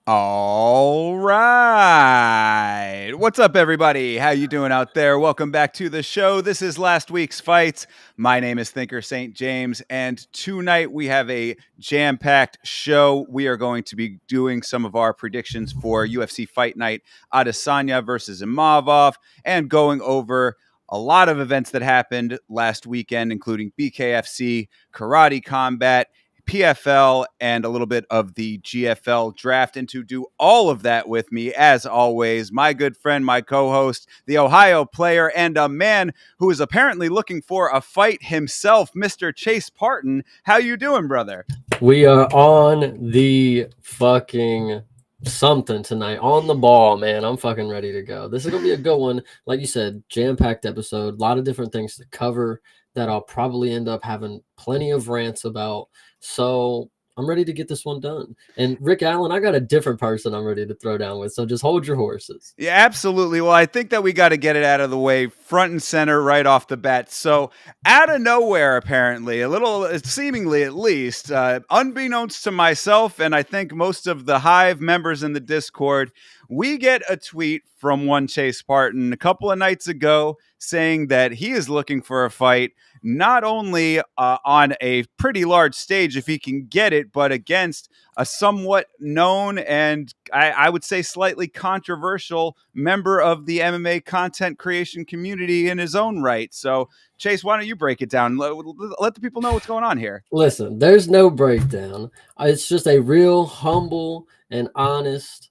All right. What's up, everybody? How you doing out there? Welcome back to the show. This is last week's fights. My name is Thinker St. James, and tonight we have a jam-packed show. We are going to be doing some of our predictions for UFC Fight Night, Adesanya versus Imavov, and going over a lot of events that happened last weekend, including BKFC, Karate Combat, PFL, and a little bit of the GFL draft. And to do all of that with me, as always, my good friend, my co-host, the Ohio player, and a man who is apparently looking for a fight himself, Mr. Chase Parton. How you doing, brother? We are on the fucking something tonight. On the ball, man. I'm fucking ready to go. This is going to be a good one. Like you said, jam-packed episode. A lot of different things to cover that I'll probably end up having plenty of rants about. So I'm ready to get this one done. And Rick Allen, I got a different person I'm ready to throw down with. So just hold your horses. Yeah, absolutely. Well, I think that we got to get it out of the way front and center right off the bat. So, out of nowhere, apparently, a little seemingly at least, unbeknownst to myself, and I think most of the Hive members in the Discord, we get a tweet from one Chase Parton a couple of nights ago saying that he is looking for a fight, not only on a pretty large stage if he can get it, but against a somewhat known and I would say slightly controversial member of the MMA content creation community in his own right. So, Chase, why don't you break it down? Let the people know what's going on here. Listen, there's no breakdown. It's just a real humble and honest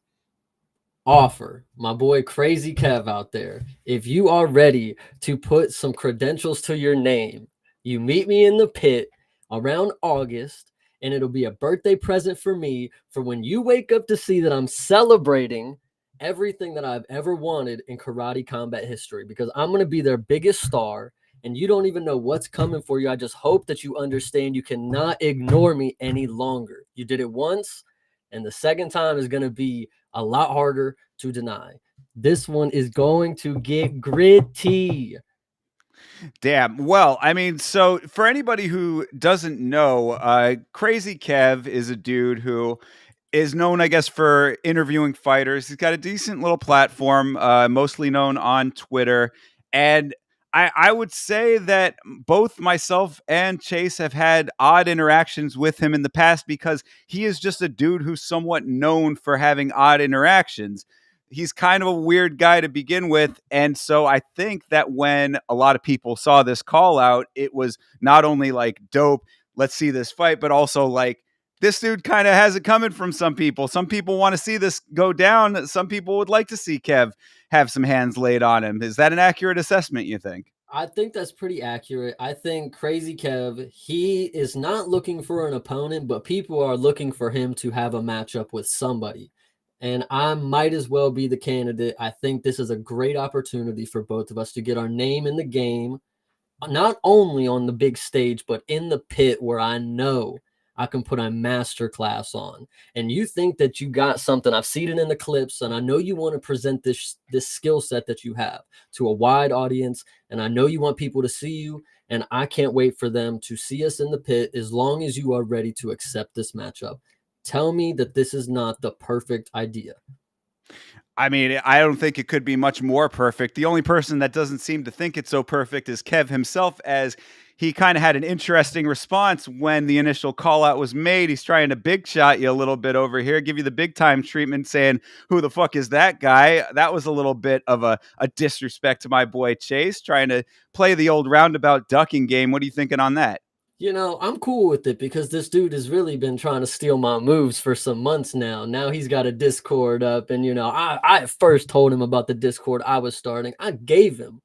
offer. My boy Crazy Kev out there. If you are ready to put some credentials to your name, you meet me in the pit around August, and it'll be a birthday present for me for when you wake up to see that I'm celebrating everything that I've ever wanted in karate combat history, because I'm going to be their biggest star. And you don't even know what's coming for you. I just hope that you understand you cannot ignore me any longer. You did it once, and the second time is going to be a lot harder to deny. This one is going to get gritty. Damn. Well, I mean, so for anybody who doesn't know, Crazy Kev is a dude who is known, I guess, for interviewing fighters. He's got a decent little platform, mostly known on Twitter. And I would say that both myself and Chase have had odd interactions with him in the past because he is just a dude who's somewhat known for having odd interactions. He's kind of a weird guy to begin with. And so I think that when a lot of people saw this call out, it was not only like dope, let's see this fight, but also like, this dude kind of has it coming from some people. Some people want to see this go down. Some people would like to see Kev have some hands laid on him. Is that an accurate assessment, you think? I think that's pretty accurate. I think Crazy Kev, he is not looking for an opponent, but people are looking for him to have a matchup with somebody. And I might as well be the candidate. I think this is a great opportunity for both of us to get our name in the game, not only on the big stage, but in the pit where I know I can put a master class on. And you think that you got something. I've seen it in the clips, and I know you want to present this skill set that you have to a wide audience, and I know you want people to see you, and I can't wait for them to see us in the pit as long as you are ready to accept this matchup. Tell me that this is not the perfect idea. I mean, I don't think it could be much more perfect. The only person that doesn't seem to think it's so perfect is Kev himself, as he kind of had an interesting response when the initial call out was made. He's trying to big shot you a little bit over here, give you the big time treatment, saying, who the fuck is that guy? That was a little bit of a disrespect to my boy Chase, trying to play the old roundabout ducking game. What are you thinking on that? I'm cool with it because this dude has really been trying to steal my moves for some months now. Now he's got a Discord up, and I first told him about the Discord I was starting. I gave him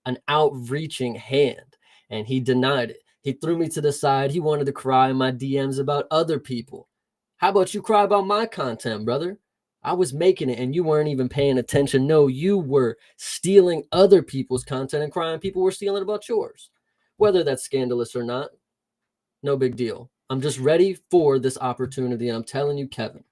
an outreaching hand, and he denied it. He threw me to the side. He wanted to cry in my DMs about other people. How about you cry about my content, brother? I was making it, and you weren't even paying attention. No, you were stealing other people's content and crying people were stealing about yours. Whether that's scandalous or not, no big deal. I'm just ready for this opportunity. I'm telling you, Kevin,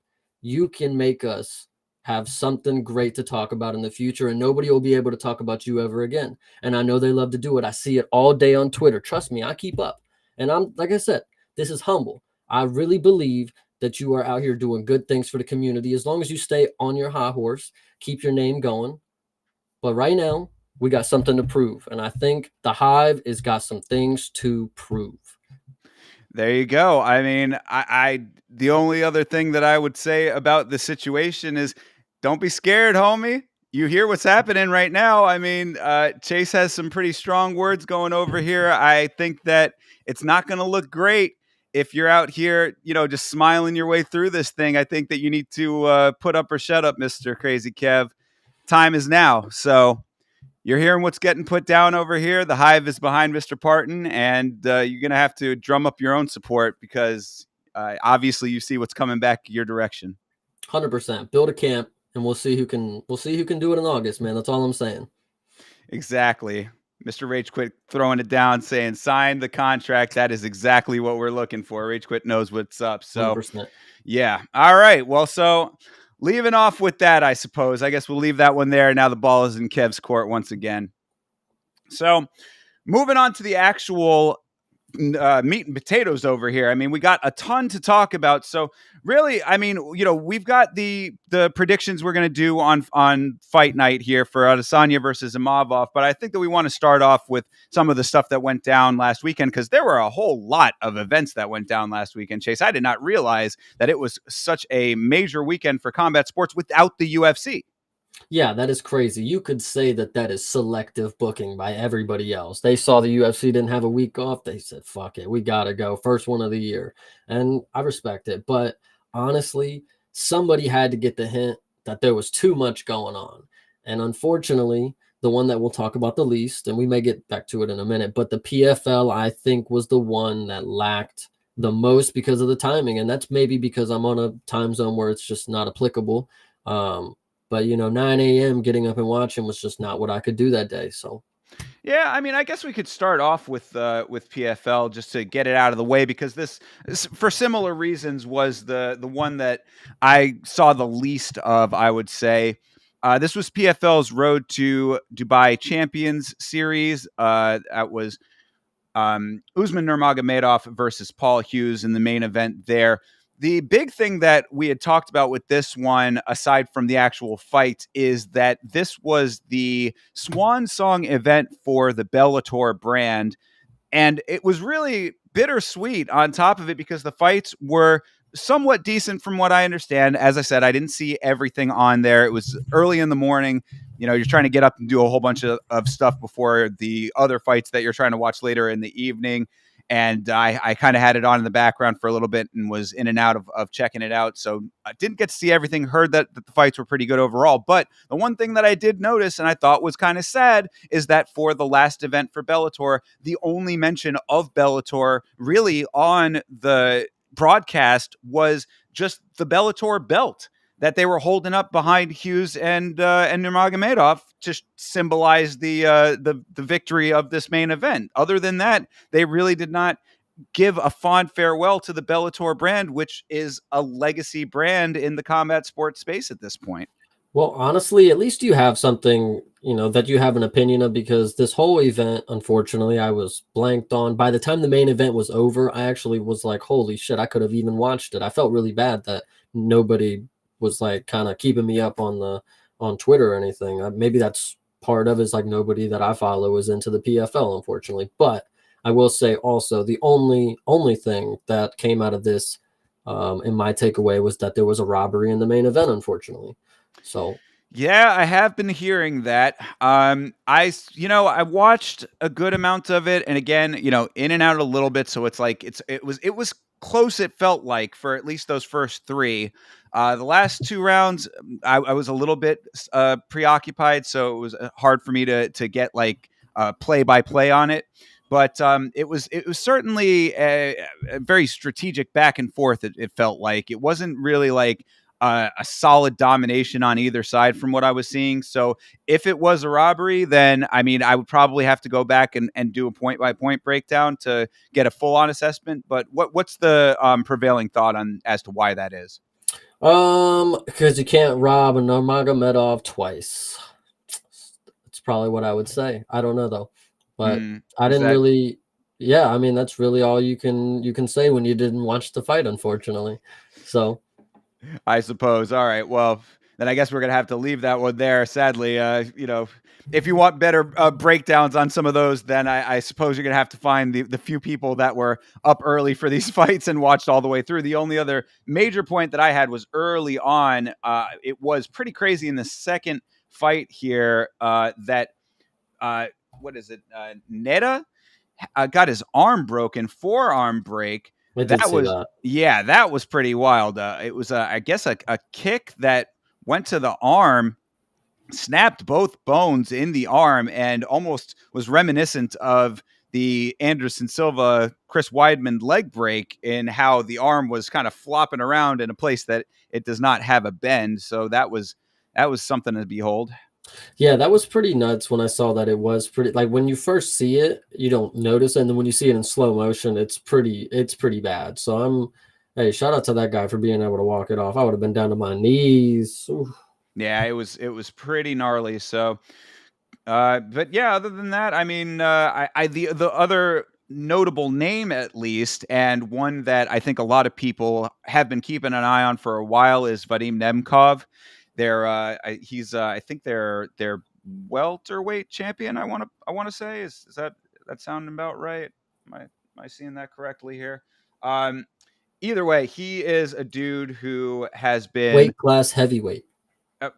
you can make us have something great to talk about in the future, and nobody will be able to talk about you ever again. And I know they love to do it. I see it all day on Twitter. Trust me, I keep up. And I'm, like I said, this is humble. I really believe that you are out here doing good things for the community. As long as you stay on your high horse, keep your name going. But right now, we got something to prove. And I think the Hive has got some things to prove. There you go. I mean, the only other thing that I would say about the situation is don't be scared, homie. You hear what's happening right now. I mean, Chase has some pretty strong words going over here. I think that it's not going to look great if you're out here, just smiling your way through this thing. I think that you need to put up or shut up, Mr. Crazy Kev. Time is now. So you're hearing what's getting put down over here. The Hive is behind Mr. Parton, and you're going to have to drum up your own support because obviously you see what's coming back your direction. 100%. Build a camp, and we'll see who can do it in August, man. That's all I'm saying. Exactly. Mr. Rage Quit throwing it down, saying, sign the contract. That is exactly what we're looking for. Rage Quit knows what's up. So, 100%. yeah. All right. Well, so leaving off with that, I suppose. I guess we'll leave that one there. Now the ball is in Kev's court once again. So, moving on to the actual meat and potatoes over here. I mean, we got a ton to talk about. So really, I mean, we've got the predictions we're going to do on fight night here for Adesanya versus Imavov. But I think that we want to start off with some of the stuff that went down last weekend because there were a whole lot of events that went down last weekend. Chase, I did not realize that it was such a major weekend for combat sports without the UFC. Yeah, that is crazy. You could say that is selective booking by everybody else. They saw the UFC didn't have a week off. They said, fuck it, we got to go. First one of the year. And I respect it. But honestly, somebody had to get the hint that there was too much going on. And unfortunately, the one that we'll talk about the least, and we may get back to it in a minute, but the PFL, I think, was the one that lacked the most because of the timing. And that's maybe because I'm on a time zone where it's just not applicable. But 9 a.m. getting up and watching was just not what I could do that day. So yeah, I mean, I guess we could start off with PFL just to get it out of the way because this for similar reasons, was the one that I saw the least of. I would say this was PFL's Road to Dubai Champions Series. That was Usman Nurmagomedov versus Paul Hughes in the main event there. The big thing that we had talked about with this one, aside from the actual fight, is that this was the swan song event for the Bellator brand. And it was really bittersweet on top of it because the fights were somewhat decent from what I understand. As I said, I didn't see everything on there. It was early in the morning. You're trying to get up and do a whole bunch of stuff before the other fights that you're trying to watch later in the evening. And I kind of had it on in the background for a little bit and was in and out of checking it out. So I didn't get to see everything, heard that the fights were pretty good overall. But the one thing that I did notice and I thought was kind of sad is that for the last event for Bellator, the only mention of Bellator really on the broadcast was just the Bellator belt that they were holding up behind Hughes and Nurmagomedov to symbolize the victory of this main event. Other than that, they really did not give a fond farewell to the Bellator brand, which is a legacy brand in the combat sports space at this point. well, honestly, at least you have something, that you have an opinion of because this whole event, unfortunately, I was blanked on. By the time the main event was over, I actually was like, holy shit, I could have even watched it. I felt really bad that nobody was like kind of keeping me up on Twitter or anything. Maybe that's part of it, is like nobody that I follow is into the PFL, unfortunately. But I will say also the only thing that came out of this in my takeaway was that there was a robbery in the main event, unfortunately. So Yeah, I have been hearing that. I watched a good amount of it, and again, in and out a little bit. So it's like it was close. It felt like for at least those first three. The last two rounds, I was a little bit preoccupied, so it was hard for me to get like play by play on it. But it was certainly a very strategic back and forth. It felt like it wasn't really like a solid domination on either side from what I was seeing. So if it was a robbery, then I mean, I would probably have to go back and do a point by point breakdown to get a full on assessment. But what's the prevailing thought on as to why that is? because you can't rob a Nurmagomedov twice. That's probably what I would say. I don't know though, but I Is didn't that really. Yeah, I mean that's really all you can say when you didn't watch the fight, unfortunately. So I suppose. All right. Well, then I guess we're gonna have to leave that one there. Sadly, if you want better breakdowns on some of those, then I suppose you're gonna have to find the few people that were up early for these fights and watched all the way through. The only other major point that I had was early on. It was pretty crazy in the second fight here that uh, what is it? Neda got his arm broken, forearm break. I did That see was that. Yeah, that was pretty wild. It was I guess a kick that went to the arm, snapped both bones in the arm, and almost was reminiscent of the Anderson Silva Chris Weidman leg break in how the arm was kind of flopping around in a place that it does not have a bend. So that was something to behold. Yeah, that was pretty nuts when I saw that. It was pretty, like, when you first see it, you don't notice, and then when you see it in slow motion, it's pretty bad. So hey, shout out to that guy for being able to walk it off. I would have been down to my knees. Oof. Yeah, it was pretty gnarly. So but yeah, other than that, I mean, the other notable name, at least, and one that I think a lot of people have been keeping an eye on for a while, is Vadim Nemkov. He's I think they're welterweight champion. I want to say is that sounding about right? Am I seeing that correctly here? Um, Either way, he is a dude who has been. Weight class heavyweight. uh,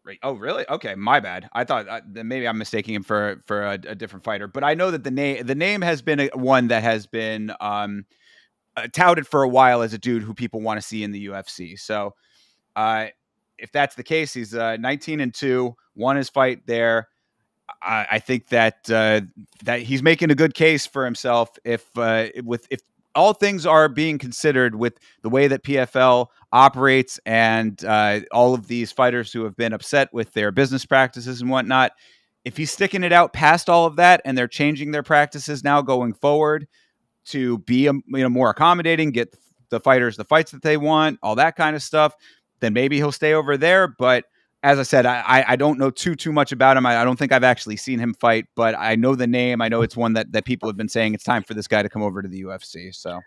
Right. Oh, really? Okay, my bad. I thought that maybe I'm mistaking him for a different fighter, but I know that the name has been one that has been touted for a while as a dude who people want to see in the UFC. So, uh, if that's the case, he's 19-2, won his fight there. I think that he's making a good case for himself if all things are being considered with the way that PFL operates and all of these fighters who have been upset with their business practices and whatnot. If he's sticking it out past all of that and they're changing their practices now going forward to be more accommodating, get the fighters the fights that they want, all that kind of stuff, then maybe he'll stay over there. But as I said, I don't know too much about him. I don't think I've actually seen him fight, but I know the name. I know it's one that people have been saying it's time for this guy to come over to the UFC. So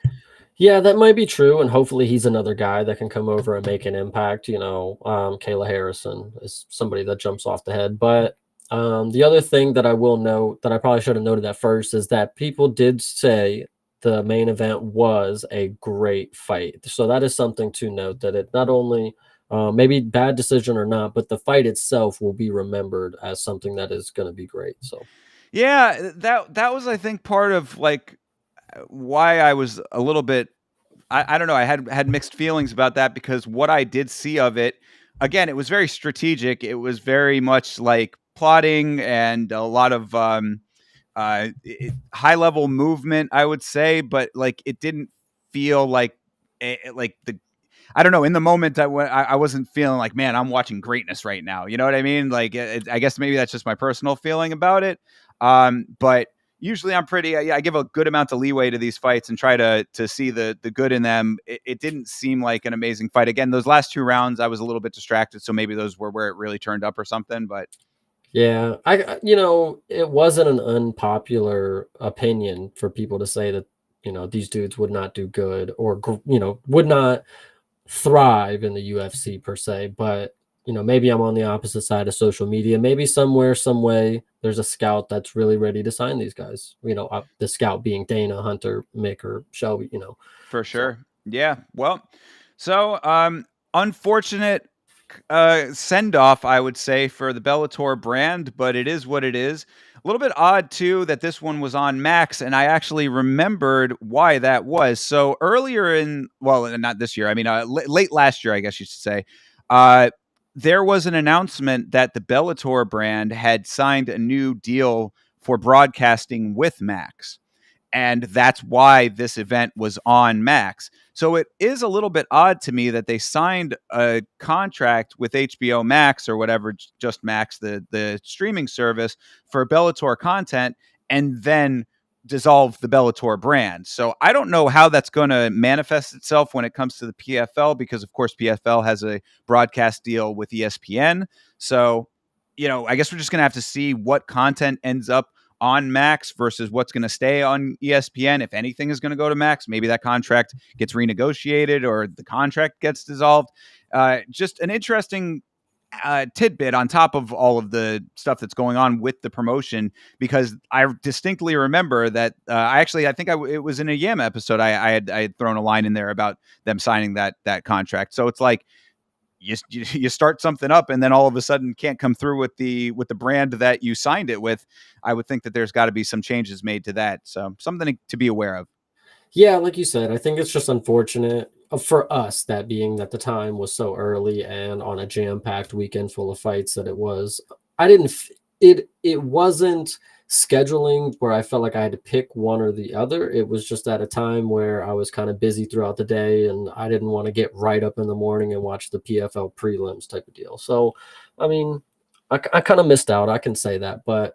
Yeah, that might be true, and hopefully he's another guy that can come over and make an impact. Kayla Harrison is somebody that jumps off the head. But the other thing that I will note that I probably should have noted at first is that people did say the main event was a great fight. So that is something to note, that it not only maybe bad decision or not, but the fight itself will be remembered as something that is going to be great. So yeah, that was, I think, part of like why I was a little bit. I don't know. I had mixed feelings about that because what I did see of it, again, it was very strategic. It was very much like plotting and a lot of high level movement, I would say, but like it didn't feel like like the. I don't know. In the moment, I wasn't feeling like, man, I'm watching greatness right now. You know what I mean? Like, I guess maybe that's just my personal feeling about it. But usually, I'm pretty. I give a good amount of leeway to these fights and try to see the good in them. It didn't seem like an amazing fight. Again, those last two rounds, I was a little bit distracted, so maybe those were where it really turned up or something. But yeah, it wasn't an unpopular opinion for people to say that, these dudes would not do good or, would not thrive in the UFC per se. But, maybe I'm on the opposite side of social media. Maybe somewhere, some way, there's a scout that's really ready to sign these guys. The scout being Dana, Hunter, Mick, or Shelby. for So sure, yeah. Well, so unfortunate send off, I would say, for the Bellator brand, but it is what it is. A little bit odd too that this one was on Max, and I actually remembered why that was. So earlier well, not this year. I mean, late last year, I guess you should say. Uh, there was an announcement that the Bellator brand had signed a new deal for broadcasting with Max, and that's why this event was on Max. So it is a little bit odd to me that they signed a contract with HBO Max or whatever, just Max, the streaming service, for Bellator content, and then dissolve the Bellator brand. So I don't know how that's going to manifest itself when it comes to the PFL, because of course PFL has a broadcast deal with ESPN. So, I guess we're just going to have to see what content ends up on Max versus what's going to stay on ESPN. If anything is going to go to Max, maybe that contract gets renegotiated or the contract gets dissolved. Just an interesting tidbit on top of all of the stuff that's going on with the promotion, because I distinctly remember that I think it was in a Yam episode. I had thrown a line in there about them signing that contract. So it's like you start something up and then all of a sudden can't come through with the brand that you signed it with. I would think that there's got to be some changes made to that. So something to be aware of. Yeah, like you said, I think it's just unfortunate for us that being that the time was so early and on a jam-packed weekend full of fights that it was. I didn't it wasn't scheduling where I felt like I had to pick one or the other. It was just at a time where I was kind of busy throughout the day and I didn't want to get right up in the morning and watch the PFL prelims type of deal. So, I mean, I kind of missed out. I can say that, but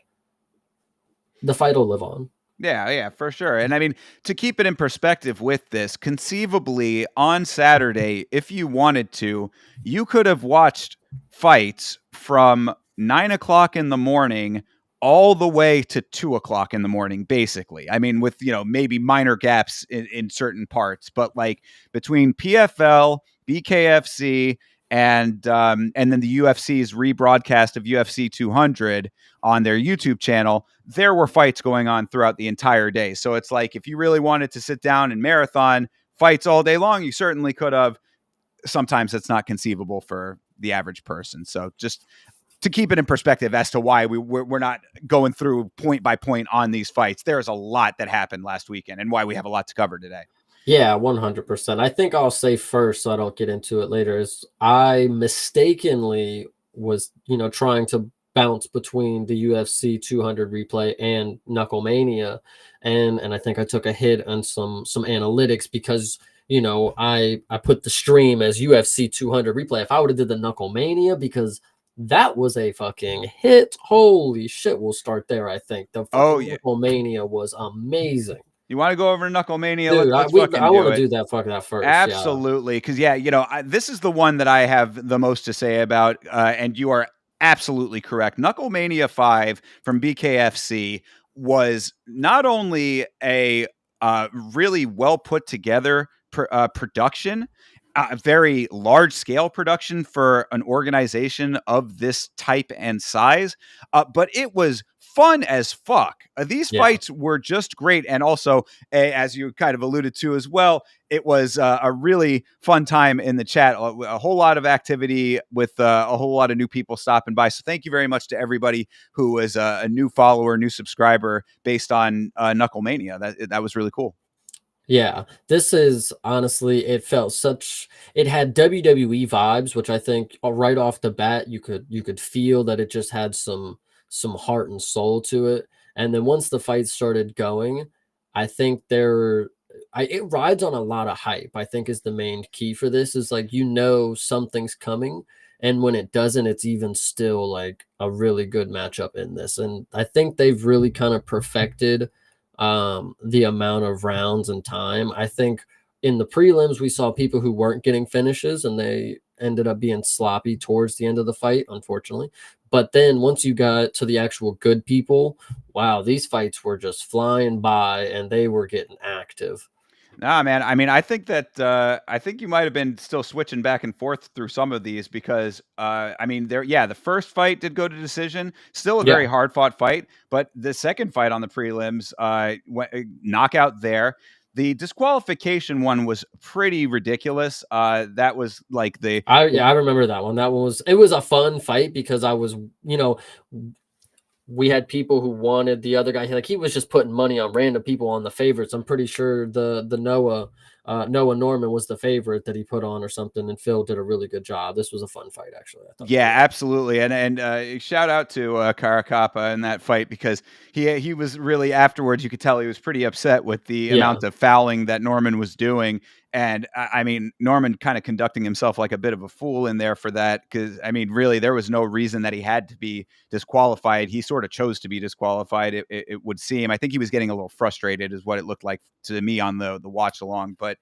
the fight will live on. Yeah, for sure. And I mean, to keep it in perspective with this, conceivably on Saturday, if you wanted to, you could have watched fights from 9 o'clock in the morning all the way to 2 o'clock in the morning, basically. I mean, with, maybe minor gaps in certain parts, but like between PFL, BKFC, and then the UFC's rebroadcast of UFC 200 on their YouTube channel, there were fights going on throughout the entire day. So it's like if you really wanted to sit down and marathon fights all day long, you certainly could have. Sometimes it's not conceivable for the average person. So just to keep it in perspective as to why we're not going through point by point on these fights, there's a lot that happened last weekend and why we have a lot to cover today. Yeah, 100%. I think I'll say first, so I don't get into it later, is I mistakenly was, trying to bounce between the UFC 200 replay and Knucklemania, and I think I took a hit on some analytics because I put the stream as UFC 200 replay. If I would have did the Knucklemania, because that was a fucking hit. Holy shit! We'll start there. I think the fucking Yeah. Knucklemania was amazing. You want to go over to Knucklemania? Dude, Let's I fucking want do to it. do that first. Absolutely. Because, this is the one that I have the most to say about. And you are absolutely correct. Knucklemania 5 from BKFC was not only a really well put together production, a very large scale production for an organization of this type and size, but it was fun as fuck. These Yeah. fights were just great. And also, as you kind of alluded to as well, it was a really fun time in the chat. A whole lot of activity with a whole lot of new people stopping by. So thank you very much to everybody who is a new follower, new subscriber based on Knucklemania. That was really cool. Yeah, this is honestly, it had WWE vibes, which I think right off the bat you could feel that it just had some heart and soul to it. And then once the fight started going, I think it rides on a lot of hype. I think is the main key for this is like something's coming, and when it doesn't, it's even still like a really good matchup in this. And I think they've really kind of perfected the amount of rounds and time. I think in the prelims we saw people who weren't getting finishes and they ended up being sloppy towards the end of the fight, unfortunately. But then once you got to the actual good people, wow, these fights were just flying by and they were getting active. Nah, man. I mean, I think that I think you might have been still switching back and forth through some of these because I mean, the first fight did go to decision, still a very Yeah. hard fought fight, but the second fight on the prelims, knockout there. The disqualification one was pretty ridiculous. That was like I remember that one. It was a fun fight because we had people who wanted the other guy. Like he was just putting money on random people on the favorites. I'm pretty sure the Noah Norman was the favorite that he put on or something, and Phil did a really good job. This was a fun fight, actually. I thought. Yeah, absolutely, and shout out to Karakappa in that fight because he was really afterwards. You could tell he was pretty upset with the amount of fouling that Norman was doing, and I mean Norman kind of conducting himself like a bit of a fool in there for that because I mean really there was no reason that he had to be disqualified. He sort of chose to be disqualified. It would seem. I think he was getting a little frustrated, is what it looked like to me on the watch along, but.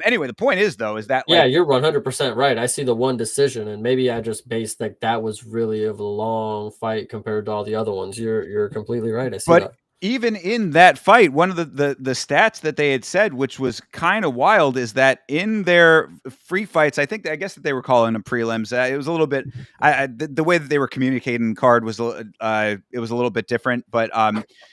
Anyway, the point is though, is that Yeah, like you're 100% right. I see the one decision, and maybe I just based that was really a long fight compared to all the other ones. You're completely right. I see but that. even in that fight, one of the stats that they had said, which was kind of wild, is that in their free fights, I guess that they were calling them prelims. It was a little bit, the way that they were communicating card was, it was a little bit different. But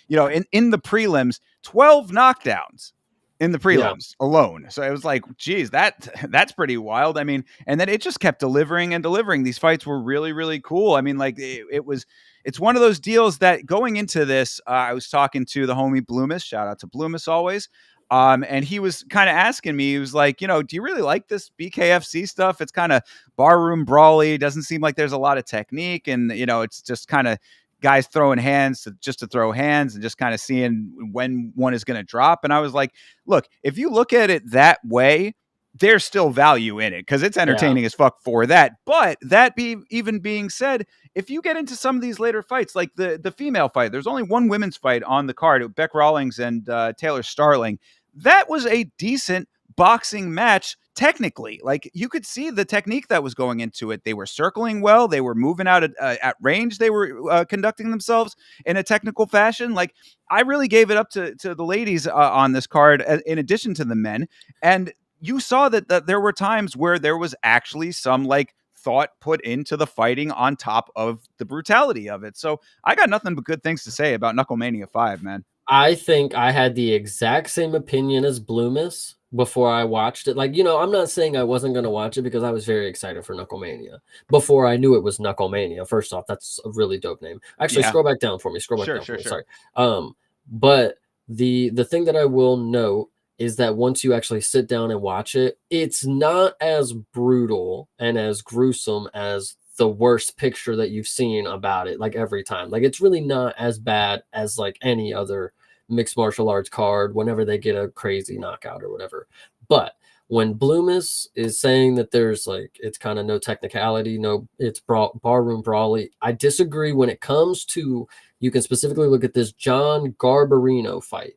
in the prelims, 12 knockdowns in the Yeah, prelims alone. So it was like, geez, that's pretty wild. I mean, and then it just kept delivering and delivering. These fights were really, really cool. I mean, like it was it's one of those deals that going into this, I was talking to the homie Bloomis. Shout out to Bloomis always. And he was kind of asking me, he was like, do you really like this BKFC stuff? It's kind of barroom brawly. Doesn't seem like there's a lot of technique. And, it's just kind of guys throwing hands just to throw hands and just kind of seeing when one is going to drop. And I was like, look, if you look at it that way, there's still value in it because it's yeah. entertaining as fuck for that. But that even being said, if you get into some of these later fights, like the female fight, there's only one women's fight on the card, Beck Rawlings and Taylor Starling. That was a decent boxing match technically. Like you could see the technique that was going into it. They were circling well. They were moving out at range. They were conducting themselves in a technical fashion. Like I really gave it up to the ladies on this card, in addition to the men. And you saw that there were times where there was actually some like thought put into the fighting on top of the brutality of it. So I got nothing but good things to say about Knucklemania 5, man. I think I had the exact same opinion as Bloomis before I watched it. Like, I'm not saying I wasn't going to watch it because I was very excited for Knucklemania before I knew it was Knucklemania. First off, that's a really dope name. Actually, Yeah. scroll back down for me. Scroll back Sure, down for sure, me. sure. Sorry. But the thing that I will note is that once you actually sit down and watch it, it's not as brutal and as gruesome as the worst picture that you've seen about it, like every time. Like it's really not as bad as like any other mixed martial arts card whenever they get a crazy knockout or whatever. But when Bloomis is saying that there's like it's kind of no technicality, no, it's barroom brawly, I disagree when it comes to you can specifically look at this John Garbarino fight.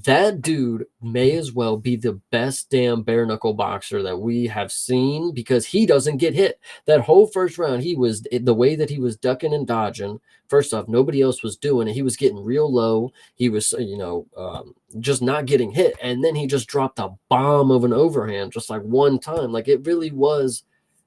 That dude may as well be the best damn bare knuckle boxer that we have seen because he doesn't get hit. That whole first round, he was the way that he was ducking and dodging. First off, nobody else was doing it. He was getting real low. He was, just not getting hit. And then he just dropped a bomb of an overhand just like one time. Like it really was,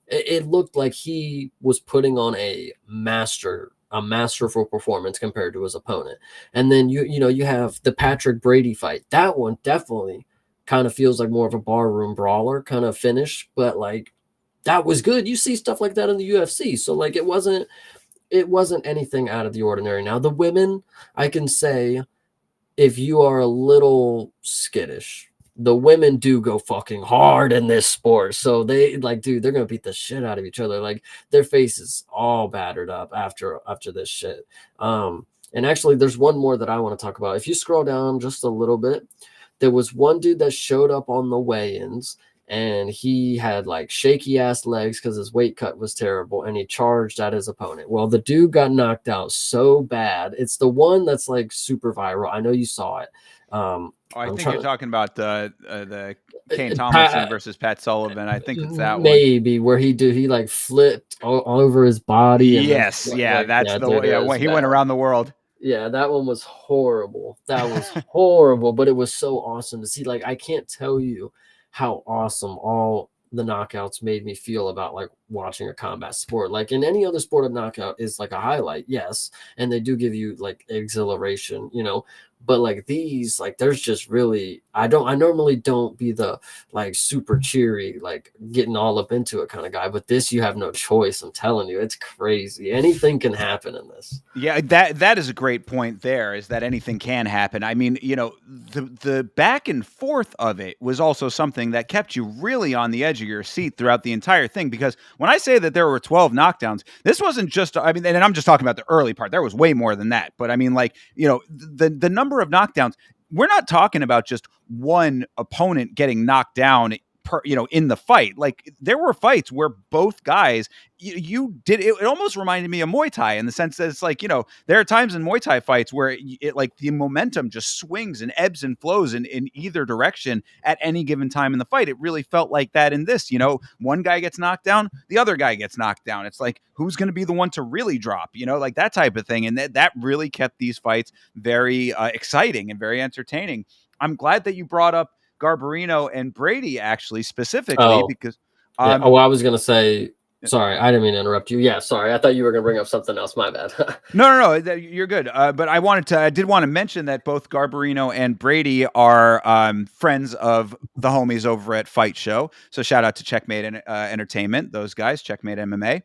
it looked like he was putting on a masterful performance compared to his opponent. And then you have the Patrick Brady fight. That one definitely kind of feels like more of a barroom brawler kind of finish, but like that was good. You see stuff like that in the UFC. So like it wasn't anything out of the ordinary. Now the women, I can say if you are a little skittish, the women do go fucking hard in this sport. So they like, dude, they're gonna beat the shit out of each other. Like their faces all battered up after this shit. And actually, there's one more that I want to talk about. If you scroll down just a little bit, there was one dude that showed up on the weigh-ins and he had like shaky ass legs because his weight cut was terrible and he charged at his opponent. Well, the dude got knocked out so bad. It's the one that's like super viral. I know you saw it. I I'm think you're trying talking about the Kane Tomlinson Pat, versus Pat Sullivan. I think it's that one. maybe where he like flipped all over his body and then Yes, yeah, like that's yeah, the dude, one. it Yeah, was when he went bad. around the world. Yeah, that one was horrible. That was horrible, but it was so awesome to see. Like, I can't tell you how awesome all the knockouts made me feel about like watching a combat sport. Like in any other sport, a knockout is like a highlight, yes, and they do give you like exhilaration, But like these, like there's just really, I normally don't be the like super cheery, like getting all up into it kind of guy. But this, you have no choice. I'm telling you, it's crazy. Anything can happen in this. Yeah, that is a great point there, is that anything can happen. I mean, the back and forth of it was also something that kept you really on the edge of your seat throughout the entire thing. Because when I say that there were 12 knockdowns, this wasn't just, I mean, and I'm just talking about the early part. There was way more than that. But I mean, like, the number of knockdowns, we're not talking about just one opponent getting knocked down in the fight. Like there were fights where both guys, you did it. It almost reminded me of Muay Thai in the sense that it's like, there are times in Muay Thai fights where it like the momentum just swings and ebbs and flows in either direction at any given time in the fight. It really felt like that in this. One guy gets knocked down, the other guy gets knocked down. It's like, who's going to be the one to really drop, like that type of thing. And that really kept these fights very exciting and very entertaining. I'm glad that you brought up Garbarino and Brady actually specifically Oh, because yeah. um Oh, I was gonna say, sorry, I didn't mean to interrupt you. Yeah, sorry. I thought you were gonna bring up something else. My bad. no, you're good. But I did want to mention that both Garbarino and Brady are friends of the homies over at Fight Show. So shout out to Checkmate Entertainment, those guys, Checkmate MMA.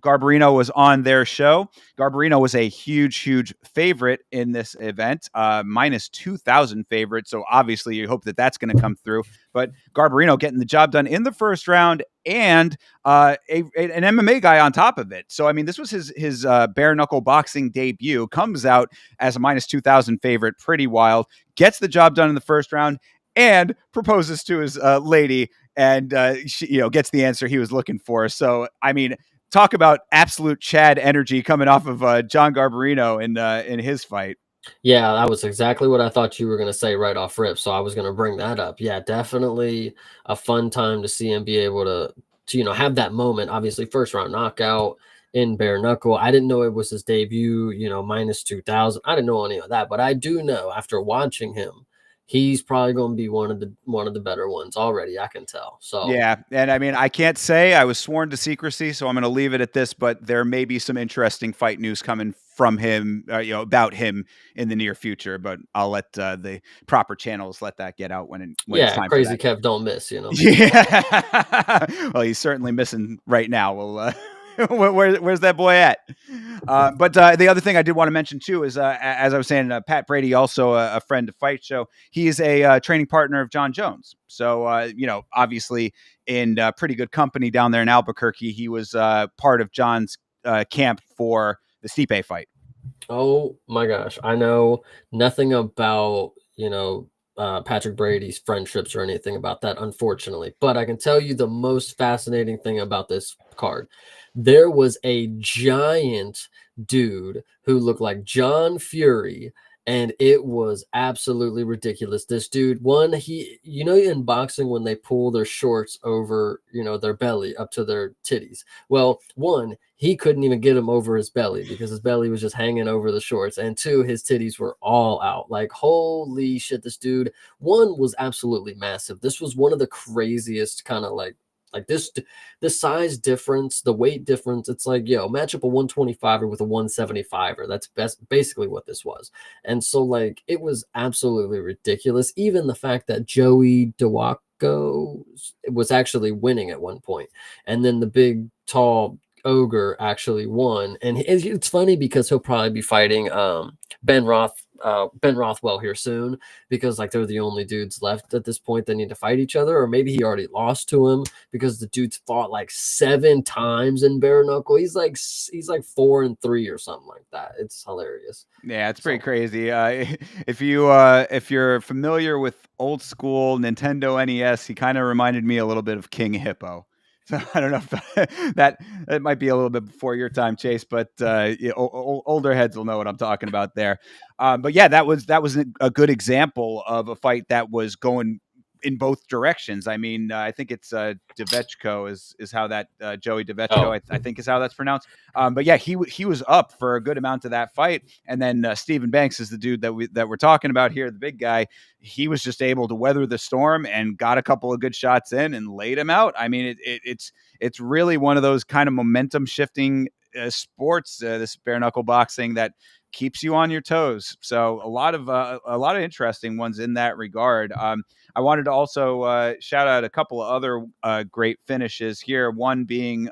Garbarino was on their show. Garbarino was a huge favorite in this event, minus 2,000 favorite. So obviously you hope that that's going to come through. But Garbarino getting the job done in the first round and an MMA guy on top of it. So, I mean, this was his bare knuckle boxing debut, comes out as a minus 2,000 favorite, pretty wild, gets the job done in the first round and proposes to his lady and, she, gets the answer he was looking for. So, I mean, talk about absolute Chad energy coming off of John Garbarino in his fight. Yeah, that was exactly what I thought you were going to say right off rip. So I was going to bring that up. Yeah, definitely a fun time to see him be able to have that moment. Obviously, first round knockout in bare knuckle. I didn't know it was his debut, minus 2,000. I didn't know any of that, but I do know after watching him, he's probably going to be one of the better ones already. I can tell. So Yeah, and I mean, I can't say I was sworn to secrecy, so I'm going to leave it at this. But there may be some interesting fight news coming from him, about him in the near future. But I'll let the proper channels let that get out when it's yeah, time for crazy that. Kev don't miss. Yeah. Well, he's certainly missing right now. Well, where's that boy at? But the other thing I did want to mention too is, as I was saying, Pat Brady, also a friend of Fight Show. He is a training partner of John Jones. So, obviously in pretty good company down there in Albuquerque. He was part of John's camp for the Stipe fight. Oh my gosh. I know nothing about, Patrick Brady's friendships or anything about that, unfortunately. But I can tell you the most fascinating thing about this card. There was a giant dude who looked like John Fury, and it was absolutely ridiculous. This dude, one, in boxing when they pull their shorts over, their belly up to their titties. Well, one, he couldn't even get him over his belly because his belly was just hanging over the shorts. And two, his titties were all out. Like, holy shit, this dude, one, was absolutely massive. This was one of the craziest kind of like the size difference, the weight difference. It's like, match up a 125er with a 175er. That's basically what this was. And so, like, it was absolutely ridiculous. Even the fact that Joey DeWaco was actually winning at one point, and then the big, tall ogre actually won. And it's funny because he'll probably be fighting Ben Rothwell here soon, because like they're the only dudes left at this point that need to fight each other, or maybe he already lost to him because the dude's fought like 7 times in bare knuckle. He's like 4-3 or something like that. It's hilarious. Yeah, it's pretty So crazy. If you're familiar with old school Nintendo NES, he kind of reminded me a little bit of King Hippo. So I don't know if that might be a little bit before your time, Chase, but older heads will know what I'm talking about there. But yeah, that was a good example of a fight that was going in both directions. I mean, I think it's Devechko is how that Joey Devechko, oh I think is how that's pronounced. But yeah, he was up for a good amount of that fight, and then Stephen Banks is the dude that we're talking about here, the big guy. He was just able to weather the storm and got a couple of good shots in and laid him out. I mean, it's really one of those kind of momentum shifting sports, this bare knuckle boxing that keeps you on your toes. So a lot of interesting ones in that regard. I wanted to also shout out a couple of other great finishes here. One being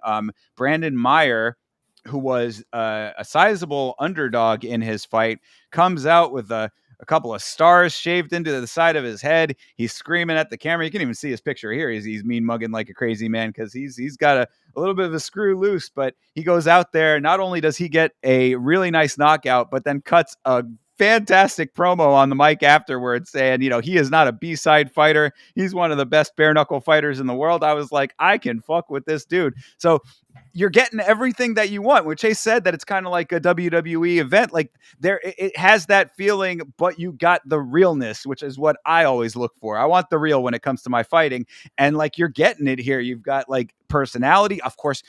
Brandon Meyer, who was a sizable underdog in his fight, comes out with a couple of stars shaved into the side of his head. He's screaming at the camera. You can even see his picture here. He's mean mugging like a crazy man because he's got a little bit of a screw loose, but he goes out there. Not only does he get a really nice knockout, but then cuts a fantastic promo on the mic afterwards saying, he is not a B-side fighter. He's one of the best bare knuckle fighters in the world. I was like, I can fuck with this dude. So you're getting everything that you want. When Chase said that it's kind of like a WWE event, like it has that feeling, but you got the realness, which is what I always look for. I want the real when it comes to my fighting, and like you're getting it here. You've got like personality, of course.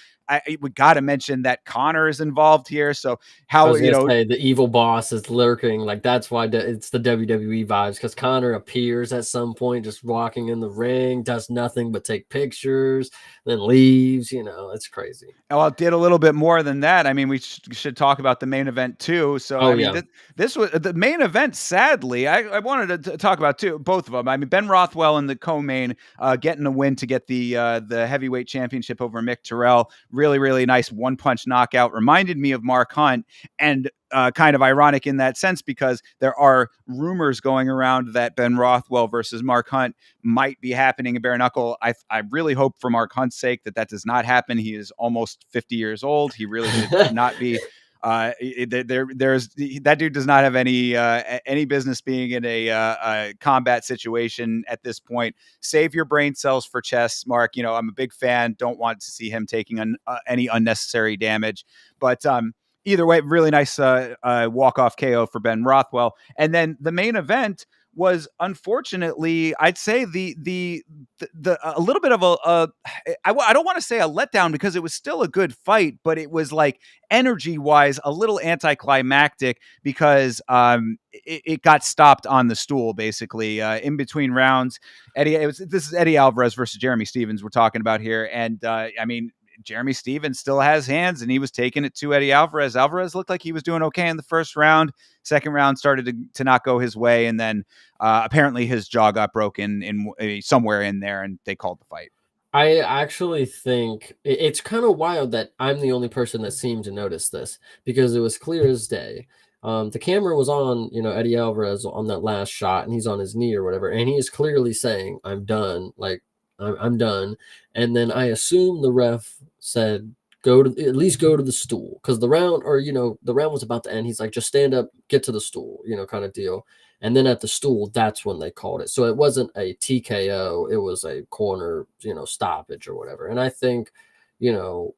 We got to mention that Connor is involved here. So I how was gonna say the evil boss is lurking. Like that's why it's the WWE vibes, because Connor appears at some point, just walking in the ring, does nothing but take pictures, then leaves. It's crazy. Well, it did a little bit more than that. I mean, we should talk about the main event too. So, Oh I mean, yeah, this was the main event. Sadly, I wanted to talk about both of them. I mean, Ben Rothwell in the co-main, getting a win to get the heavyweight championship over Mick Terrell. Really, really nice one-punch knockout. Reminded me of Mark Hunt, and kind of ironic in that sense because there are rumors going around that Ben Rothwell versus Mark Hunt might be happening in bare knuckle. I really hope for Mark Hunt's sake that does not happen. He is almost 50 years old. He really should not be. There's that dude does not have any business being in a combat situation at this point. Save your brain cells for chess, Mark. I'm a big fan. Don't want to see him taking any unnecessary damage. But either way, really nice walk-off KO for Ben Rothwell. And then the main event was, unfortunately, I'd say the a little bit of I don't want to say a letdown because it was still a good fight, but it was like energy wise a little anticlimactic because it got stopped on the stool basically in between rounds. This is Eddie Alvarez versus Jeremy Stevens we're talking about here, and I mean, Jeremy Stevens still has hands, and he was taking it to Eddie Alvarez. Alvarez looked like he was doing okay in the first round. Second round started to not go his way, and then apparently his jaw got broken in somewhere in there, and they called the fight. I actually think it's kind of wild that I'm the only person that seemed to notice this, because it was clear as day. The camera was on, Eddie Alvarez on that last shot, and he's on his knee or whatever, and he is clearly saying, "I'm done." Like, I'm done. And then I assume the ref said, at least go to the stool, because the round, or the round was about to end. He's like, just stand up, get to the stool, kind of deal. And then at the stool, that's when they called it. So it wasn't a TKO, it was a corner, stoppage or whatever. And I think, in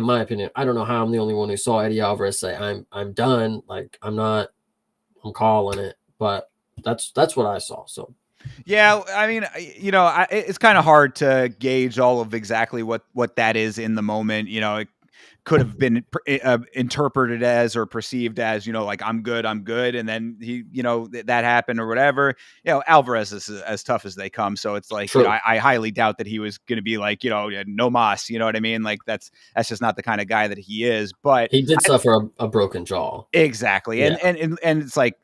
my opinion, I don't know how I'm the only one who saw Eddie Alvarez say, I'm done. Like, I'm calling it. But that's what I saw. So yeah, I mean, it's kind of hard to gauge all of exactly what that is in the moment. It could have been interpreted as or perceived as, like, I'm good. And then that happened or whatever. Alvarez is as tough as they come. So it's like, true. I highly doubt that he was going to be like, no mas, you know what I mean? Like that's just not the kind of guy that he is. But He did suffer a broken jaw. exactly. Yeah. And it's like,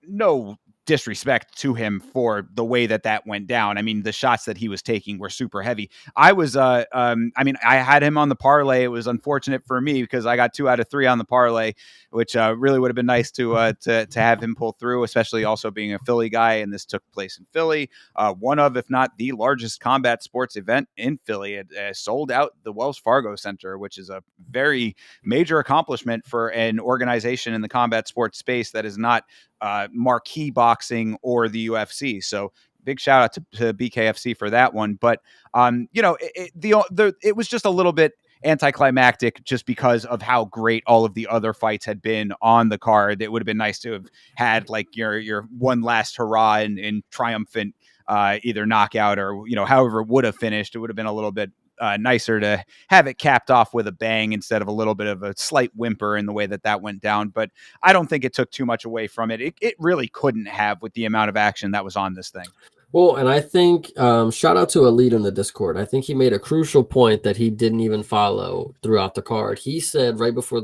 no disrespect to him for the way that went down. I mean, the shots that he was taking were super heavy. I mean, I had him on the parlay. It was unfortunate for me because I got 2 out of 3 on the parlay, which really would have been nice to have him pull through, especially also being a Philly guy. And this took place in Philly, one of, if not the largest combat sports event in Philly. It sold out the Wells Fargo Center, which is a very major accomplishment for an organization in the combat sports space that is not marquee boxing or the UFC. So big shout out to BKFC for that one. But it was just a little bit anticlimactic just because of how great all of the other fights had been on the card. It would have been nice to have had like your one last hurrah in triumphant either knockout or however it would have finished. It would have been a little bit nicer to have it capped off with a bang instead of a little bit of a slight whimper in the way that went down. But I don't think it took too much away from it. It really couldn't have with the amount of action that was on this thing. Well, and I think shout out to Elite in the Discord. I think he made a crucial point that he didn't even follow throughout the card. He said right before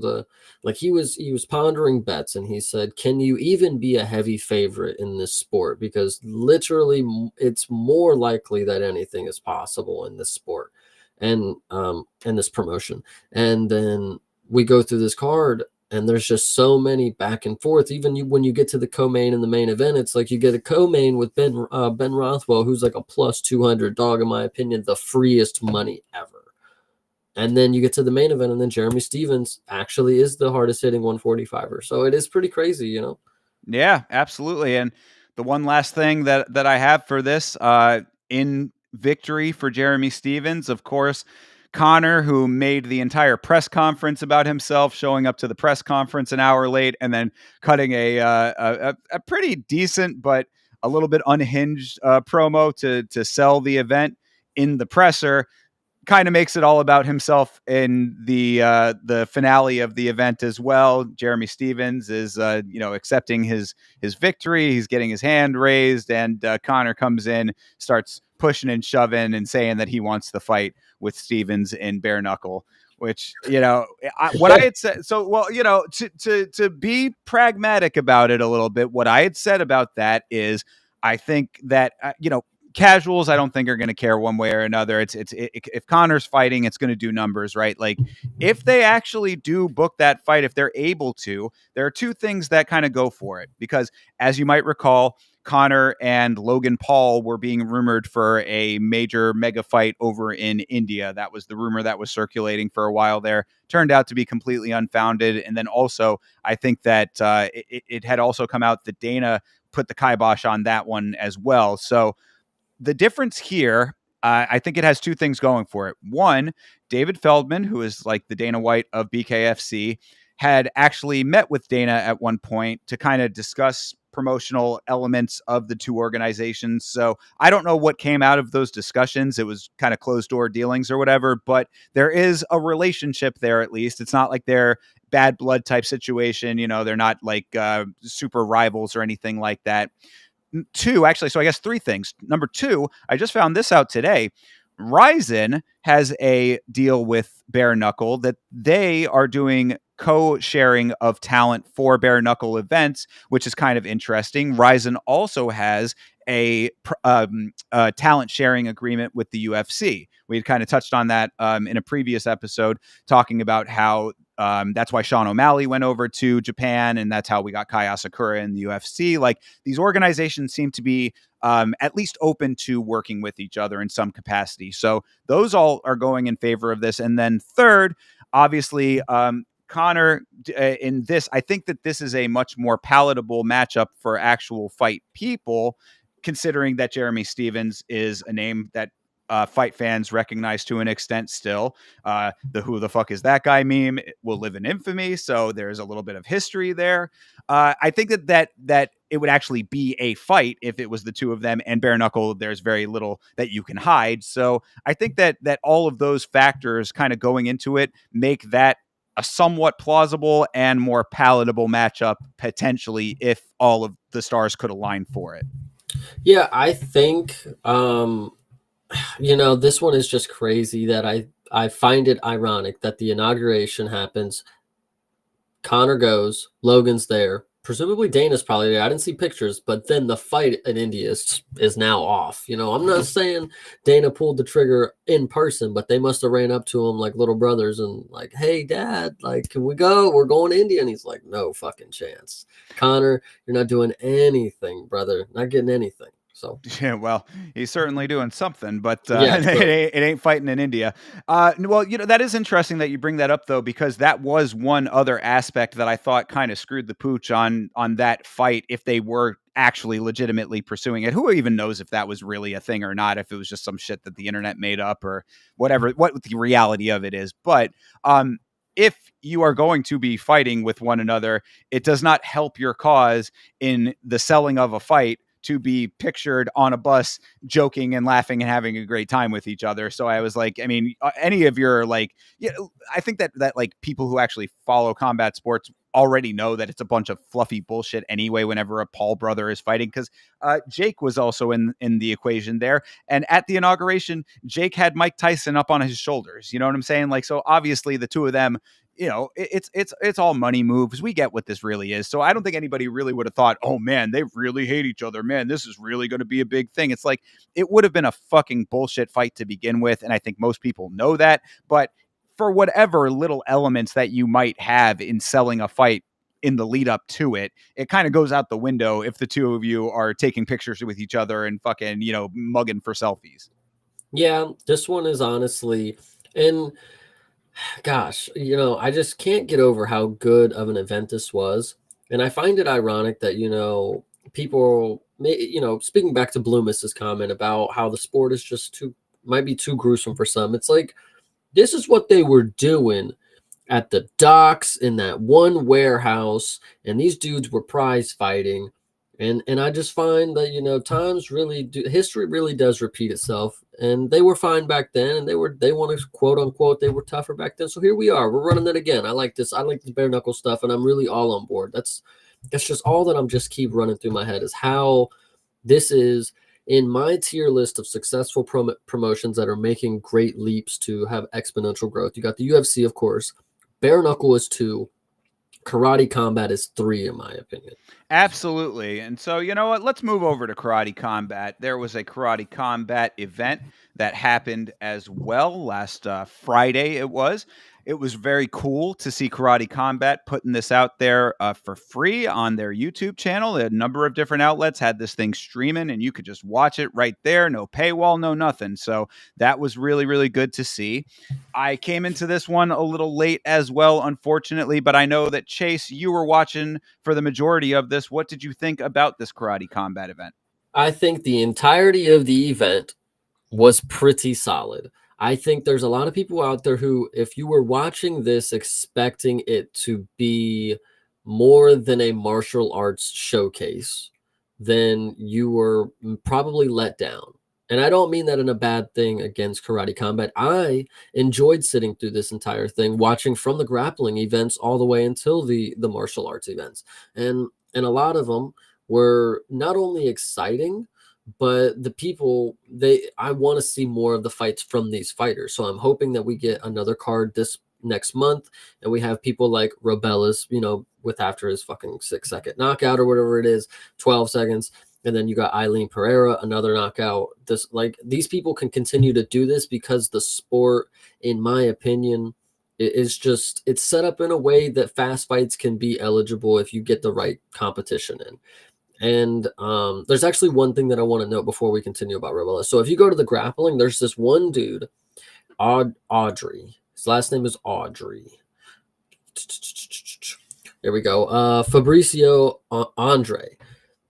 he was pondering bets, and he said, "Can you even be a heavy favorite in this sport? Because literally, it's more likely that anything is possible in this sport and this promotion." And then we go through this card, and there's just so many back and forth. Even when you get to the co-main and the main event, it's like you get a co-main with Ben Rothwell, who's like a plus 200 dog, in my opinion, the freest money ever. And then you get to the main event, and then Jeremy Stevens actually is the hardest hitting 145er. So it is pretty crazy, Yeah, absolutely. And the one last thing that I have for this, in victory for Jeremy Stevens, of course, Connor, who made the entire press conference about himself, showing up to the press conference an hour late, and then cutting a pretty decent but a little bit unhinged promo to sell the event in the presser, kind of makes it all about himself in the finale of the event as well. Jeremy Stevens is accepting his victory. He's getting his hand raised, and Connor comes in, starts pushing and shoving, and saying that he wants the fight with Stevens in bare knuckle. Which what I had said. So well, to be pragmatic about it a little bit, what I had said about that is I think that casuals I don't think are going to care one way or another. If Connor's fighting, it's going to do numbers, right? Like if they actually do book that fight, if they're able to, there are two things that kind of go for it, because as you might recall, Connor and Logan Paul were being rumored for a major mega fight over in India. That was the rumor that was circulating for a while there. Turned out to be completely unfounded. And then also, I think that it had also come out that Dana put the kibosh on that one as well. So the difference here, I think it has two things going for it. One, David Feldman, who is like the Dana White of BKFC, had actually met with Dana at one point to kind of discuss promotional elements of the two organizations. So I don't know what came out of those discussions. It was kind of closed door dealings or whatever, but there is a relationship there at least. It's not like they're bad blood type situation. They're not like super rivals or anything like that. Two, actually, so I guess three things. Number two, I just found this out today. Ryzen has a deal with Bare Knuckle that they are doing co-sharing of talent for Bare Knuckle events, which is kind of interesting. Ryzen also has a talent sharing agreement with the UFC. We had kind of touched on that in a previous episode, talking about how that's why Sean O'Malley went over to Japan, and that's how we got Kai Asakura in the UFC. Like these organizations seem to be at least open to working with each other in some capacity. So those all are going in favor of this. And then third, obviously, Connor in this, I think that this is a much more palatable matchup for actual fight people, considering that Jeremy Stevens is a name that fight fans recognize to an extent still. The "who the fuck is that guy" meme will live in infamy, so there's a little bit of history there. I think that it would actually be a fight if it was the two of them, and bare knuckle, there's very little that you can hide. So I think that all of those factors kind of going into it make that a somewhat plausible and more palatable matchup potentially if all of the stars could align for it. Yeah, I think this one is just crazy that I find it ironic that the inauguration happens. Connor goes, Logan's there. Presumably Dana's probably there. I didn't see pictures, but then the fight in India is now off. I'm not saying Dana pulled the trigger in person, but they must have ran up to him like little brothers and like, "Hey, Dad, like, can we go? We're going to India." And he's like, "No fucking chance, Connor. You're not doing anything, brother. Not getting anything." So Yeah, well, he's certainly doing something, but yeah, true. it ain't fighting in India. Well, that is interesting that you bring that up, though, because that was one other aspect that I thought kind of screwed the pooch on that fight. If they were actually legitimately pursuing it, who even knows if that was really a thing or not? If it was just some shit that the internet made up or whatever, what the reality of it is. But if you are going to be fighting with one another, it does not help your cause in the selling of a fight to be pictured on a bus joking and laughing and having a great time with each other. So I was like, I mean, any of your like, yeah, I think that like people who actually follow combat sports already know that it's a bunch of fluffy bullshit anyway whenever a Paul brother is fighting, because Jake was also in the equation there, and at the inauguration Jake had Mike Tyson up on his shoulders, you know what I'm saying? Like, so obviously the two of them, it's all money moves. We get what this really is. So I don't think anybody really would have thought, oh man, they really hate each other, man, this is really going to be a big thing. It's like it would have been a fucking bullshit fight to begin with, and I think most people know that. But for whatever little elements that you might have in selling a fight in the lead up to it, it kind of goes out the window if the two of you are taking pictures with each other and fucking, mugging for selfies. Yeah, this one is honestly, and gosh, I just can't get over how good of an event this was. And I find it ironic that, people, speaking back to Bloomis's comment about how the sport is just might be too gruesome for some. It's like, this is what they were doing at the docks in that one warehouse, and these dudes were prize fighting. And I just find that, times really do, history really does repeat itself. And they were fine back then, and they want to quote unquote, they were tougher back then. So here we are, we're running it again. I like this bare knuckle stuff, and I'm really all on board. That's just all that I'm just keep running through my head, is how this is in my tier list of successful promotions that are making great leaps to have exponential growth. You got the UFC, of course. Bare knuckle is 2. Karate combat is 3, in my opinion. Absolutely. And so, you know what? Let's move over to Karate Combat. There was a Karate Combat event that happened as well last Friday. It was. It was very cool to see Karate Combat putting this out there for free on their YouTube channel. A number of different outlets had this thing streaming, and you could just watch it right there. No paywall, no nothing. So that was really, really good to see. I came into this one a little late as well, unfortunately, but I know that Chase, you were watching for the majority of this. What did you think about this Karate Combat event? I think the entirety of the event was pretty solid. I think there's a lot of people out there who, if you were watching this expecting it to be more than a martial arts showcase, then you were probably let down. And I don't mean that in a bad thing against Karate Combat. I enjoyed sitting through this entire thing, watching from the grappling events all the way until the martial arts events. And a lot of them were not only exciting, but the people, I want to see more of the fights from these fighters. So I'm hoping that we get another card this next month, and we have people like Robellis, with after his fucking 6-second knockout or whatever it is, 12 seconds. And then you got Eileen Pereira, another knockout. These people can continue to do this because the sport, in my opinion, it's set up in a way that fast fights can be eligible if you get the right competition in. And there's actually one thing that I want to note before we continue about Robella. So if you go to the grappling, there's this one dude, Audrey. His last name is Audrey. There we go. Fabricio Andre.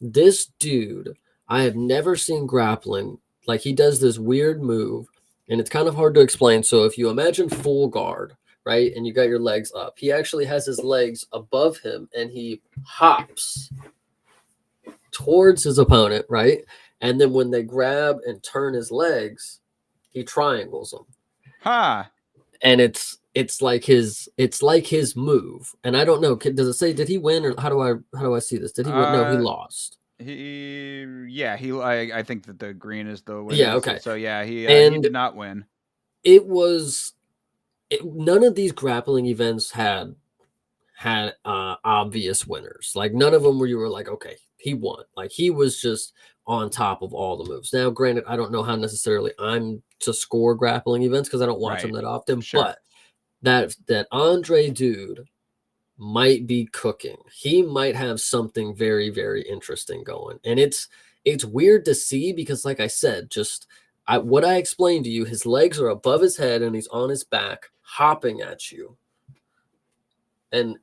This dude, I have never seen grappling. Like, he does this weird move, and it's kind of hard to explain. So if you imagine full guard, right, and you got your legs up, he actually has his legs above him, and he hops towards his opponent, right? And then when they grab and turn his legs, he triangles them. Huh. And it's like his move. And I don't know, does it say did he win, or how do I see this? Did he win? No, he lost. I think that the green is the winner. Yeah, okay. So yeah, he And did not win. None of these grappling events had obvious winners. Like, none of them where you were like, okay, he won. Like, he was just on top of all the moves. Now, granted, I don't know how necessarily I'm to score grappling events because I don't watch them that often. Sure. But that Andre dude might be cooking. He might have something very, very interesting going. And it's weird to see because, like I said, what I explained to you, his legs are above his head and he's on his back hopping at you. And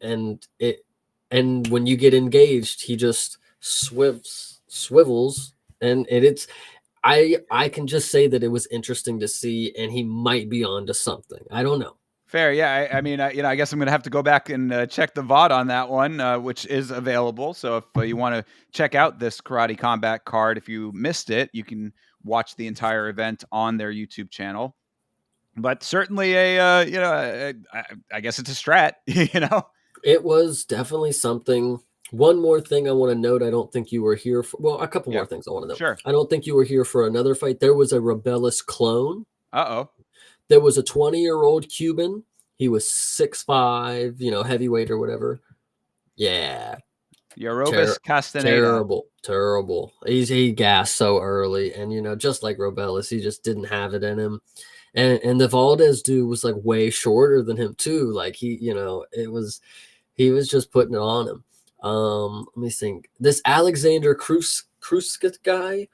when you get engaged, he just swivels, and I can just say that it was interesting to see, and he might be onto something. I don't know. Fair, yeah. I mean, I guess I'm gonna have to go back and check the VOD on that one, which is available. So if you want to check out this Karate Combat card, if you missed it, you can watch the entire event on their YouTube channel. But certainly I guess it's a strat, It was definitely something. One more thing I want to note. I don't think you were here for, well, a couple more things I want to note. Sure. I don't think you were here for another fight. There was a Rebellis clone. Uh-oh. There was a 20-year-old Cuban. He was 6'5", heavyweight or whatever. Yeah. Yorobis Castaneda. Terrible. He gassed so early, and just like Robellis, he just didn't have it in him. And the Valdez dude was like way shorter than him too. Like, he was just putting it on him. Let me think. This Alexander Kruskit guy,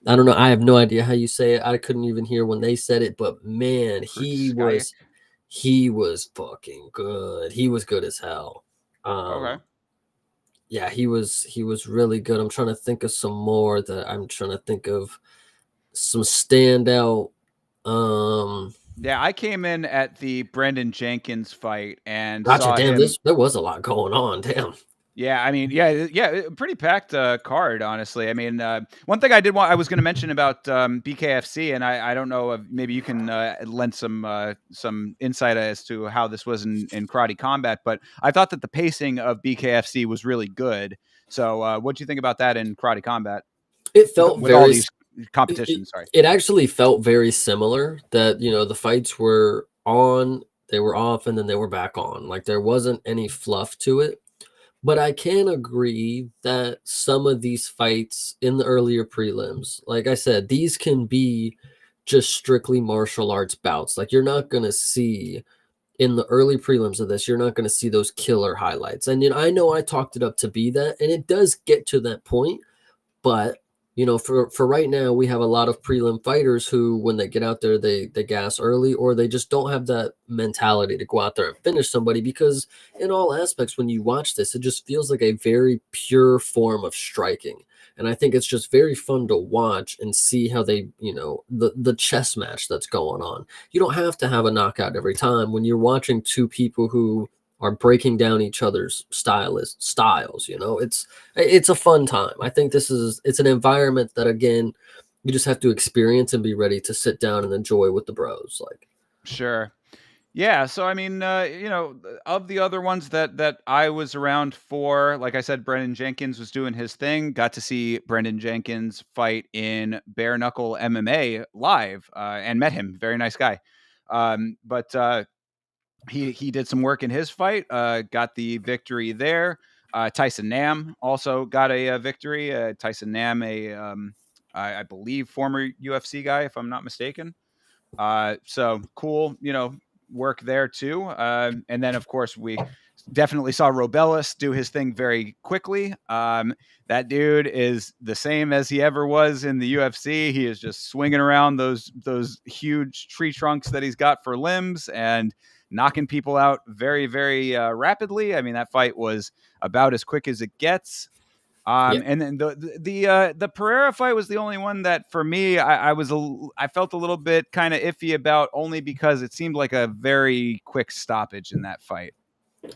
I don't know. I have no idea how you say it. I couldn't even hear when they said it, but man, he was fucking good. He was good as hell. Okay. Yeah, he was really good. I'm trying to think of some more that I'm trying to think of some standout. Um, Yeah, I came in at the Brendan Jenkins fight and Gotcha. saw Damn, him. there was a lot going on. Damn. Yeah, I mean, yeah, pretty packed card, honestly. I mean, one thing I was going to mention about BKFC, and I don't know if maybe you can lend some insight as to how this was in karate combat, but I thought that the pacing of BKFC was really good. So, what do you think about that in karate combat It felt with all very these it, it competitions? Sorry. it actually felt very similar that, the fights were on, they were off, and then they were back on. Like there wasn't any fluff to it. But I can agree that some of these fights in the earlier prelims, like I said, these can be just strictly martial arts bouts. Like you're not going to see in the early prelims of this, you're not going to see those killer highlights. And I know I talked it up to be that, and it does get to that point, but for right now, we have a lot of prelim fighters who, when they get out there, they gas early, or they just don't have that mentality to go out there and finish somebody. Because in all aspects, when you watch this, it just feels like a very pure form of striking. And I think it's just very fun to watch and see how they, the chess match that's going on. You don't have to have a knockout every time when you're watching two people who are breaking down each other's styles. It's a fun time. I think it's an environment that, again, you just have to experience and be ready to sit down and enjoy with the bros. Like, Sure. Yeah, so I mean, of the other ones that I was around for, like I said, Brendan Jenkins was doing his thing. Got to see Brendan Jenkins fight in bare knuckle MMA live, and met him. Very nice guy. But he did some work in his fight. Got the victory there. Tyson Nam also got a victory. Tyson Nam, I believe former UFC guy, if I'm not mistaken. So cool, work there too. And then of course we definitely saw Robellis do his thing very quickly. That dude is the same as he ever was in the UFC. He is just swinging around those huge tree trunks that he's got for limbs and knocking people out very, very rapidly. I mean, that fight was about as quick as it gets. yeah, And then the Pereira fight was the only one that for me I felt a little bit kind of iffy about, only because it seemed like a very quick stoppage in that fight.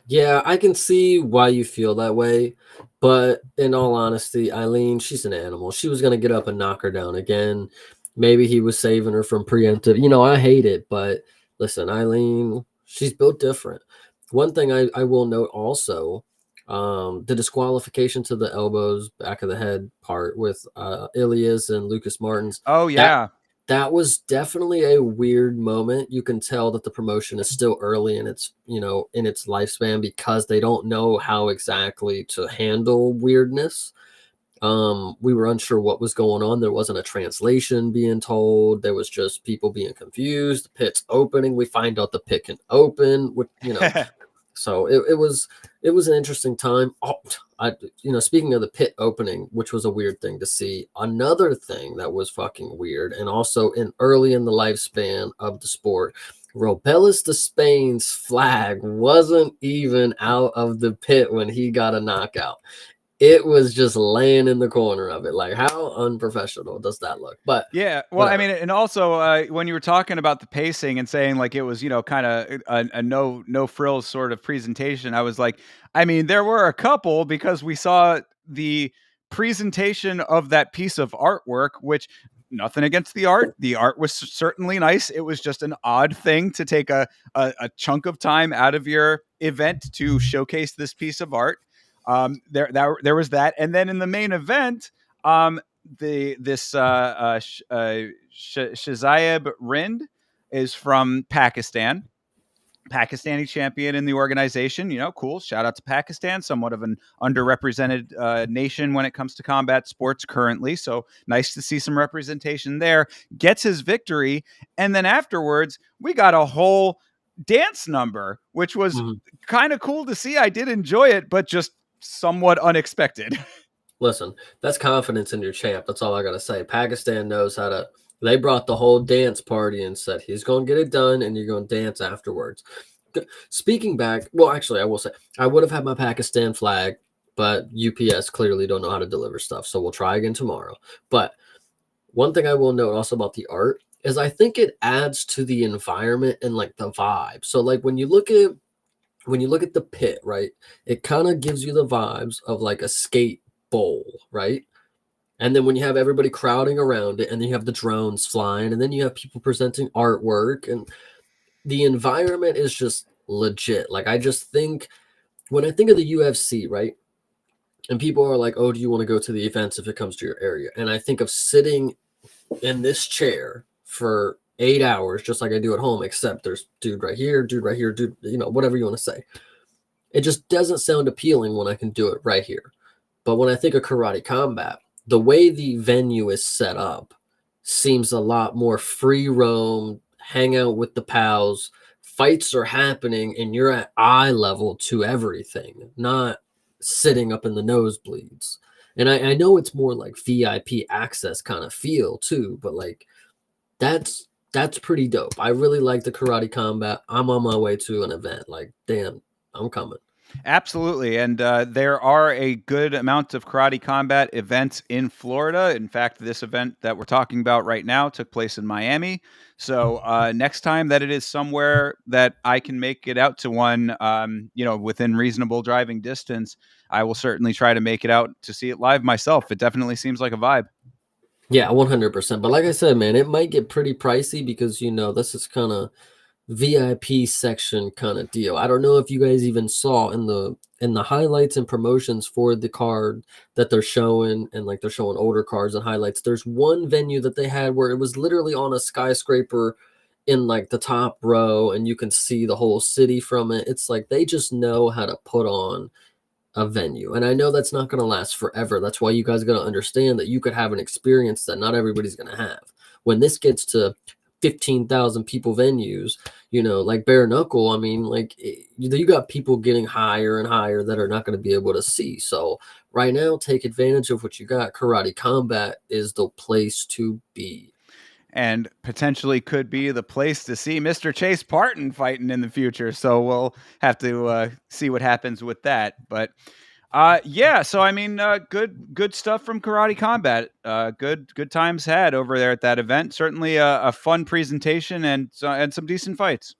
yeah, I can see why you feel that way. But in all honesty, Eileen, she's an animal. She was gonna get up and knock her down again. Maybe he was saving her from preemptive. I hate it, but listen, Eileen, she's built different. One thing I will note also, the disqualification to the elbows, back of the head part with Ilias and Lucas Martins, Oh that yeah. that was definitely a weird moment. You can tell that the promotion is still early in its lifespan, because they don't know how exactly to handle weirdness. We were unsure what was going on. There wasn't a translation being told. There was just people being confused. The pit's opening. We find out the pit can open, so it was an interesting time. Oh, speaking of the pit opening, which was a weird thing to see. Another thing that was fucking weird, and also early in the lifespan of the sport, Robelis de Spain's flag wasn't even out of the pit when he got a knockout. It was just laying in the corner of it. Like, how unprofessional does that look? But Yeah, well, I whatever. mean, and also when you were talking about the pacing and saying like it was, kind of a no frills sort of presentation, I was like, I mean, there were a couple, because we saw the presentation of that piece of artwork, which, nothing against the art. The art was certainly nice. It was just an odd thing to take a chunk of time out of your event to showcase this piece of art. There was that, and then in the main event, this Shazayeb Rind is from Pakistan. Pakistani champion in the organization. Cool. Shout out to Pakistan, somewhat of an underrepresented nation when it comes to combat sports currently. So nice to see some representation there. Gets his victory. And then afterwards, we got a whole dance number, which was Mhm. kind of cool to see. I did enjoy it, but just somewhat unexpected. Listen, that's confidence in your champ. That's all I gotta say. Pakistan knows how to. They brought the whole dance party and said he's gonna get it done, and you're gonna dance afterwards. Speaking back, well, actually, I will say I would have had my Pakistan flag but UPS clearly don't know how to deliver stuff. So we'll try again tomorrow. But one thing I will note also about the art is I think it adds to the environment and like the vibe. So like when you look at the pit, right? It kind of gives you the vibes of like a skate bowl, right? And then when you have everybody crowding around it, and then you have the drones flying, and then you have people presenting artwork, and the environment is just legit. Like I just think when I think of the UFC, right? And people are like, "Oh, do you want to go to the events if it comes to your area?" And I think of sitting in this chair for 8 hours, just like I do at home, except there's dude right here, dude, whatever you want to say. It just doesn't sound appealing when I can do it right here. But when I think of karate combat, the way the venue is set up seems a lot more free roam, hang out with the pals. Fights are happening and you're at eye level to everything, not sitting up in the nosebleeds. And I know it's more like VIP access kind of feel too, but like that's pretty dope. I really like the karate combat. I'm on my way to an event. Like, damn, I'm coming. Absolutely. And there are a good amount of karate combat events in Florida. In fact, this event that we're talking about right now took place in Miami. So next time that it is somewhere that I can make it out to one, within reasonable driving distance, I will certainly try to make it out to see it live myself. It definitely seems like a vibe. Yeah, 100%. But like I said, man, it might get pretty pricey because this is kind of VIP section kind of deal. I don't know if you guys even saw in the highlights and promotions for the card that they're showing, and like they're showing older cards and highlights. There's one venue that they had where it was literally on a skyscraper in like the top row, and you can see the whole city from it. It's like they just know how to put on a venue. And I know that's not going to last forever. That's why you guys got to understand that you could have an experience that not everybody's going to have. When this gets to 15,000 people venues, like bare knuckle, I mean, like you got people getting higher and higher that are not going to be able to see. So right now, take advantage of what you got. Karate Combat is the place to be. And potentially could be the place to see Mr. Chase Parton fighting in the future. So we'll have to see what happens with that. But yeah, so I mean, good stuff from Karate Combat. Good times had over there at that event. Certainly a fun presentation and some decent fights.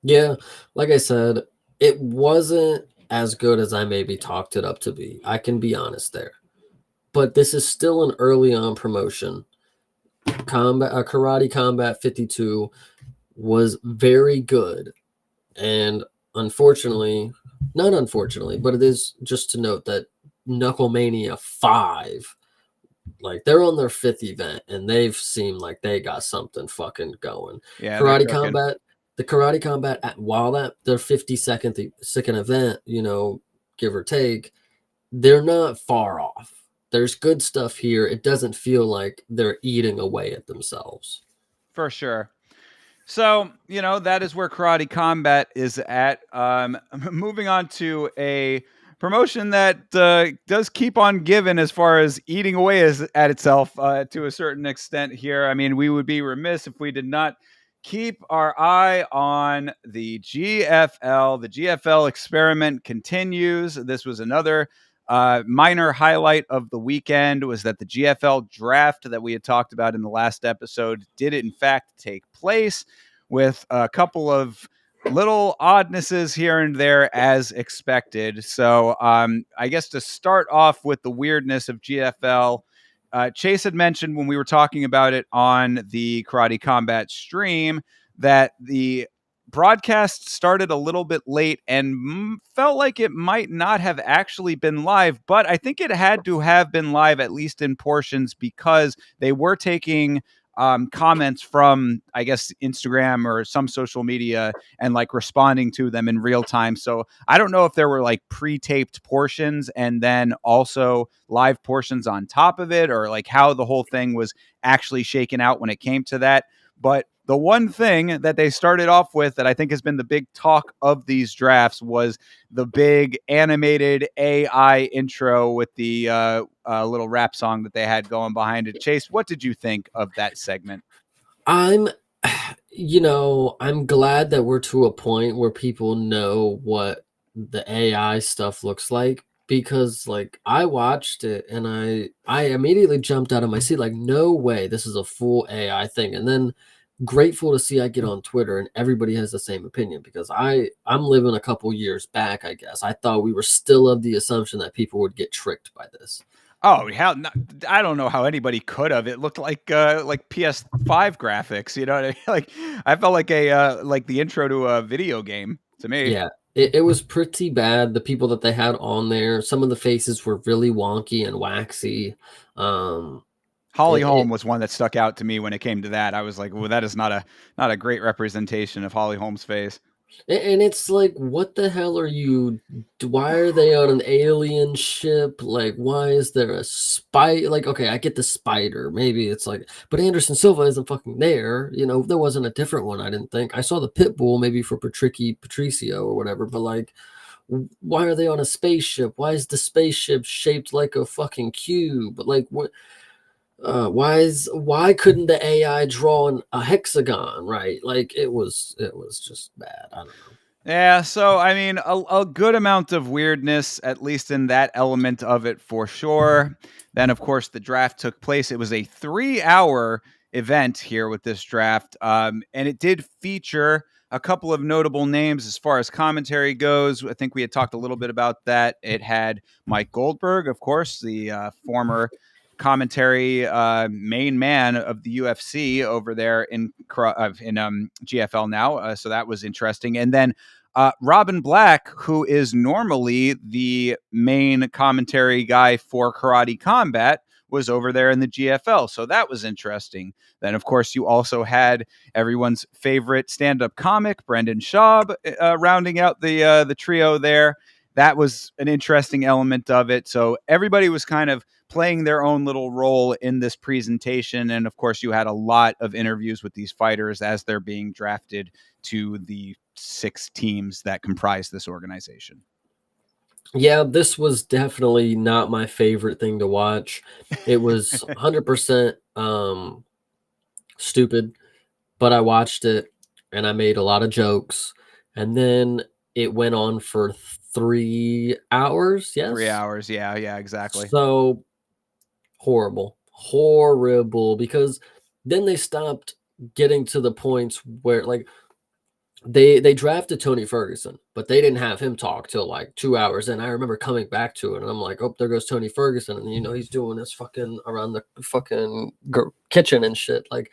Yeah, like I said, it wasn't as good as I maybe talked it up to be. I can be honest there. But this is still an early on promotion. Karate Combat 52 was very good, and unfortunately, not unfortunately, but it is just to note that Knucklemania 5, like they're on their fifth event and they've seemed like they got something fucking going. Yeah, they're Karate cooking. Combat, the Karate Combat, while that their 52nd event, give or take, they're not far off. There's good stuff here. It doesn't feel like they're eating away at themselves. For sure. So, that is where Karate Combat is at. Moving on to a promotion that does keep on giving as far as eating away at itself to a certain extent here. I mean, we would be remiss if we did not keep our eye on the GFL. The GFL experiment continues. This was another minor highlight of the weekend was that the GFL draft that we had talked about in the last episode did in fact take place with a couple of little oddnesses here and there as expected. So I guess to start off with the weirdness of GFL, Chase had mentioned when we were talking about it on the Karate Combat stream that the broadcast started a little bit late and felt like it might not have actually been live, but I think it had to have been live at least in portions because they were taking comments from, I guess, Instagram or some social media and like responding to them in real time. So I don't know if there were like pre-taped portions and then also live portions on top of it, or like how the whole thing was actually shaken out when it came to that. But the one thing that they started off with that I think has been the big talk of these drafts was the big animated AI intro with the little rap song that they had going behind it. Chase, what did you think of that segment? I'm, I'm glad that we're to a point where people know what the AI stuff looks like because like I watched it and I immediately jumped out of my seat like no way this is a full AI thing. And then grateful to see I get on Twitter and everybody has the same opinion because I'm living a couple years back, I guess. I thought we were still of the assumption that people would get tricked by this. Oh, hell, no, I don't know how anybody could have. It looked like PS5 graphics. You know what I mean? Like I felt like the intro to a video game to me. Yeah, it was pretty bad. The people that they had on there, some of the faces were really wonky and waxy. Um, Holly it, Holm was one that stuck out to me when it came to that. I was like, well, that is not a great representation of Holly Holm's face. And it's like, what the hell are you? Why are they on an alien ship? Like, why is there a spider? Like, okay, I get the spider. Maybe it's like, but Anderson Silva isn't fucking there. You know, there wasn't a different one. I didn't think I saw the pit bull maybe for Patricio or whatever. But like, why are they on a spaceship? Why is the spaceship shaped like a fucking cube? Like, what? Why couldn't the AI draw a hexagon, right? Like it was just bad. I don't know. Yeah, so I mean, a good amount of weirdness, at least in that element of it, for sure. Then, of course, the draft took place. It was a 3-hour event here with this draft, and it did feature a couple of notable names as far as commentary goes. I think we had talked a little bit about that. It had Mike Goldberg, of course, the former commentary main man of the UFC over there in GFL now. So that was interesting. And then Robin Black, who is normally the main commentary guy for Karate Combat, was over there in the GFL. So that was interesting. Then, of course, you also had everyone's favorite stand-up comic, Brendan Schaub, rounding out the trio there. That was an interesting element of it. So everybody was kind of playing their own little role in this presentation. And of course, you had a lot of interviews with these fighters as they're being drafted to the 6 teams that comprise this organization. Yeah, this was definitely not my favorite thing to watch. It was 100% stupid, but I watched it and I made a lot of jokes. And then it went on for 3 hours, 3 yes? hours. Yeah, yeah, exactly. So horrible, horrible, because then they stopped getting to the points where like they drafted Tony Ferguson, but they didn't have him talk till like 2 hours. And I remember coming back to it and I'm like, oh, there goes Tony Ferguson. And you know, he's doing this fucking around the fucking kitchen and shit. Like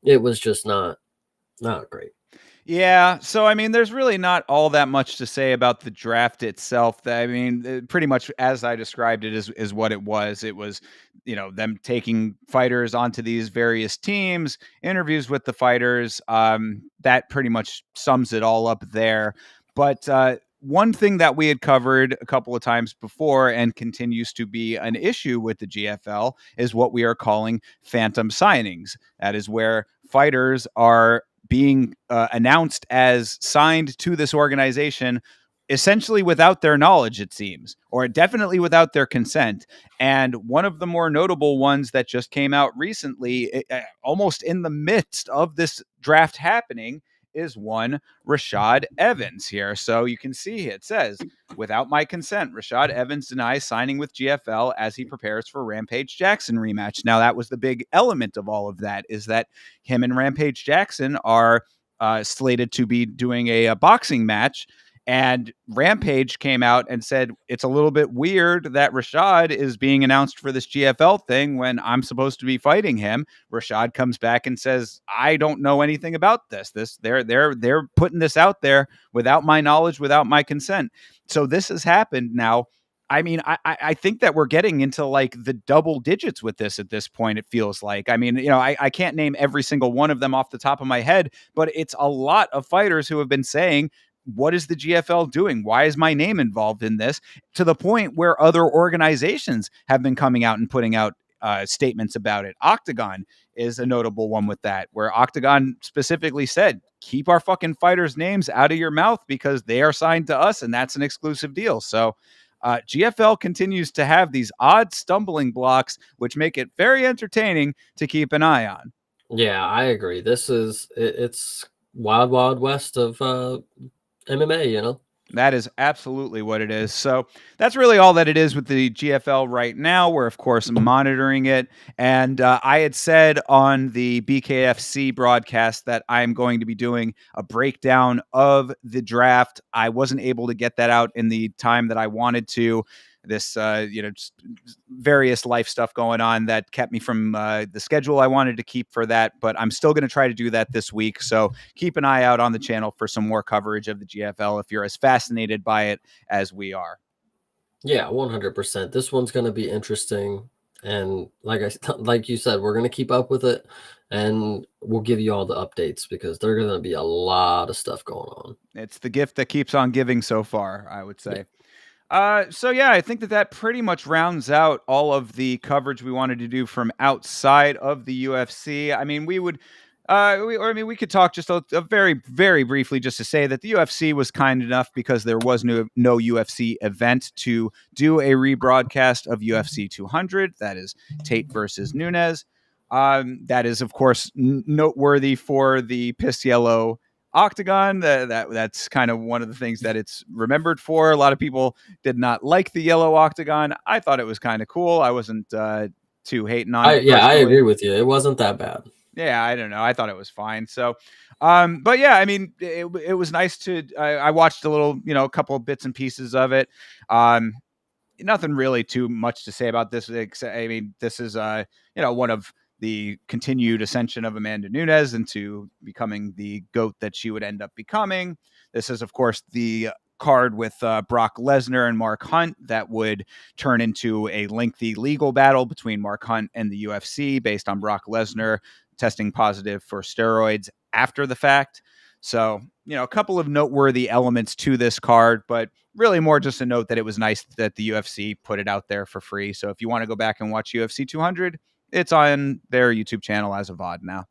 it was just not great. Yeah, so I mean, there's really not all that much to say about the draft itself. I mean, pretty much as I described it is what it was. It was, them taking fighters onto these various teams, interviews with the fighters. That pretty much sums it all up there. But one thing that we had covered a couple of times before and continues to be an issue with the GFL is what we are calling phantom signings. That is where fighters are being announced as signed to this organization essentially without their knowledge, it seems, or definitely without their consent. And one of the more notable ones that just came out recently, almost in the midst of this draft happening, is one Rashad Evans here. So you can see it says, without my consent, Rashad Evans denies signing with GFL as he prepares for Rampage Jackson rematch. Now, that was the big element of all of that, is that him and Rampage Jackson are slated to be doing a boxing match. And Rampage came out and said, it's a little bit weird that Rashad is being announced for this GFL thing when I'm supposed to be fighting him. Rashad comes back and says, I don't know anything about this. They're putting this out there without my knowledge, without my consent. So this has happened now. I mean, I think that we're getting into like the double digits with this at this point, it feels like. I mean, I can't name every single one of them off the top of my head, but it's a lot of fighters who have been saying, what is the GFL doing? Why is my name involved in this? To the point where other organizations have been coming out and putting out statements about it. Octagon is a notable one with that, where Octagon specifically said, keep our fucking fighters' names out of your mouth because they are signed to us and that's an exclusive deal. So GFL continues to have these odd stumbling blocks, which make it very entertaining to keep an eye on. Yeah, I agree. It's wild, wild west of MMA, you know? That is absolutely what it is. So that's really all that it is with the GFL right now. We're, of course, monitoring it. And I had said on the BKFC broadcast that I'm going to be doing a breakdown of the draft. I wasn't able to get that out in the time that I wanted to. This, just various life stuff going on that kept me from the schedule I wanted to keep for that. But I'm still going to try to do that this week. So keep an eye out on the channel for some more coverage of the GFL if you're as fascinated by it as we are. Yeah, 100%. This one's going to be interesting. And like you said, we're going to keep up with it, and we'll give you all the updates because there's going to be a lot of stuff going on. It's the gift that keeps on giving so far, I would Yeah. say. So yeah, I think that pretty much rounds out all of the coverage we wanted to do from outside of the UFC. I mean, we could talk just a very, very briefly just to say that the UFC was kind enough because there was no UFC event to do a rebroadcast of UFC 200. That is Tate versus Nunes. That is, of course, noteworthy for the piss yellow octagon. That's kind of one of the things that it's remembered for. A lot of people did not like the yellow octagon. I thought it was kind of cool. I wasn't too hating on it I personally. agree with you. It wasn't that bad. Yeah, I don't know. I thought it was fine. So, but yeah, I mean, it was nice to. I watched a little, a couple of bits and pieces of it. Nothing really too much to say about this. I mean, this is one of the continued ascension of Amanda Nunes into becoming the GOAT that she would end up becoming. This is, of course, the card with Brock Lesnar and Mark Hunt that would turn into a lengthy legal battle between Mark Hunt and the UFC based on Brock Lesnar testing positive for steroids after the fact. So, a couple of noteworthy elements to this card, but really more just a note that it was nice that the UFC put it out there for free. So if you want to go back and watch UFC 200, it's on their YouTube channel as a VOD now.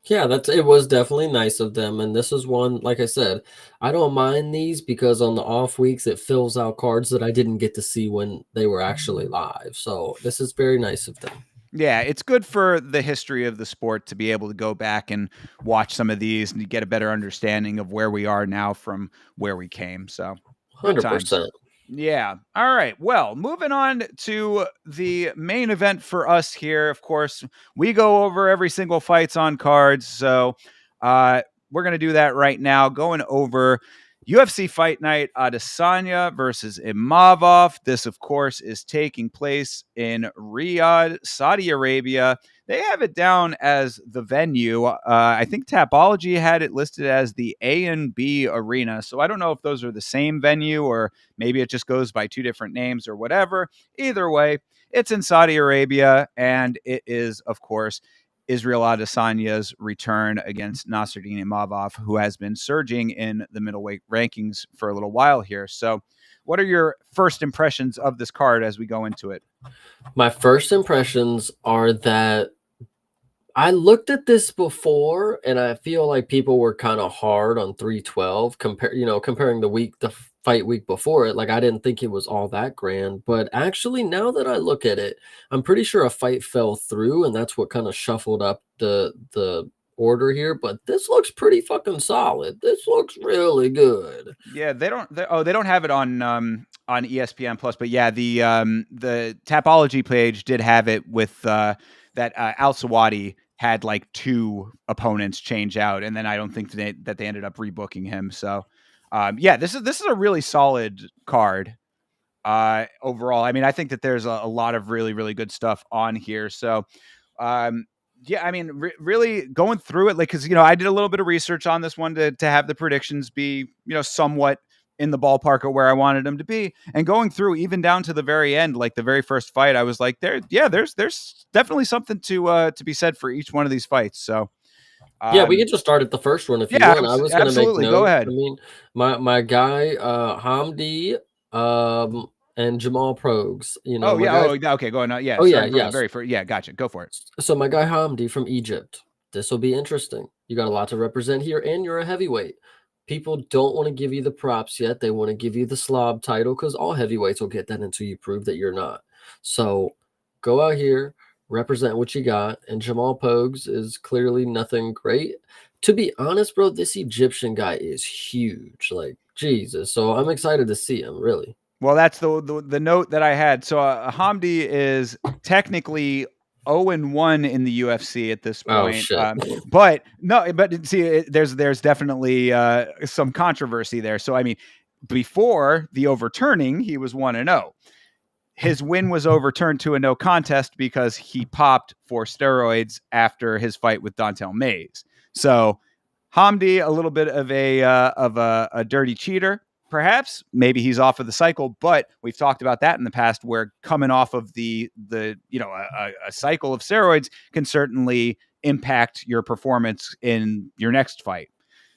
Yeah, it was definitely nice of them. And this is one, like I said, I don't mind these because on the off weeks it fills out cards that I didn't get to see when they were actually live. So this is very nice of them. Yeah, it's good for the history of the sport to be able to go back and watch some of these and get a better understanding of where we are now from where we came. So good times. 100%. Yeah. All right. Well, moving on to the main event for us here. Of course, we go over every single fights on cards. So we're going to do that right now, going over UFC Fight Night Adesanya versus Imavov. This, of course, is taking place in Riyadh, Saudi Arabia. They have it down as the venue. I think Tapology had it listed as the A&B Arena. So I don't know if those are the same venue or maybe it just goes by two different names or whatever. Either way, it's in Saudi Arabia, and it is, of course, Israel Adesanya's return against Nasruddin Imavov, who has been surging in the middleweight rankings for a little while here. So, what are your first impressions of this card as we go into it? My first impressions are that I looked at this before, and I feel like people were kind of hard on 312 comparing the fight week before it. Like I didn't think it was all that grand, but actually now that I look at it, I'm pretty sure a fight fell through, and that's what kind of shuffled up the order here. But this looks pretty fucking solid. This looks really good. Yeah, they don't have it on ESPN Plus, but yeah, the Tapology page did have it with that Al Sawadi had like two opponents change out, and then I don't think that they ended up rebooking him. So yeah, this is a really solid card overall. I mean, I think that there's a lot of really, really good stuff on here. So um yeah, I mean, really going through it, like, because I did a little bit of research on this one to have the predictions be somewhat in the ballpark of where I wanted them to be, and going through even down to the very end, like the very first fight, I was like, there's definitely something to be said for each one of these fights. So Yeah, we um can just start at the first one if you yeah, want. I was gonna make absolutely, go notes. I ahead. mean, my guy Hamdi and Jamal Progs, Oh my yeah, guy. oh yeah, okay, go on. Yeah, Oh yeah, starting from the yes. very first. Yeah, gotcha, go for it. So my guy Hamdi from Egypt. This will be interesting. You got a lot to represent here, and you're a heavyweight. People don't want to give you the props yet. They want to give you the slob title because all heavyweights will get that until you prove that you're not. So go out here, represent what you got. And Jamal Pogues is clearly nothing great. To be honest, bro, this Egyptian guy is huge. Like Jesus. So I'm excited to see him, really. Well, that's the note that I had. So Hamdi is technically 0-1 in the UFC at this Oh point, shit. but no, but see, there's definitely some controversy there. So I mean, before the overturning, he was 1-0. His win was overturned to a no contest because he popped for steroids after his fight with Dontel Mays. So Hamdi, a little bit of a dirty cheater, perhaps. Maybe he's off of the cycle, but we've talked about that in the past, where coming off of the a cycle of steroids can certainly impact your performance in your next fight.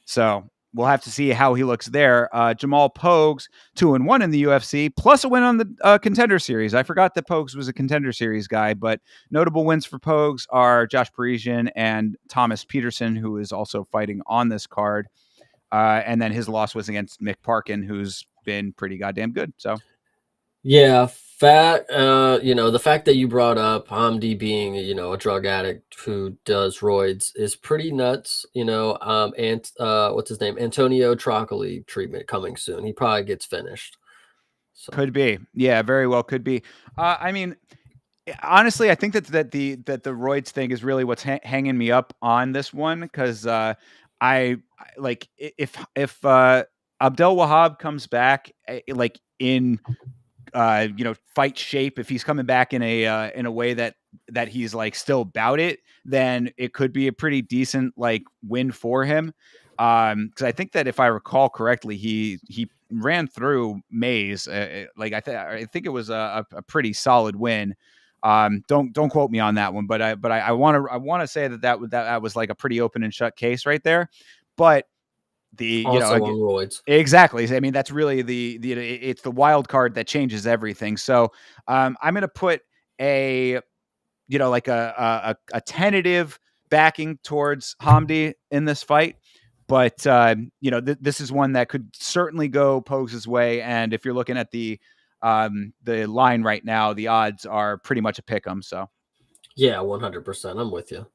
So we'll have to see how he looks there. Jamal Pogues, 2-1 in the UFC, plus a win on the Contender Series. I forgot that Pogues was a Contender Series guy, but notable wins for Pogues are Josh Parisian and Thomas Peterson, who is also fighting on this card. And then his loss was against Mick Parkin, who's been pretty goddamn good. So Yeah, the fact that you brought up Hamdi being, a drug addict who does roids is pretty nuts, and what's his name? Antonio Trocoli treatment coming soon. He probably gets finished. So could be. Yeah, very well could be. I mean, honestly, I think that the roids thing is really what's hanging me up on this one, because I like if Abdel Wahab comes back like in fight shape, if he's coming back in a way that he's like still about it, then it could be a pretty decent like win for him. Because I think that if I recall correctly, he ran through Mays. Like I think it was a pretty solid win. Don't quote me on that one, but I want to say that was like a pretty open and shut case right there. But the also on roids. exactly. I mean, that's really it's the wild card that changes everything. So I'm going to put a like a tentative backing towards Hamdi in this fight. But this is one that could certainly go Pogues' way. And if you're looking at the line right now, the odds are pretty much a pick 'em. So. Yeah, 100%. I'm with you.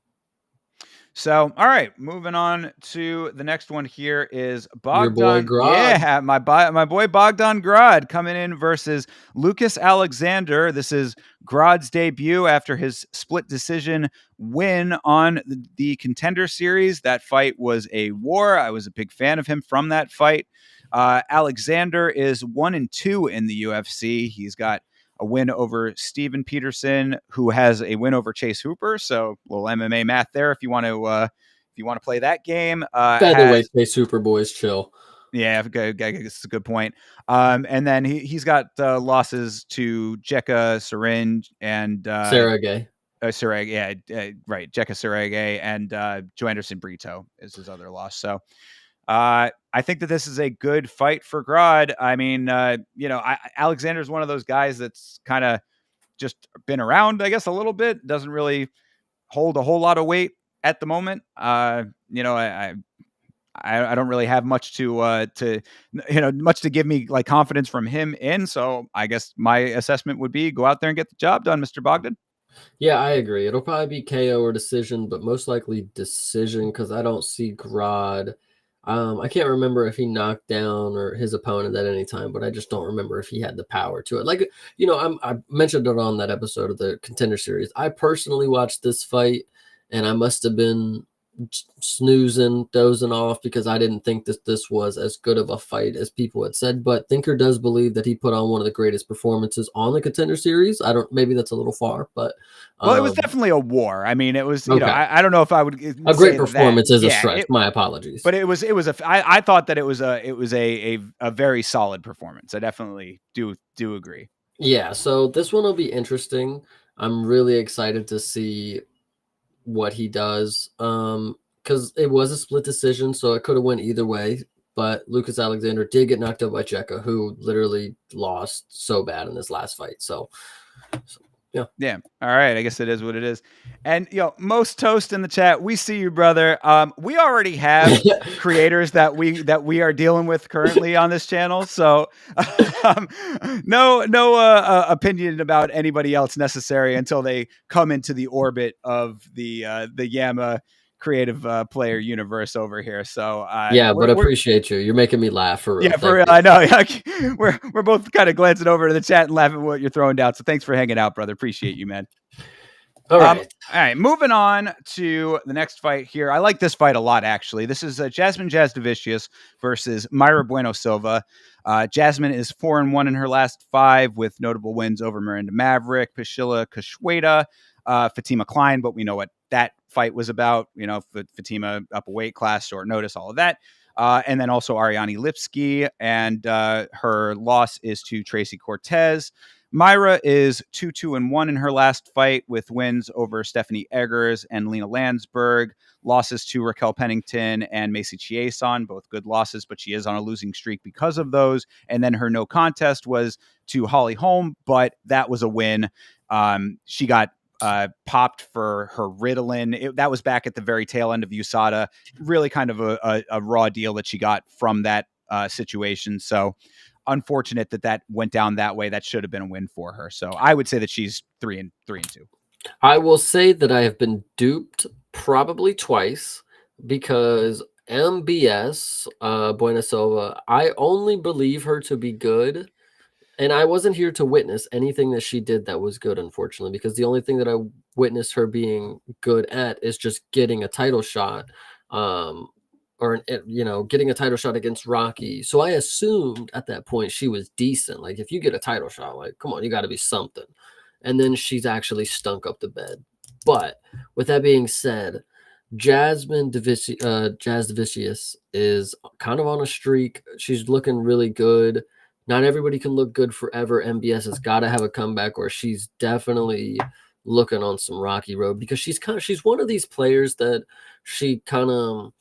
So, all right, moving on to the next one here is Your boy Bogdan. Grod. Yeah, my boy Bogdan Grad coming in versus Lucas Alexander. This is Grad's debut after his split decision win on the Contender Series. That fight was a war. I was a big fan of him from that fight. Alexander is 1-2 in the UFC. He's got a win over Steven Peterson, who has a win over Chase Hooper. So a little MMA math there if you want to play that game. Featherweight pay Superboys chill. Yeah, it's a good point. And then he's got losses to Jekka Syringe and Sarah Gay. Sarag, yeah, right. Jekka Sarage and Joanderson Brito is his other loss. So I think that this is a good fight for Grad. I mean, Alexander's one of those guys that's kind of just been around, I guess, a little bit. Doesn't really hold a whole lot of weight at the moment. I don't really have much much to give me like confidence from him in. So I guess my assessment would be go out there and get the job done, Mr. Bogdan. Yeah, I agree. It'll probably be KO or decision, but most likely decision because I don't see Grod. I can't remember if he knocked down or his opponent at any time, but I just don't remember if he had the power to it. Like, I mentioned it on that episode of the Contender Series. I personally watched this fight, and I must have been snoozing, dozing off because I didn't think that this was as good of a fight as people had said. But Thinker does believe that he put on one of the greatest performances on the Contender Series. Maybe that's a little far, but well, it was definitely a war. I mean, it was okay. I don't know if I would a great performance that. is a stretch. My apologies, but it was I thought that it was a very solid performance. I definitely do agree. Yeah, so this one will be interesting. I'm really excited to see what he does. Because it was a split decision, so it could have went either way. But Lucas Alexander did get knocked out by Jekka, who literally lost so bad in this last fight. So yeah. Yeah. All right. I guess it is what it is. And most toast in the chat. We see you, brother. We already have creators that we are dealing with currently on this channel. So no opinion about anybody else necessary until they come into the orbit of the Yama creative player universe over here. So Yeah, but we're appreciate you. You're making me laugh for real. yeah, for Thank real. you. I know. We're both kind of glancing over to the chat and laughing at what you're throwing down. So thanks for hanging out, brother. Appreciate you, man. All right. All right, moving on to the next fight here. I like this fight a lot, actually. This is Jasmine Jasdavicius versus Mayra Bueno Silva. Jasmine is 4-1 in her last 5 with notable wins over Miranda Maverick, Priscilla Kashweda, Fatima Klein, but we know what that fight was about. You know, Fatima up a weight class, short notice, all of that. And then also Ariane Lipsky, and her loss is to Tracy Cortez. Myra is 2-2-1 in her last fight with wins over Stephanie Eggers and Lena Landsberg, losses to Raquel Pennington and Macy Chiasson, both good losses, but she is on a losing streak because of those. And then her no contest was to Holly Holm, but that was a win. She got popped for her Ritalin. That was back at the very tail end of USADA. Really kind of a raw deal that she got from that situation. So unfortunate that went down that way. That should have been a win for her. So I would say that she's 3-2. I will say that I have been duped probably twice because MBS, Buena Silva, I only believe her to be good. And I wasn't here to witness anything that she did that was good, unfortunately, because the only thing that I witnessed her being good at is just getting a title shot, or getting a title shot against Rocky. So I assumed at that point she was decent. Like if you get a title shot, like come on, you got to be something. And then she's actually stunk up the bed. But with that being said, Jazz Davicius is kind of on a streak. She's looking really good. Not everybody can look good forever. MBS has got to have a comeback, or she's definitely looking on some rocky road because she's one of these players that she kind of,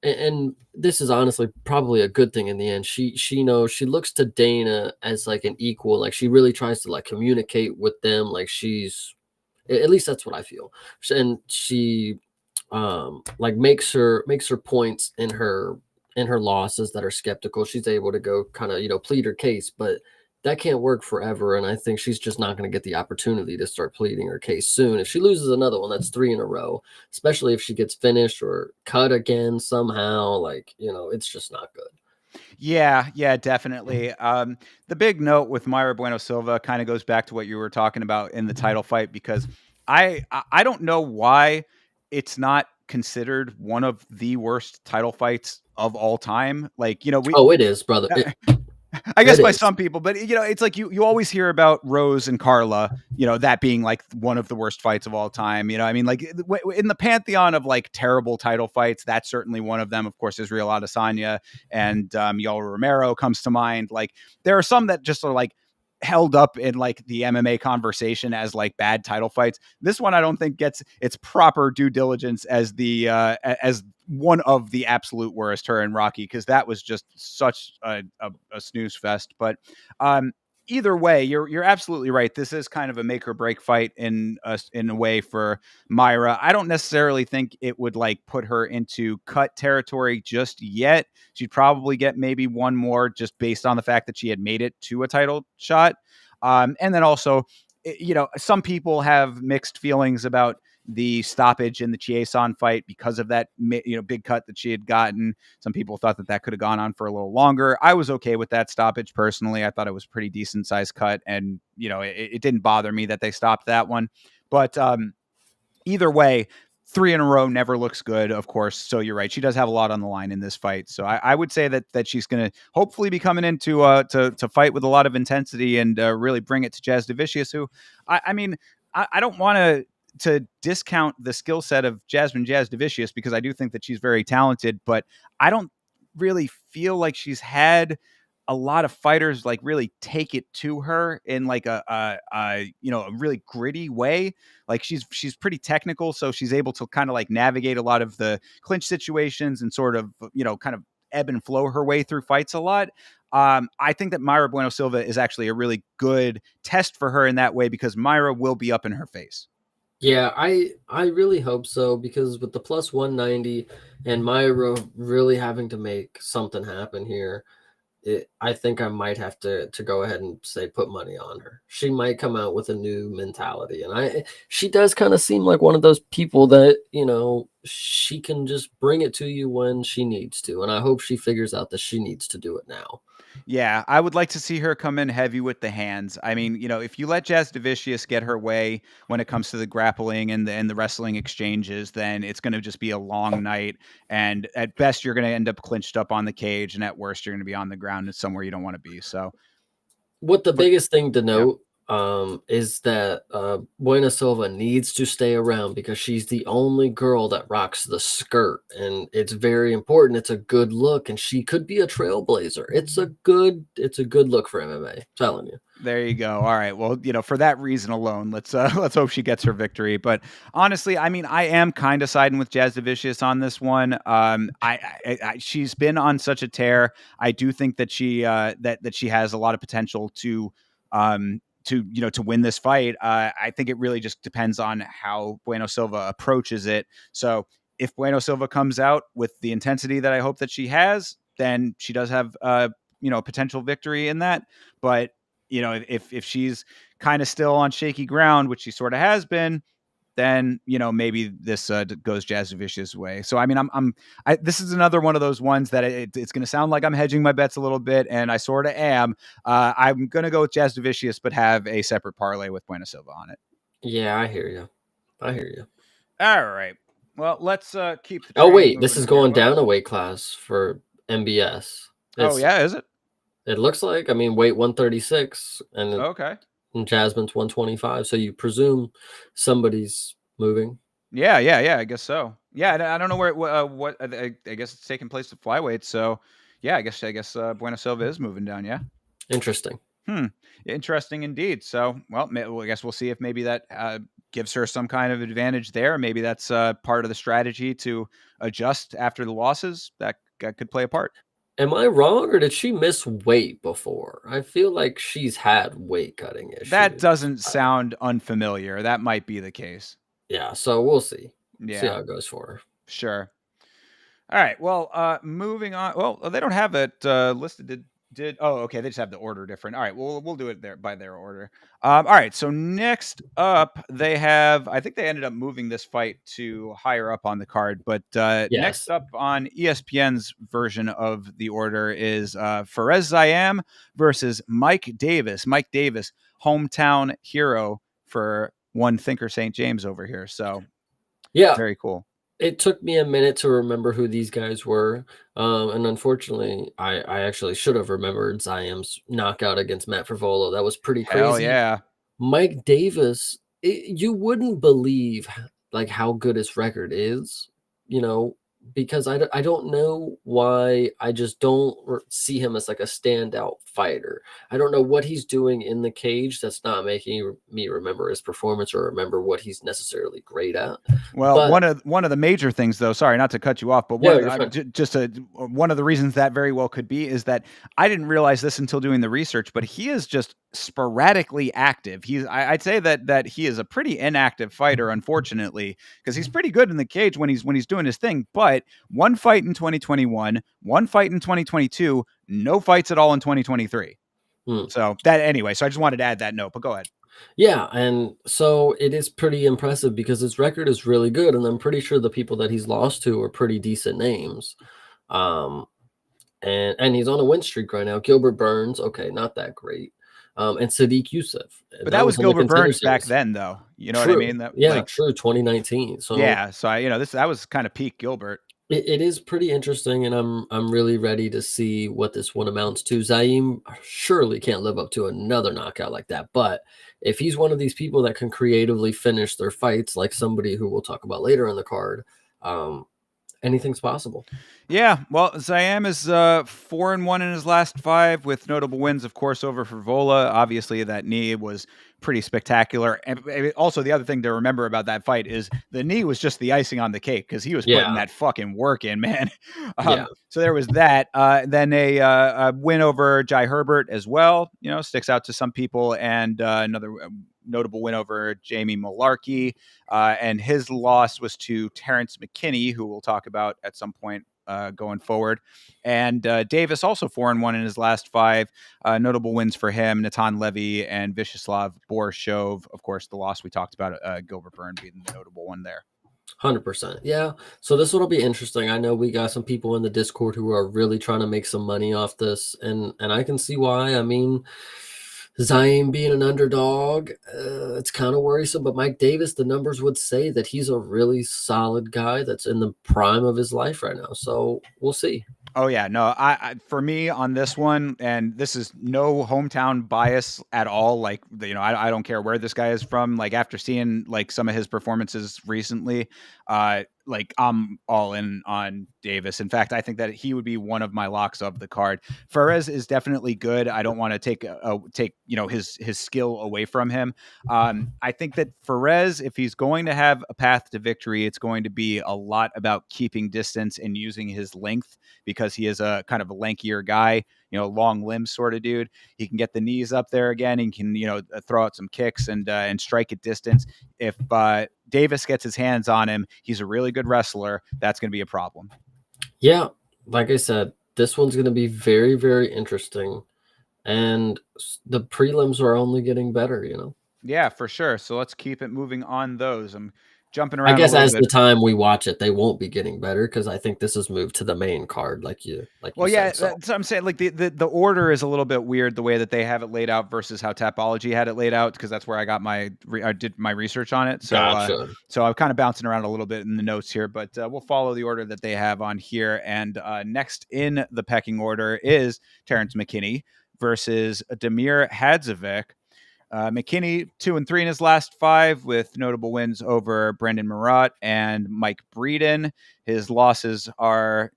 and this is honestly probably a good thing in the end. She knows, she looks to Dana as like an equal. Like she really tries to like communicate with them. Like she's, at least that's what I feel. And she like makes her points in her losses that are skeptical. She's able to go kind of plead her case, but that can't work forever. And I think she's just not going to get the opportunity to start pleading her case soon. If she loses another one, that's 3 in a row, especially if she gets finished or cut again somehow. Like it's just not good. Yeah, definitely. The big note with Mayra Bueno Silva kind of goes back to what you were talking about in the title fight, because I don't know why it's not considered one of the worst title fights of all time. Like, Oh, it is, brother. I guess It by is. some people, but it's like you always hear about Rose and Carla, that being like one of the worst fights of all time. I mean, like in the pantheon of like terrible title fights, that's certainly one of them. Of course, Israel Adesanya and Yoel Romero comes to mind. Like there are some that just are like held up in like the MMA conversation as like bad title fights. This one I don't think gets its proper due diligence as the as one of the absolute worst, her and Rocky, because that was just such a snooze fest. But either way, you're absolutely right. This is kind of a make or break fight in a way for Mayra. I don't necessarily think it would like put her into cut territory just yet. She'd probably get maybe one more just based on the fact that she had made it to a title shot. And then also, some people have mixed feelings about the stoppage in the Chiasson fight because of that, big cut that she had gotten. Some people thought that could have gone on for a little longer. I was okay with that stoppage personally. I thought it was a pretty decent sized cut, and it didn't bother me that they stopped that one. But either way, 3 in a row never looks good, of course. So you're right. She does have a lot on the line in this fight. So I would say that she's going to hopefully be coming into to fight with a lot of intensity and really bring it to Jasdavicius, who I mean, I don't want to discount the skill set of Jasmine Jasdavicius, because I do think that she's very talented, but I don't really feel like she's had a lot of fighters like really take it to her in like a really gritty way. Like she's pretty technical, so she's able to kind of like navigate a lot of the clinch situations and sort of kind of ebb and flow her way through fights a lot. I think that Mayra Bueno Silva is actually a really good test for her in that way, because Mayra will be up in her face. Yeah, I really hope so, because with the plus 190 and Myra really having to make something happen here, I think I might have to go ahead and say put money on her. She might come out with a new mentality, and she does kind of seem like one of those people that she can just bring it to you when she needs to. And I hope she figures out that she needs to do it now. Yeah, I would like to see her come in heavy with the hands. I mean, if you let Jazz Devicius get her way when it comes to the grappling and the wrestling exchanges, then it's going to just be a long night. And at best, you're going to end up clinched up on the cage, and at worst, you're going to be on the ground somewhere you don't want to be. So, What the but biggest thing to yeah, note is that Buena Silva needs to stay around because she's the only girl that rocks the skirt, and it's very important. It's a good look, and she could be a trailblazer. It's a good look for MMA. I'm telling you. there you go. All right. Well, for that reason alone, let's let's hope she gets her victory. But honestly, I mean, I am kind of siding with Jazz Devicius on this one. She's been on such a tear. I do think that that she has a lot of potential to win this fight. I think it really just depends on how Bueno Silva approaches it. So if Bueno Silva comes out with the intensity that I hope that she has, then she does have potential victory in that. But if she's kind of still on shaky ground, which she sort of has been, then maybe this goes Jazz Vicious' way. So I mean, this is another one of those ones that it's going to sound like I'm hedging my bets a little bit, and I sort of am. I'm going to go with Jazz Vicious, but have a separate parlay with Buena Silva on it. Yeah, I hear you. I hear you. All right. Well, let's keep the Oh train wait, this moving is here. going What? down a weight class for MBS. Oh It's yeah, is it? it looks like, I mean, weight 136 and Okay. Jasmine's 125. So you presume somebody's moving. Yeah. I guess so. Yeah, I don't know where what I guess it's taking place at flyweight. So yeah, I guess Buena Silva is moving down. Yeah. Interesting. Hmm. Interesting indeed. So, well, I guess we'll see if maybe that gives her some kind of advantage there. Maybe that's part of the strategy to adjust after the losses. That could play a part. Am I wrong or did she miss weight before? I feel like she's had weight cutting That issues. doesn't sound unfamiliar. That might be the case. Yeah, so we'll see. See Yeah, how it goes for her. sure. All right. Well, moving on. Well, they don't have it listed. Did oh okay? They just have the order different. All right. Well, we'll do it there by their order. All right. So next up, they have. I think they ended up moving this fight to higher up on the card. But next Yes. up on ESPN's version of the order is Fares Zayam versus Mike Davis. Mike Davis, hometown hero for one Thinker St. James over here. So Yeah, very cool. it took me a minute to remember who these guys were. And unfortunately, I actually should have remembered Ziam's knockout against Matt Favola. That was pretty Hell crazy. yeah. Mike Davis, you wouldn't believe like how good his record is, you know, because I don't know why I just don't see him as like a standout fighter. I don't know what he's doing in the cage that's not making me remember his performance or remember what he's necessarily great at. Well, But one of the major things, though, sorry not to cut you off, but one yeah, of you're fine. one of the reasons that very well could be is that I didn't realize this until doing the research, but he is just sporadically active. I'd say that he is a pretty inactive fighter, unfortunately, because he's pretty good in the cage when he's doing his thing. But one fight in 2021, one fight in 2022, no fights at all in 2023. Hmm. So that anyway. So I just wanted to add that note, but go ahead. Yeah, and so it is pretty impressive because his record is really good, and I'm pretty sure the people that he's lost to are pretty decent names. Um, and he's on a win streak right now. Gilbert Burns, okay, not that great. And Sadiq Youssef, But that that was was on the Gilbert contender Burns back series. then, though. You know what I True, mean? That yeah, like true. 2019. So Yeah, so that was kind of peak Gilbert. it is pretty interesting, and I'm really ready to see what this one amounts to. Zaim surely can't live up to another knockout like that, but if he's one of these people that can creatively finish their fights, like somebody who we'll talk about later in the card, um, anything's possible. Yeah, well, Siam is 4-1 in his last five, with notable wins, of course, over Frivola. Obviously, that knee was pretty spectacular. And also, the other thing to remember about that fight is the knee was just the icing on the cake because he was putting Yeah, that fucking work in, man. yeah. So there was that. Then a win over Jai Herbert as well. Sticks out to some people, and another notable win over Jamie Malarkey. And his loss was to Terrence McKinney, who we'll talk about at some point going forward. And Davis also 4-1 in his last five. Notable wins for him: Natan Levy and Vyacheslav Borshov. Of course, the loss we talked about, Gilbert Byrne being the notable one there. 100%. Yeah. So this one will be interesting. I know we got some people in the Discord who are really trying to make some money off this, and I can see why. I mean, Zion being an underdog, it's kind of worrisome. But Mike Davis, the numbers would say that he's a really solid guy that's in the prime of his life right now. So we'll see. Oh yeah, no. I for me on this one, and this is no hometown bias at all. Like I don't care where this guy is from. Like after seeing like some of his performances recently, like I'm all in on Davis. In fact, I think that he would be one of my locks of the card. Perez is definitely good. I don't want to take his skill away from him. I think that Perez, if he's going to have a path to victory, it's going to be a lot about keeping distance and using his length because he is a kind of a lankier guy, long limbs sort of dude. He can get the knees up there again and can, throw out some kicks and strike at distance. If Davis gets his hands on him, he's a really good wrestler. That's going to be a problem. Yeah. Like I said, this one's going to be very, very interesting. And the prelims are only getting better. Yeah, for sure. So let's keep it moving on those. I'm jumping I around a guess little as bit. the time we watch it, they won't be getting better because I think this is moved to the main card, like you Well, yeah, said. So that's what I'm saying. Like the order is a little bit weird the way that they have it laid out versus how Tapology had it laid out because that's where I got I did my research on it. gotcha. So I'm kind of bouncing around a little bit in the notes here, but we'll follow the order that they have on here. And next in the pecking order is Terrence McKinney versus Damir Hadzovic. McKinney 2-3 in his last 5 with notable wins over Brendan Marat and Mike Breeden. His losses are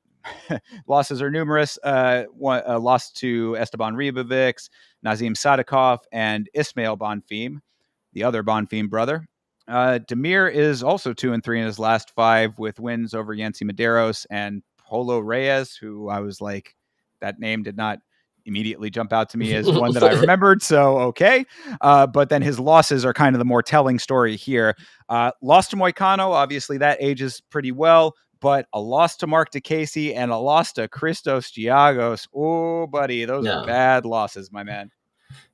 numerous. Lost to Esteban Ribovics, Nazim Sadikov, and Ismail Bonfim, the other Bonfim brother. Demir is also 2-3 in his last 5 with wins over Yancy Medeiros and Polo Reyes, who I was like, that name did not immediately jump out to me as one that I remembered. So, okay. But then his losses are kind of the more telling story here. Lost to Moicano, obviously that ages pretty well, but a loss to Mark DeCasey and a loss to Christos Giagos. Oh, buddy, those are Yeah. bad losses, my man.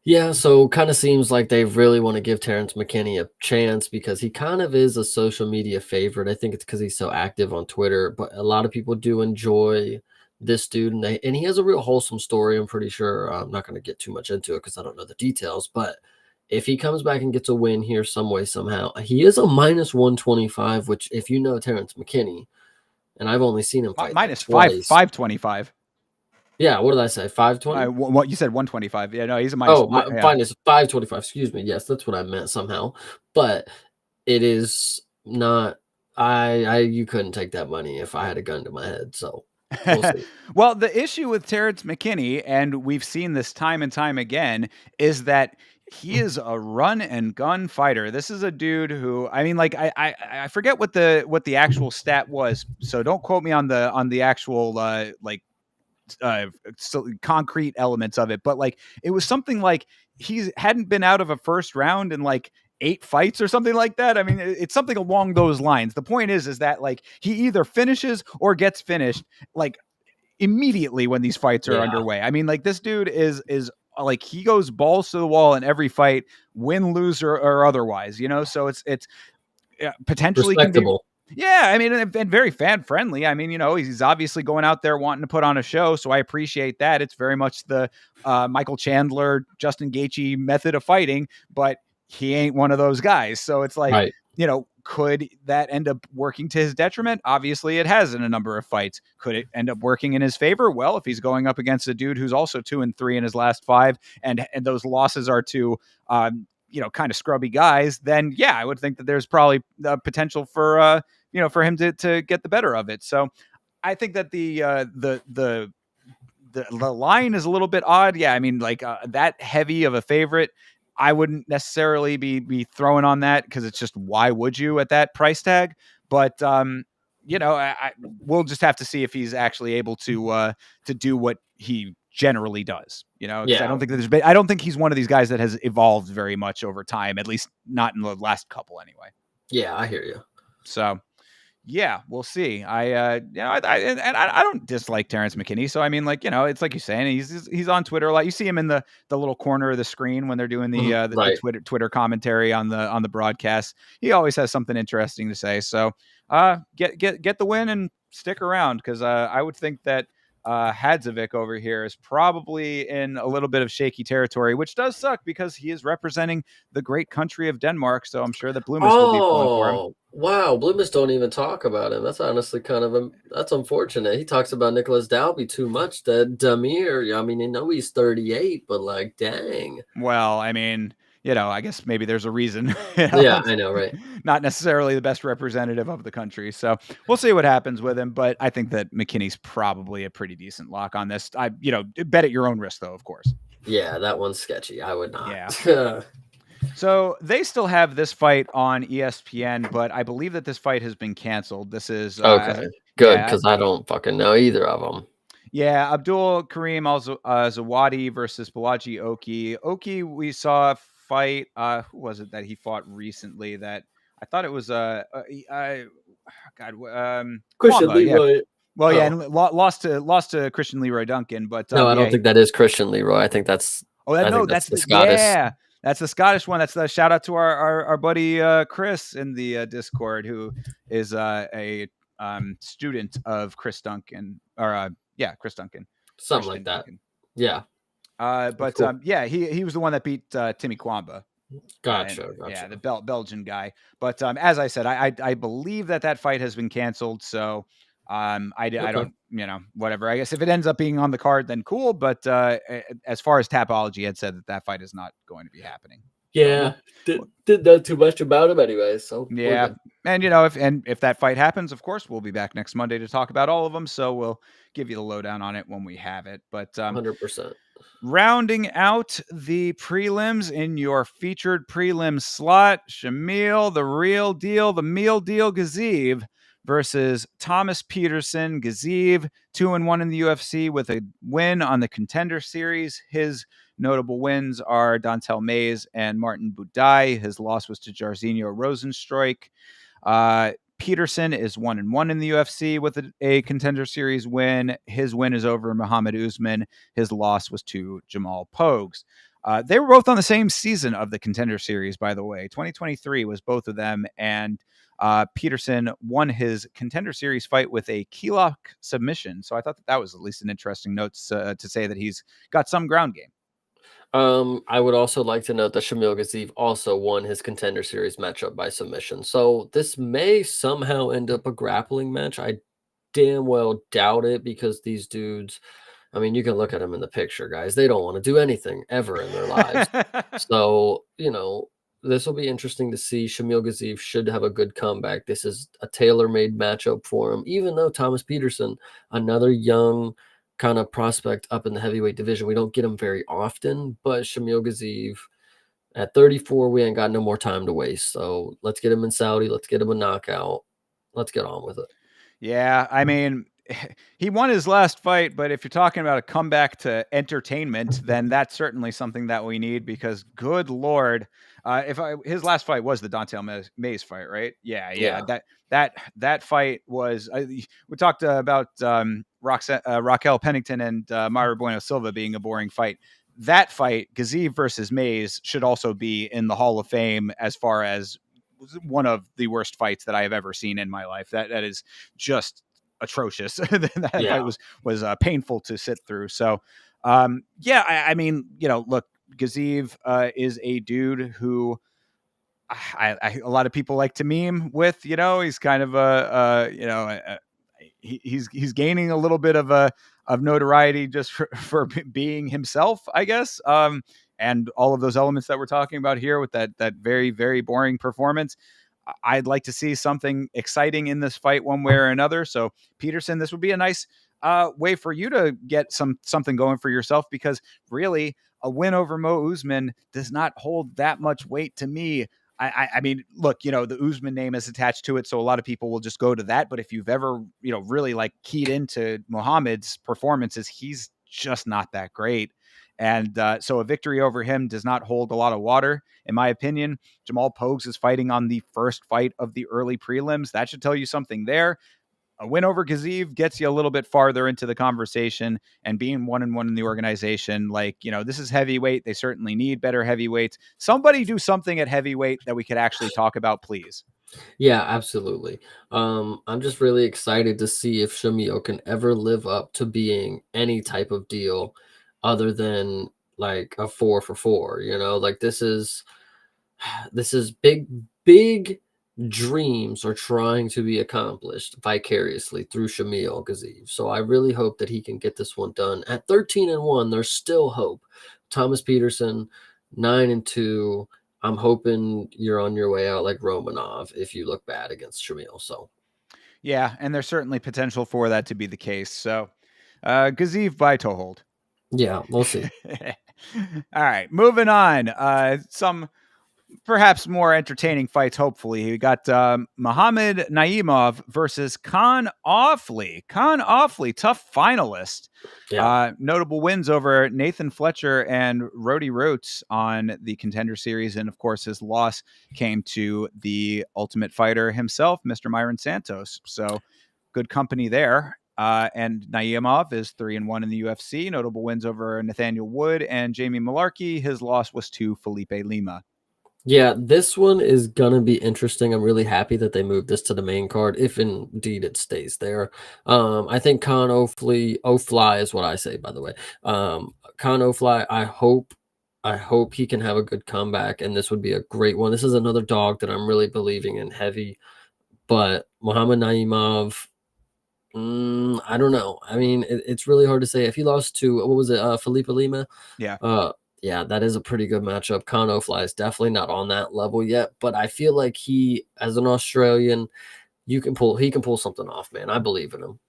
Yeah, so kind of seems like they really want to give Terrence McKinney a chance because he kind of is a social media favorite. I think it's because he's so active on Twitter, but a lot of people do enjoy this dude, and he has a real wholesome story. I'm pretty sure. I'm not going to get too much into it because I don't know the details, but if he comes back and gets a win here some way somehow, he is a minus 125. Which, if you know Terrence McKinney, and I've only seen him fight like Minus twice. 525. Yeah, what did I say? 520? What you said 125. Yeah, no, he's a minus Oh, five. Yeah. fine. It's 525. Excuse me. Yes, that's what I meant somehow. But it is not. You couldn't take that money if I had a gun to my head. So we'll see. Well, the issue with Terrence McKinney, and we've seen this time and time again, is that he is a run and gun fighter. This is a dude who, I mean, like I forget what the actual stat was, so don't quote me on the actual concrete elements of it, but like it was something like he hadn't been out of a first round in like 8 fights or something like that. I mean, it's something along those lines. The point is that like he either finishes or gets finished like immediately when these fights are Yeah, underway. I mean, like this dude is like he goes balls to the wall in every fight, win, lose, or otherwise. So it's potentially can be. respectable. Yeah, I mean, and very fan friendly. I mean, he's obviously going out there wanting to put on a show, so I appreciate that. It's very much the Michael Chandler, Justin Gaethje method of fighting, but he ain't one of those guys. So it's like, Right. could that end up working to his detriment? Obviously, it has in a number of fights. Could it end up working in his favor? Well, if he's going up against a dude who's also 2-3 in his last 5, and those losses are to kind of scrubby guys, then yeah, I would think that there's probably potential for for him to get the better of it. So I think that the line is a little bit odd. Yeah, I mean, like that heavy of a favorite, I wouldn't necessarily be throwing on that because it's just why would you at that price tag? But we'll just have to see if he's actually able to do what he generally does. Because Yeah. I don't think he's one of these guys that has evolved very much over time, at least not in the last couple anyway. Yeah, I hear you. So yeah, we'll see. I don't dislike Terrence McKinney. So I mean, like it's like you're saying, he's on Twitter a lot. You see him in the little corner of the screen when they're doing the Right. Twitter commentary on the broadcast. He always has something interesting to say. So get the win and stick around, because I would think that Hadzovic over here is probably in a little bit of shaky territory, which does suck because he is representing the great country of Denmark. So I'm sure that Bloomis will be pulling for him. Oh, wow. Bloomis don't even talk about him. That's honestly kind of that's unfortunate. He talks about Nicholas Dalby too much. That Damir, I mean, I know he's 38, but like, dang. Well, I mean, I guess maybe there's a reason. Yeah, It's I know, right? not necessarily the best representative of the country. So we'll see what happens with him. But I think that McKinney's probably a pretty decent lock on this. Bet at your own risk, though, of course. Yeah, that one's sketchy. I would not. Yeah. So they still have this fight on ESPN, but I believe that this fight has been canceled. This is, Okay, good, yeah, because I don't fucking know either of them. yeah, Abdul Karim Al Zawadi versus Balaji Oki. Oki, we saw fight. Who was it that he fought recently? That I thought it was God, Christian Kwamba. Yeah. Leroy. Well, yeah, Oh, and lost to Christian Leroy Duncan, but no, I don't yeah. think that is Christian Leroy. Oh, I no, think that's that's the the Scottish. yeah, that's the Scottish one. That's the shout out to our buddy Chris in the Discord, who is a student of Chris Duncan, or yeah, Chris Duncan, Something like Christian that. Duncan. Yeah. But Cool. yeah, he was the one that beat Timmy Kwamba. And Gotcha, yeah, the gotcha. Belgian guy. But as I said, I believe that fight has been canceled. So I Okay. don't, whatever. I guess if it ends up being on the card, then cool. But as far as Tapology had said, that fight is not going to be happening. So Yeah, did know too much about him anyway, so we're yeah. good. And if that fight happens, of course, we'll be back next Monday to talk about all of them. So we'll give you the lowdown on it when we have it. But 100%. rounding out the prelims in your featured prelim slot, Shamil, the real deal, the meal deal, Gaziv versus Thomas Peterson. Gaziv, 2-1 in the UFC with a win on the Contender Series. His notable wins are Dontel Mays and Martin Budai. His loss was to Jairzinho Rosenstreich. Peterson is 1-1 in the UFC with a Contender Series win. His win is over Muhammad Usman. His loss was to Jamal Pogues. They were both on the same season of the Contender Series, by the way. 2023 was both of them, and Peterson won his Contender Series fight with a key lock submission. So I thought that was at least an interesting note to say that he's got some ground game. I would also like to note that Shamil Gaziv also won his Contender Series matchup by submission. So this may somehow end up a grappling match. I damn well doubt it because these dudes, I mean, you can look at them in the picture, guys. They don't want to do anything ever in their lives. So, this will be interesting to see. Shamil Gaziv should have a good comeback. This is a tailor-made matchup for him, even though Thomas Peterson, another young kind of prospect up in the heavyweight division. We don't get him very often, but Shamil Gaziv at 34, we ain't got no more time to waste. So let's get him in Saudi. Let's get him a knockout. Let's get on with it. Yeah, I mean, he won his last fight, but if you're talking about a comeback to entertainment, then that's certainly something that we need because, good lord, his last fight was the Dontel Mays fight, right? Yeah, yeah. Yeah. That fight was. We talked about Raquel Pennington and Myra Bueno Silva being a boring fight. That fight, Gaziv versus Mays, should also be in the Hall of Fame as far as one of the worst fights that I have ever seen in my life. That is just atrocious. That Yeah. fight was painful to sit through. So, yeah, I mean, look, Gaziv is a dude who a lot of people like to meme with. He's kind of he's gaining a little bit of notoriety just for being himself, I guess. And all of those elements that we're talking about here with that very, very boring performance. I'd like to see something exciting in this fight one way or another. So Peterson, this would be a nice way for you to get something going for yourself, because really a win over Mo Usman does not hold that much weight to me. I mean, look, the Usman name is attached to it, so a lot of people will just go to that. But if you've ever, really like keyed into Muhammad's performances, he's just not that great. And so a victory over him does not hold a lot of water, in my opinion. Jamal Pogues is fighting on the first fight of the early prelims. That should tell you something there. A win over Gaziv gets you a little bit farther into the conversation, and being 1-1 in the organization, this is heavyweight. They certainly need better heavyweights. Somebody do something at heavyweight that we could actually talk about, please. Yeah, absolutely. I'm just really excited to see if Shamil can ever live up to being any type of deal other than like a 4 for 4. Like this is big dreams are trying to be accomplished vicariously through Shamil Gaziv. So I really hope that he can get this one done. At 13-1, there's still hope. Thomas Peterson, 9-2. I'm hoping you're on your way out like Romanov if you look bad against Shamil. So Yeah, and there's certainly potential for that to be the case. So, Gaziv by Tohold. yeah, we'll see. All right, moving on. Some perhaps more entertaining fights, hopefully. We got Muhammad Naimov versus Khan Offley. Khan Offley, tough finalist. Yeah. Notable wins over Nathan Fletcher and Rody Roots on the Contender Series. And of course, his loss came to the Ultimate Fighter himself, Mr. Myron Santos. So good company there. And Naimov is 3-1 in the UFC. Notable wins over Nathaniel Wood and Jamie Malarkey. His loss was to Felipe Lima. Yeah, this one is gonna be interesting. I'm really happy that they moved this to the main card, if indeed it stays there. I think Khan O'Fly is what I say, by the way. Khan O'Fly, I hope he can have a good comeback, and this would be a great one. This is another dog that I'm really believing in heavy, but Muhammad Naimov, I don't know. I mean, it's really hard to say. If he lost to what was it, Felipe Lima? Yeah. Uh, yeah, that is a pretty good matchup. Kano Fly is definitely not on that level yet, but I feel like he, as an Australian, he can pull something off, man. I believe in him.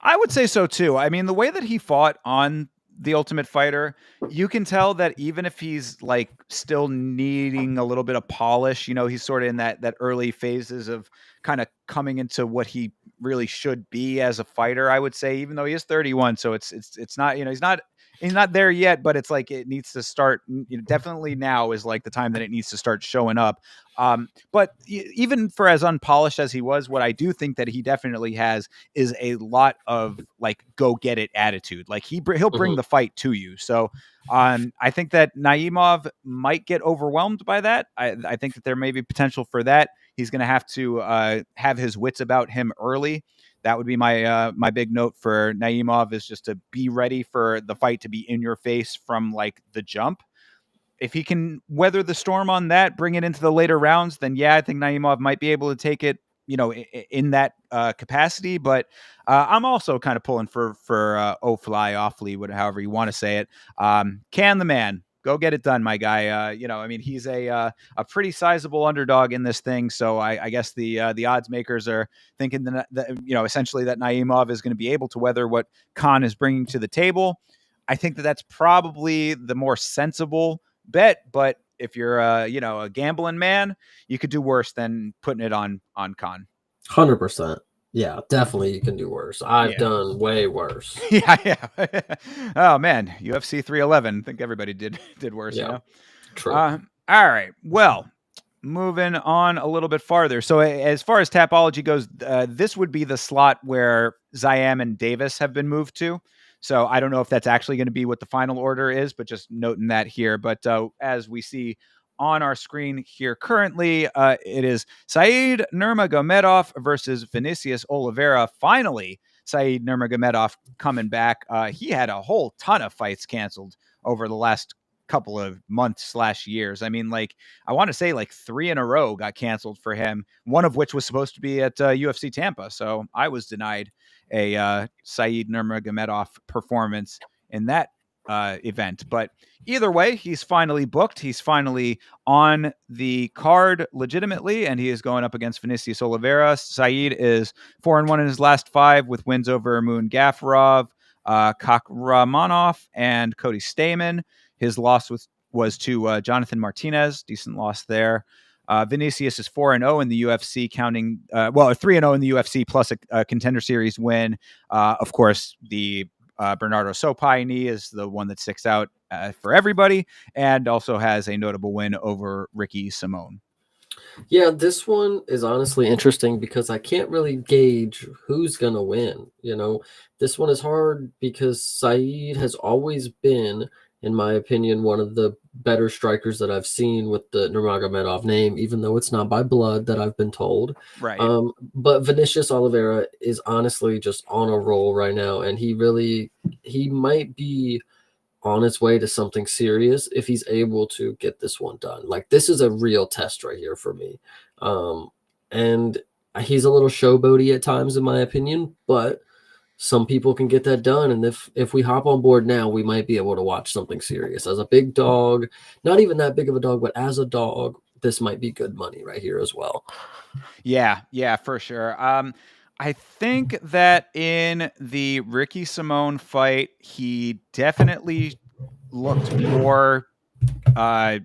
I would say so too. I mean, the way that he fought on The Ultimate Fighter, you can tell that even if he's like still needing a little bit of polish, he's sort of in that early phases of kind of coming into what he really should be as a fighter, I would say, even though he is 31. So it's not, he's not there yet, but it's like it needs to start. Definitely now is like the time that it needs to start showing up. But even for as unpolished as he was, what I do think that he definitely has is a lot of like go get it attitude. Like he'll bring Mhm. the fight to you. So I think that Naimov might get overwhelmed by that. I think that there may be potential for that. He's going to have to have his wits about him early. That would be my big note for Naimov, is just to be ready for the fight to be in your face from like the jump. If he can weather the storm on that, bring it into the later rounds, then yeah, I think Naimov might be able to take it, in that capacity. But I'm also kind of pulling for O'Fly, Offly, however you want to say it. Can the man go get it done, my guy? I mean, he's a pretty sizable underdog in this thing, so I guess the odds makers are thinking that essentially that Naimov is going to be able to weather what Khan is bringing to the table. I think that that's probably the more sensible bet, but if you're a gambling man, you could do worse than putting it on Khan. 100%. Yeah, definitely you can do worse. I've Yeah. done way worse. Yeah, yeah. Oh man, UFC 311. I think everybody did worse, Yeah, true. all right. Well, moving on a little bit farther. So as far as Tapology goes, this would be the slot where Zayam and Davis have been moved to. So I don't know if that's actually going to be what the final order is, but just noting that here. But as we see on our screen here currently, it is Said Nurmagomedov versus Vinicius Oliveira. Finally, Said Nurmagomedov coming back. He had a whole ton of fights canceled over the last couple of months/years. I mean, like I want to say like 3 in a row got canceled for him, one of which was supposed to be at UFC Tampa. So I was denied a Said Nurmagomedov performance in that event. But either way, he's finally booked. He's finally on the card legitimately, and he is going up against Vinicius Oliveira. Said is 4-1 in his last 5 with wins over Moon Gafarov, Kakramanov, and Cody Stamen. His loss was to Jonathan Martinez. Decent loss there. Vinicius is 4-0 in the UFC, counting 3-0 in the UFC plus a Contender Series win. Of course, the Bernardo Sopai knee is the one that sticks out for everybody, and also has a notable win over Ricky Simone. Yeah, this one is honestly interesting because I can't really gauge who's going to win. This one is hard because Saeed has always been in my opinion, one of the better strikers that I've seen with the Nurmagomedov name, even though it's not by blood that I've been told. Right. But Vinicius Oliveira is honestly just on a roll right now, and he might be on its way to something serious if he's able to get this one done. Like this is a real test right here for me. And he's a little showboaty at times, in my opinion, but some people can get that done. And if we hop on board now, we might be able to watch something serious. As a big dog, not even that big of a dog, but as a dog, this might be good money right here as well. Yeah, yeah, for sure. I think that in the Ricky Simone fight, he definitely looked more uh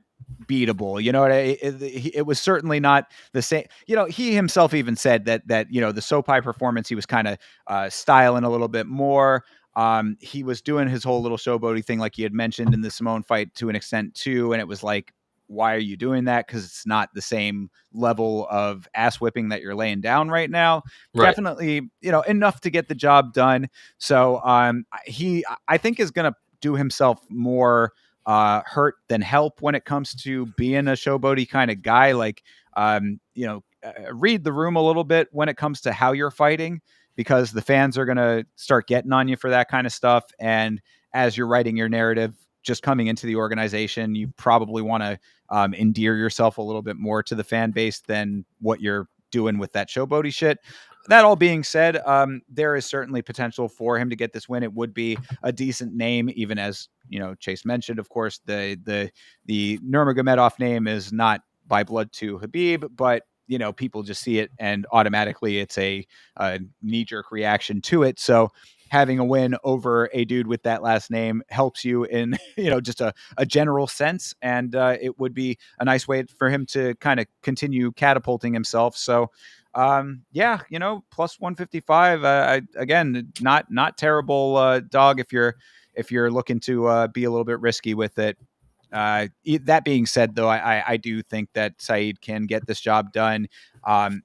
beatable. You know, it was certainly not the same. You know, he himself even said that you know, the SoPi performance, he was kind of styling a little bit more. He was doing his whole little showboaty thing, like he had mentioned in the Simone fight to an extent too, and it was like, why are you doing that? Because it's not the same level of ass whipping that you're laying down right now. Right. Definitely, you know, enough to get the job done. So I think is going to do himself more hurt than help when it comes to being a showboaty kind of guy. Like, you know, read the room a little bit when it comes to how you're fighting, because the fans are going to start getting on you for that kind of stuff. And as you're writing your narrative, just coming into the organization, you probably want to endear yourself a little bit more to the fan base than what you're doing with that showboaty shit. That all being said, there is certainly potential for him to get this win. It would be a decent name, even as you know Chase mentioned. Of course, the Nurmagomedov name is not by blood to Habib, but you know people just see it and automatically it's a knee jerk reaction to it. So having a win over a dude with that last name helps you in you know just a general sense, and it would be a nice way for him to kind of continue catapulting himself. So yeah, you know, plus 155 again, not terrible dog if you're looking to be a little bit risky with it. That being said, though, I do think that Saeed can get this job done.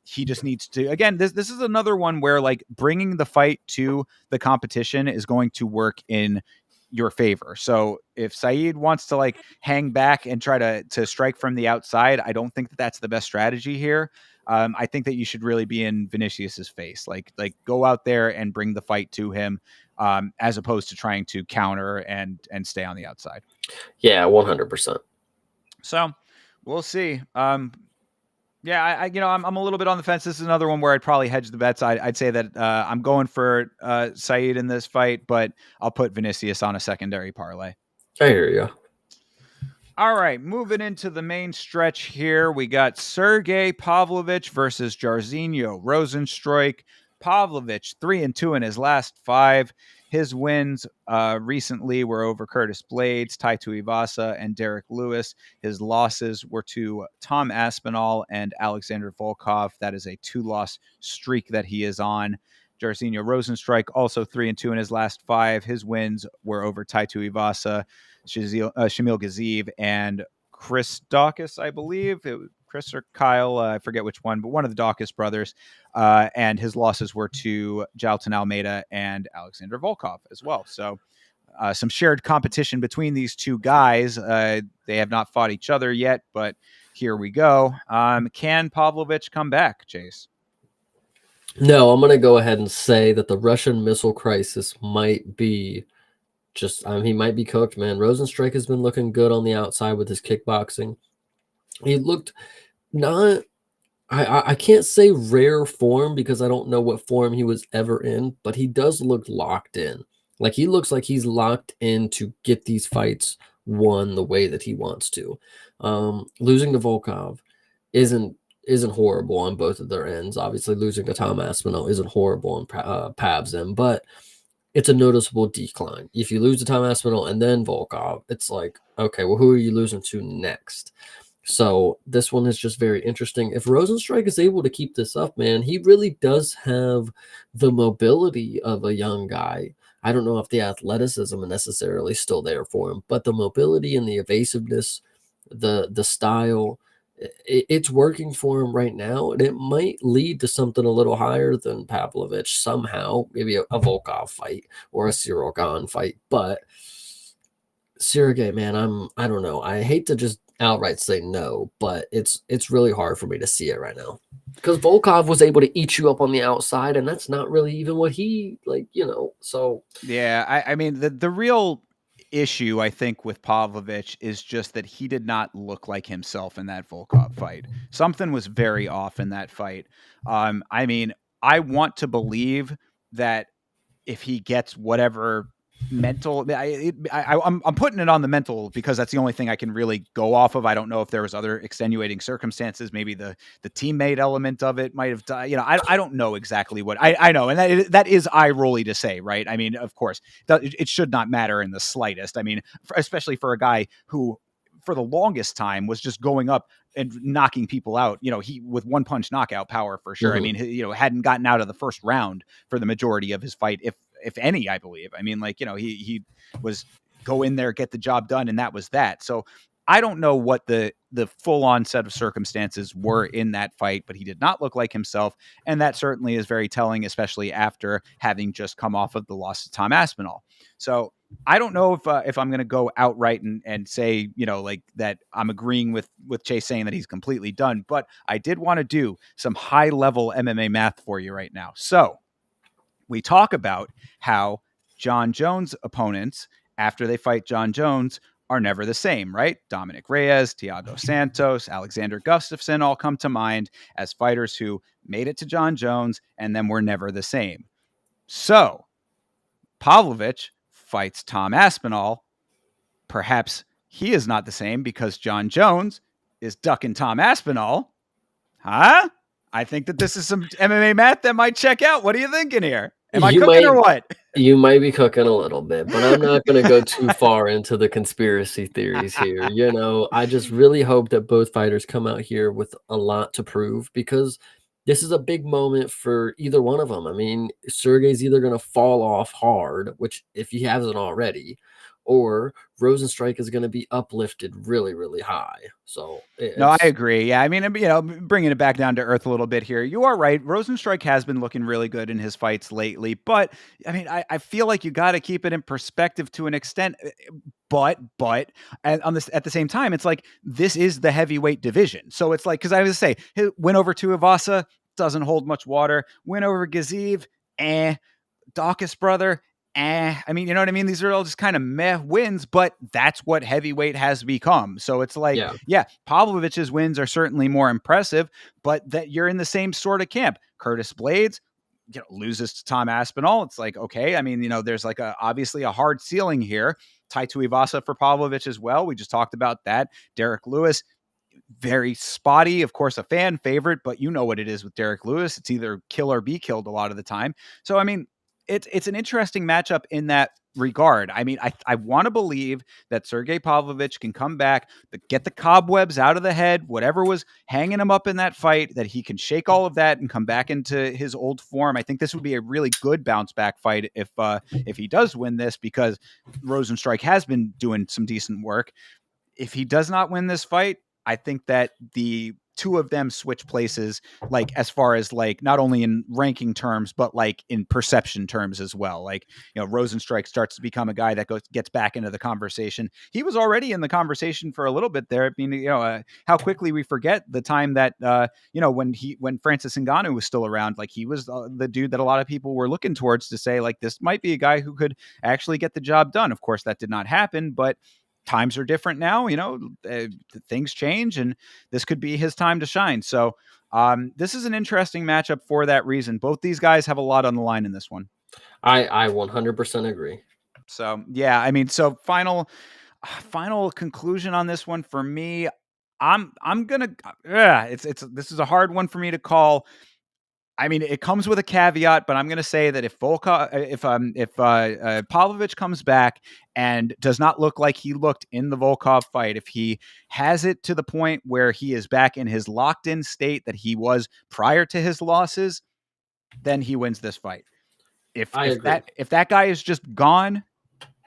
He just needs to. Again, this is another one where like bringing the fight to the competition is going to work in your favor. So if Saeed wants to like hang back and try to strike from the outside, I don't think that that's the best strategy here. I think that you should really be in Vinicius's face, like go out there and bring the fight to him, as opposed to trying to counter and stay on the outside. Yeah, 100%. So we'll see. Yeah, you know, I'm a little bit on the fence. This is another one where I'd probably hedge the bets. I'd say that I'm going for Saeed in this fight, but I'll put Vinicius on a secondary parlay. I hear you. All right, moving into the main stretch here, we got Sergey Pavlovich versus Jairzinho Rozenstruik. Pavlovich 3-2 in his last 5. His wins recently were over Curtis Blades, Tai Tuivasa, and Derek Lewis. His losses were to Tom Aspinall and Alexander Volkov. That is a 2-loss streak that he is on. Jairzinho Rozenstruik also 3-2 in his last 5. His wins were over Tai Tuivasa, Shamil Gaziev, and Chris Dawkins, I believe. It was Chris or Kyle, I forget which one, but one of the Dawkins brothers. And his losses were to Jalton Almeida and Alexander Volkov as well. So some shared competition between these two guys. They have not fought each other yet, but here we go. Can Pavlovich come back, Chase? No, I'm going to go ahead and say that the Russian missile crisis might be just, I mean, he might be cooked, man. Rozenstruik has been looking good on the outside with his kickboxing. He looked not, I can't say rare form because I don't know what form he was ever in, but he does look locked in. Like he looks like he's locked in to get these fights won the way that he wants to. Losing to Volkov isn't horrible on both of their ends. Obviously, losing to Tom Aspinall isn't horrible on Pav's end, but it's a noticeable decline. If you lose to Tom Aspinall and then Volkov, it's like, okay, well, who are you losing to next? So this one is just very interesting. If Rozenstruik is able to keep this up, man, he really does have the mobility of a young guy. I don't know if the athleticism is necessarily still there for him, but the mobility and the evasiveness, the style, it's working for him right now, and it might lead to something a little higher than Pavlovich somehow, maybe a Volkov fight or a Cyril Gahn fight. But Sergey, man, I don't know. I hate to just outright say no, but it's really hard for me to see it right now. Because Volkov was able to eat you up on the outside, and that's not really even what he like, so Yeah, I mean the real issue I think with Pavlovich is just that he did not look like himself in that Volkov fight. Something was very off in that fight. I mean, I want to believe that if he gets whatever mental, I'm putting it on the mental because that's the only thing I can really go off of. I don't know if there was other extenuating circumstances. Maybe the teammate element of it might have died. I don't know exactly what I know, and that is eye rolly to say, right? I mean, of course, it should not matter in the slightest. I mean, especially for a guy who, for the longest time, was just going up and knocking people out. He with one punch knockout power for sure. I mhm. mean, hadn't gotten out of the first round for the majority of his fight, if any, I believe. I mean, like, he was go in there, get the job done, and that was that. So I don't know what the full on set of circumstances were in that fight, but he did not look like himself, and that certainly is very telling, especially after having just come off of the loss to Tom Aspinall. So I don't know if I'm going to go outright and say, like, that I'm agreeing with Chase saying that he's completely done, but I did want to do some high level MMA math for you right now. So we talk about how John Jones opponents, after they fight John Jones, are never the same, right? Dominic Reyes, Thiago Santos, Alexander Gustafsson all come to mind as fighters who made it to John Jones and then were never the same. So Pavlovich fights Tom Aspinall. Perhaps he is not the same because John Jones is ducking Tom Aspinall. Huh? I think that this is some MMA math that might check out. What are you thinking here? Am I You cooking or might what? you might be cooking a little bit, but I'm not gonna go too far into the conspiracy theories here. I just really hope that both fighters come out here with a lot to prove because this is a big moment for either one of them. I mean, Sergey's either gonna fall off hard, which if he hasn't already, or Rosenstrike is gonna be uplifted really, really high. So No, I it's agree. Yeah, I mean, bringing it back down to earth a little bit here. You are right. Rosenstrike has been looking really good in his fights lately, but I mean, I feel like you got to keep it in perspective to an extent. But and on this at the same time, it's like this is the heavyweight division, so it's like because I was say win over Tuivasa doesn't hold much water. Win over Gaziv, eh. Dawkins brother, I mean, you know what I mean? These are all just kind of meh wins, but that's what heavyweight has become. So it's like, yeah. yeah, Pavlovich's wins are certainly more impressive, but that you're in the same sort of camp. Curtis Blades, loses to Tom Aspinall. It's like, okay, I mean, there's like obviously a hard ceiling here. Tai Tuivasa for Pavlovich as well. We just talked about that. Derek Lewis, very spotty, of course, a fan favorite, but you know what it is with Derek Lewis. It's either kill or be killed a lot of the time. So, I mean, it's an interesting matchup in that regard. I mean, I want to believe that Sergey Pavlovich can come back, get the cobwebs out of the head, whatever was hanging him up in that fight, that he can shake all of that and come back into his old form. I think this would be a really good bounce back fight if he does win this, because Rosenstrike has been doing some decent work. If he does not win this fight, I think that the two of them switch places, like as far as like not only in ranking terms, but like in perception terms as well. Like, Rosenstrike starts to become a guy that gets back into the conversation. He was already in the conversation for a little bit there. I mean, how quickly we forget the time that, when Francis Ngannou was still around, like he was the dude that a lot of people were looking towards to say, like, this might be a guy who could actually get the job done. Of course, that did not happen, but times are different now. Things change, and this could be his time to shine. So this is an interesting matchup for that reason. Both these guys have a lot on the line in this one. I 100% agree. So yeah, I mean, so final conclusion on this one for me. I'm gonna. It's this is a hard one for me to call. I mean, it comes with a caveat, but I'm going to say that if Pavlovich comes back and does not look like he looked in the Volkov fight, if he has it to the point where he is back in his locked in state that he was prior to his losses, then he wins this fight. If I if agree. that if that guy is just gone,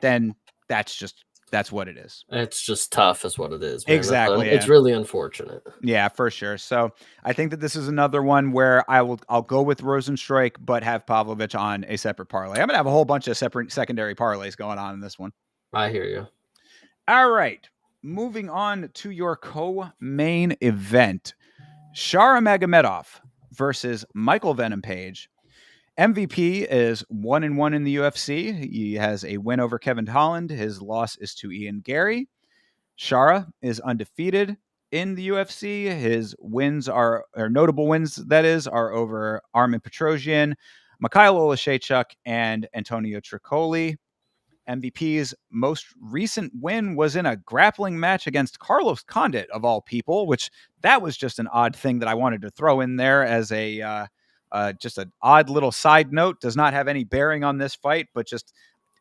then that's what it is. It's just tough is what it is, man. Exactly. It's Yeah. really unfortunate. Yeah, for sure. So I think that this is another one where I'll go with Rosenstrike, but have Pavlovich on a separate parlay. I'm gonna have a whole bunch of separate secondary parlays going on in this one. I hear you. All right. Moving on to your co-main event. Shara Magomedov versus Michael Venom Page. MVP is 1-1 in the UFC. He has a win over Kevin Holland. His loss is to Ian Gary. Shara is undefeated in the UFC. His wins or notable wins, that is, are over Armin Petrosian, Mikhail Olashechuk, and Antonio Tricoli. MVP's most recent win was in a grappling match against Carlos Condit, of all people, which that was just an odd thing that I wanted to throw in there as a just an odd little side note. Does not have any bearing on this fight, but just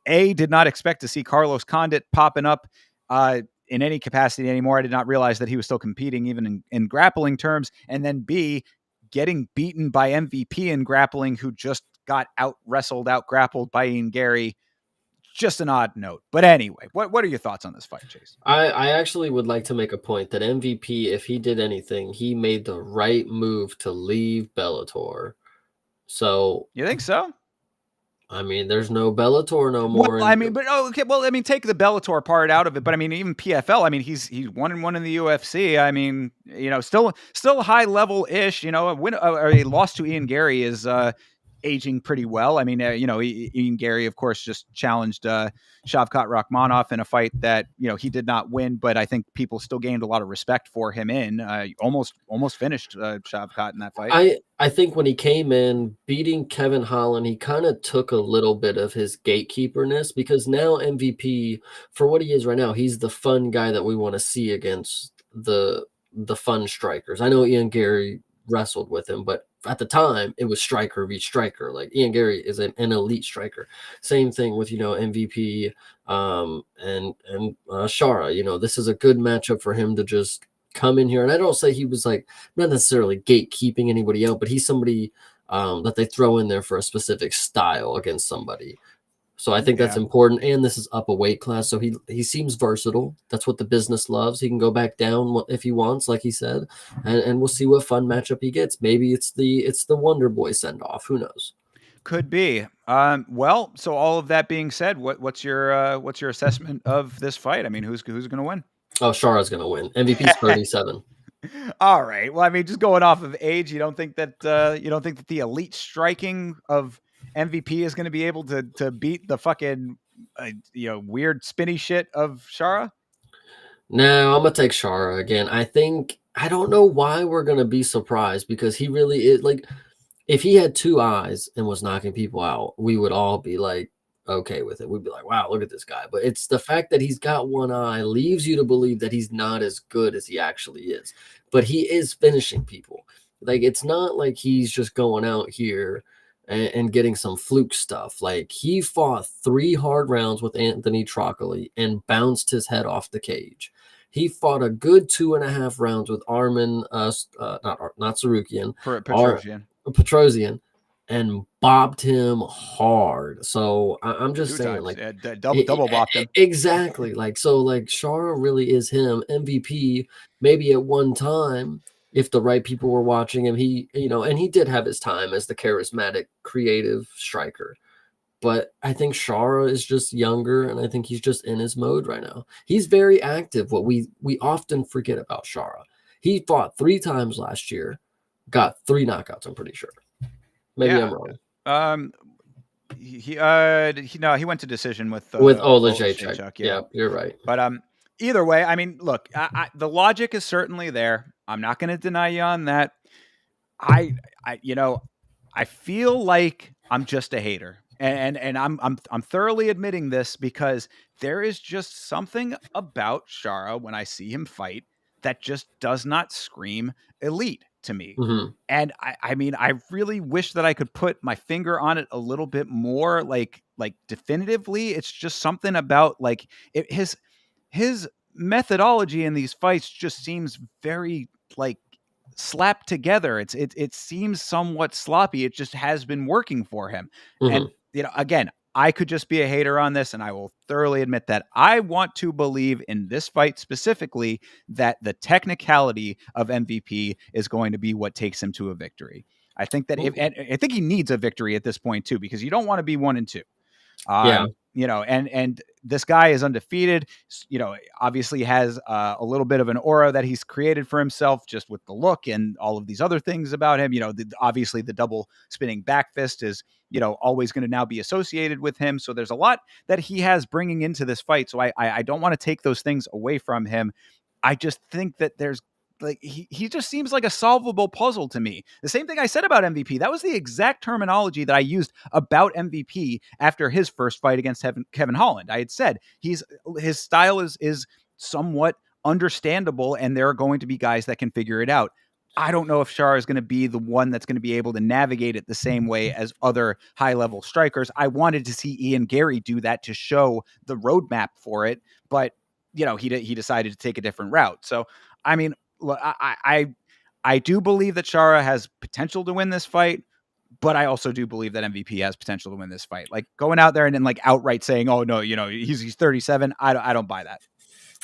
did not expect to see Carlos Condit popping up in any capacity anymore. I did not realize that he was still competing even in grappling terms. And then B, getting beaten by MVP in grappling, who just got out wrestled, out grappled by Ian Gary. Just an odd note. But anyway, what are your thoughts on this fight, Chase? I actually would like to make a point that MVP, if he did anything, he made the right move to leave Bellator. So, You think so? I mean, there's no Bellator no Well, more, I and mean, but okay. Well, I mean, take the Bellator part out of it, but I mean, even PFL. I mean, he's 1-1 in the UFC. I mean, still high level ish. A win or a loss to Ian Gary is aging pretty well. I mean, Ian Gary, of course, just challenged Shavkat Rakhmonov in a fight that he did not win, but I think people still gained a lot of respect for him. Almost finished Shavkat in that fight. I think when he came in beating Kevin Holland, he kind of took a little bit of his gatekeeperness, because now MVP, for what he is right now, he's the fun guy that we want to see against the fun strikers. I know Ian Gary wrestled with him, but at the time it was striker v striker. Like, Ian Gary is an elite striker. Same thing with MVP and Shara. This is a good matchup for him to just come in here. And I don't say he was like not necessarily gatekeeping anybody out, but he's somebody that they throw in there for a specific style against somebody. So I think that's Yeah. important. And this is up a weight class, so he seems versatile. That's what the business loves. He can go back down if he wants, like he said, and we'll see what fun matchup he gets. Maybe it's the Wonder Boy send off. Who knows? Could be. Well, so all of that being said, what's your assessment of this fight? I mean, who's going to win? Oh, Shara's gonna win. MVP's 37. All right. Well, I mean, just going off of age, you don't think that the elite striking of MVP is going to be able to beat the fucking weird spinny shit of Shara? No, I'm gonna take Shara again. I don't know why we're gonna be surprised, because he really is like, if he had two eyes and was knocking people out, we would all be like okay with it. We'd be like, wow, look at this guy. But it's the fact that he's got one eye leaves you to believe that he's not as good as he actually is. But he is finishing people. Like, it's not like he's just going out here and getting some fluke stuff. Like, he fought 3 hard rounds with Anthony Trocoli and bounced his head off the cage. He fought a good 2.5 rounds with Armin, not Sarukian, Petrosian. Petrosian, and bobbed him hard. So I'm just 2 saying, times. like, Yeah, double bopped him. exactly. Like, so, like, Shara really is him. MVP, maybe at one time, if the right people were watching him, and he did have his time as the charismatic, creative striker. But I think Shara is just younger, and I think he's just in his mode right now. He's very active. What we often forget about Shara. He fought 3 times last year, got 3 knockouts, I'm pretty sure. Maybe I'm Yeah. wrong. He went to decision with Olajaychuk. Yeah. Yeah, you're right. But either way, I mean, look, the logic is certainly there. I'm not going to deny you on that. I feel like I'm just a hater, and I'm thoroughly admitting this, because there is just something about Shara when I see him fight that just does not scream elite to me. Mhm. And I mean, I really wish that I could put my finger on it a little bit more, like definitively. It's just something about like his methodology in these fights just seems very like slapped together. It seems somewhat sloppy. It just has been working for him. And Mhm. again, I could just be a hater on this, and I will thoroughly admit that. I want to believe in this fight specifically that the technicality of MVP is going to be what takes him to a victory. I think that Ooh. and I think he needs a victory at this point too, because you don't want to be 1-2. Yeah. and this guy is undefeated. Obviously has a little bit of an aura that he's created for himself just with the look and all of these other things about him. Obviously the double spinning back fist is always going to now be associated with him. So there's a lot that he has bringing into this fight. So I don't want to take those things away from him. I just think that there's like he just seems like a solvable puzzle to me. The same thing I said about MVP. That was the exact terminology that I used about MVP after his first fight against Kevin Holland. I had said his style is somewhat understandable, and there are going to be guys that can figure it out. I don't know if Shara is going to be the one that's going to be able to navigate it the same way as other high level strikers. I wanted to see Ian Gary do that to show the roadmap for it, but he decided to take a different route. So, I mean, look, I do believe that Shara has potential to win this fight, but I also do believe that MVP has potential to win this fight. Like going out there and then like outright saying, "Oh no, he's 37." I don't buy that.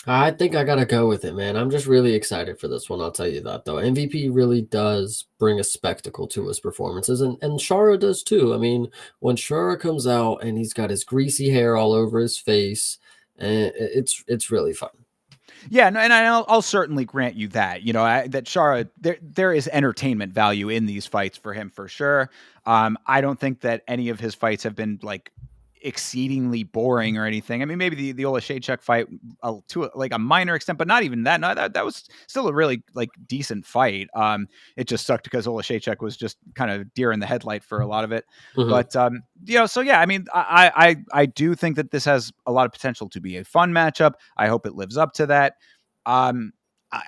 I think I gotta go with it, man. I'm just really excited for this one. I'll tell you that though. MVP really does bring a spectacle to his performances, and Shara does too. I mean, when Shara comes out and he's got his greasy hair all over his face, and it's really fun. Yeah, and I'll certainly grant you that. That Shara, there is entertainment value in these fights for him for sure. I don't think that any of his fights have been like exceedingly boring or anything. I mean, maybe the Olashaychuk fight to like a minor extent, but not even that. No, that was still a really like decent fight. It just sucked because Olashaychuk was just kind of deer in the headlight for a lot of it. Mhm. But so yeah, I mean, I do think that this has a lot of potential to be a fun matchup. I hope it lives up to that. Like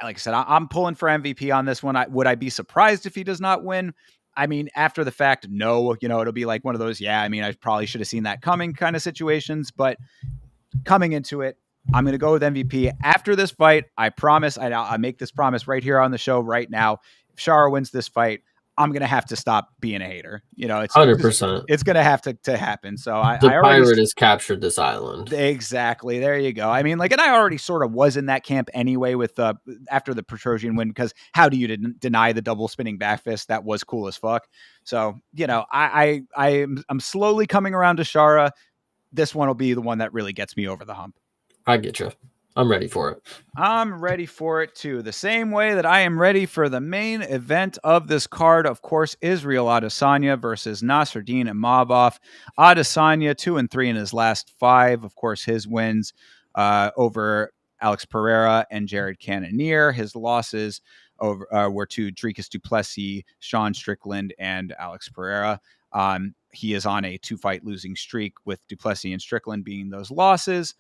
I said, I'm pulling for MVP on this one. Would I be surprised if he does not win? I mean, after the fact, no, it'll be like one of those, yeah, I mean, I probably should have seen that coming kind of situations, but coming into it, I'm going to go with MVP after this fight. I promise, I make this promise right here on the show right now. If Shara wins this fight, I'm going to have to stop being a hater. It's 100%. it's going to have to happen. So The I already pirate has captured this island. exactly. There you go. I mean, like, and I already sort of was in that camp anyway with after the Petrosian win, because how do you deny the double spinning back fist? That was cool as fuck. So, I'm slowly coming around to Shara. This one will be the one that really gets me over the hump. I get you. I'm ready for it. I'm ready for it too. The same way that I am ready for the main event of this card, of course, Israel Adesanya versus Nasruddin Imavov. Adesanya 2-3 in his last 5. Of course, his wins over Alex Pereira and Jared Cannonier. His losses were to Dricus du Plessis, Sean Strickland, and Alex Pereira. He is on a 2-fight losing streak, with du Plessis and Strickland being those losses.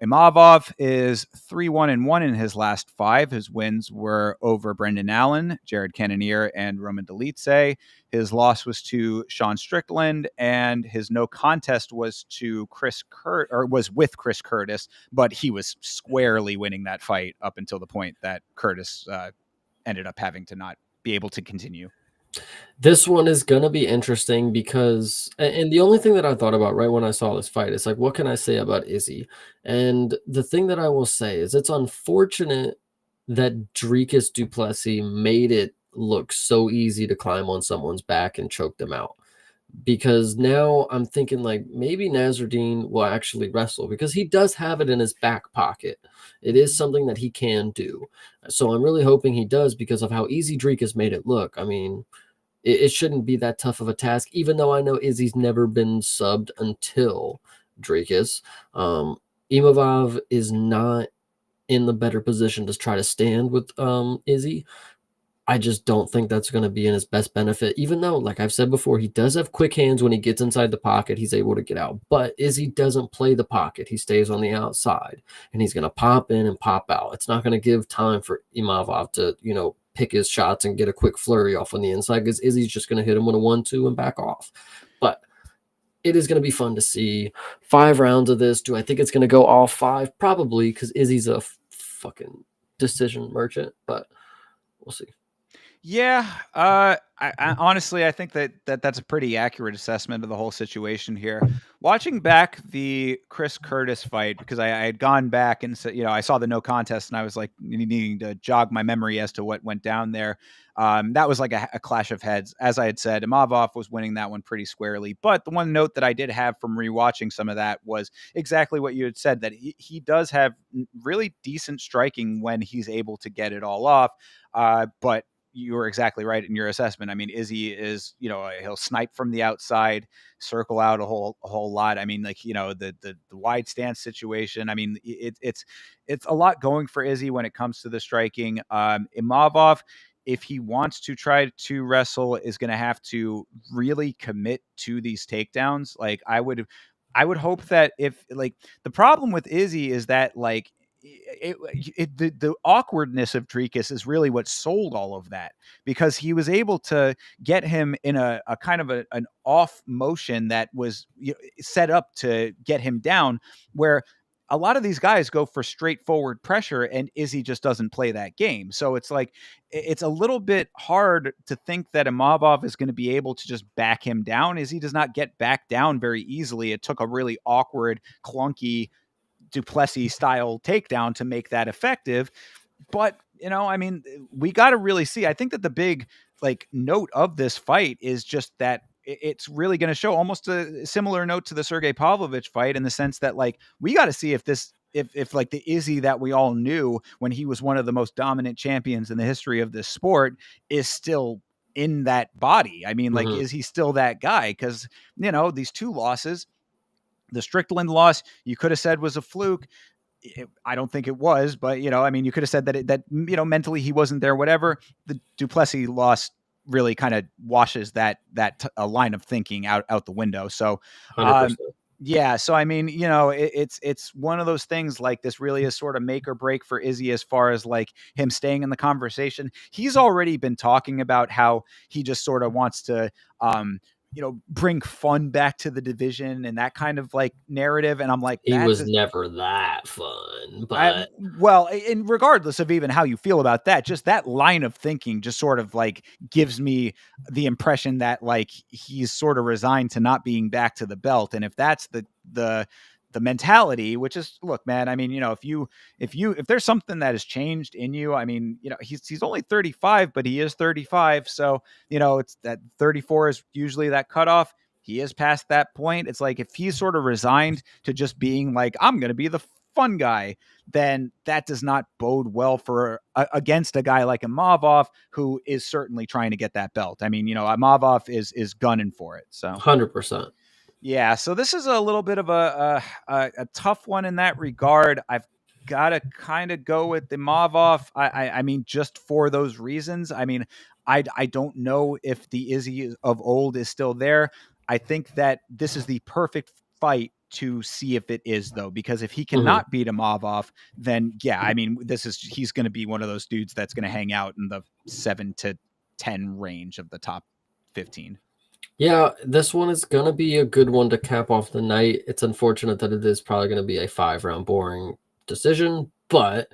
Imavov is 3-1-1 in his last 5. His wins were over Brendan Allen, Jared Cannonier, and Roman Dolidze. His loss was to Sean Strickland, and his no contest was to was with Chris Curtis, but he was squarely winning that fight up until the point that Curtis ended up having to not be able to continue. This one is gonna be interesting because and the only thing that I thought about right when I saw this fight is like, what can I say about Izzy? And the thing that I will say is it's unfortunate that Dricus du Plessis made it look so easy to climb on someone's back and choke them out. Because now I'm thinking like maybe Nasruddin will actually wrestle because he does have it in his back pocket. It is something that he can do. So I'm really hoping he does because of how easy Dricus made it look. I mean, it shouldn't be that tough of a task, even though I know Izzy's never been subbed until Dracus. Imavov is not in the better position to try to stand with Izzy. I just don't think that's going to be in his best benefit, even though, like I've said before, he does have quick hands. When he gets inside the pocket, he's able to get out. But Izzy doesn't play the pocket. He stays on the outside, and he's going to pop in and pop out. It's not going to give time for Imavov to, pick his shots and get a quick flurry off on the inside, because Izzy's just going to hit him with a 1-2 and back off. But it is going to be fun to see 5 rounds of this. Do I think it's going to go all 5? Probably, because Izzy's a fucking decision merchant, but we'll see. Yeah, I honestly, I think that's a pretty accurate assessment of the whole situation here. Watching back the Chris Curtis fight, because I had gone back and said, I saw the no contest, and I was like needing to jog my memory as to what went down there. That was like a clash of heads. As I had said, Imavov was winning that one pretty squarely. But the one note that I did have from rewatching some of that was exactly what you had said, that he does have really decent striking when he's able to get it all off. But you were exactly right in your assessment. I mean, Izzy is, he'll snipe from the outside, circle out a whole lot. I mean, like, the wide stance situation. I mean, it's a lot going for Izzy when it comes to the striking. Imavov, if he wants to try to wrestle, is going to have to really commit to these takedowns. Like, I would hope that, if, like, the problem with Izzy is that, like, the awkwardness of Dricus is really what sold all of that, because he was able to get him in a kind of an off motion that was, set up to get him down, where a lot of these guys go for straightforward pressure, and Izzy just doesn't play that game. So it's like, it's a little bit hard to think that Imavov is going to be able to just back him down. Izzy does not get back down very easily. It took a really awkward, clunky Duplessis style takedown to make that effective. But, I mean, we got to really see. I think that the big, like, note of this fight is just that it's really going to show almost a similar note to the Sergey Pavlovich fight, in the sense that, like, we got to see if this, if like the Izzy that we all knew when he was one of the most dominant champions in the history of this sport is still in that body. I mean, like, Hmm. is he still that guy? Because, these two losses, the Strickland loss, you could have said was a fluke. I don't think it was, but, I mean, you could have said that mentally he wasn't there, whatever. The Duplessis loss really kind of washes that line of thinking out the window. So, um, 100%. yeah. So, I mean, it's one of those things, like, this really is sort of make or break for Izzy, as far as, like, him staying in the conversation. He's already been talking about how he just sort of wants to, bring fun back to the division, and that kind of, like, narrative. And I'm like, He that was does, never that fun, I but well, and regardless of even how you feel about that, just that line of thinking just sort of, like, gives me the impression that, like, he's sort of resigned to not being back to the belt. And if that's the mentality, which is, look, man, I mean, if there's something that has changed in you, I mean, he's only 35, but he is 35. So, it's that 34 is usually that cutoff. He is past that point. It's like, if he's sort of resigned to just being like, I'm going to be the fun guy, then that does not bode well for against a guy like Imavov, who is certainly trying to get that belt. I mean, Imavov is gunning for it. So 100%. yeah, so this is a little bit of a tough one in that regard. I've got to kind of go with the Imavov. I mean, just for those reasons. I mean, I don't know if the Izzy of old is still there. I think that this is the perfect fight to see if it is, though, because if he Hmm. cannot beat Imavov, then yeah, I mean, he's going to be one of those dudes that's going to hang out in the 7 to 10 range of the top 15. Yeah, this one is gonna be a good one to cap off the night. It's unfortunate that it is probably gonna be a 5 round boring decision, but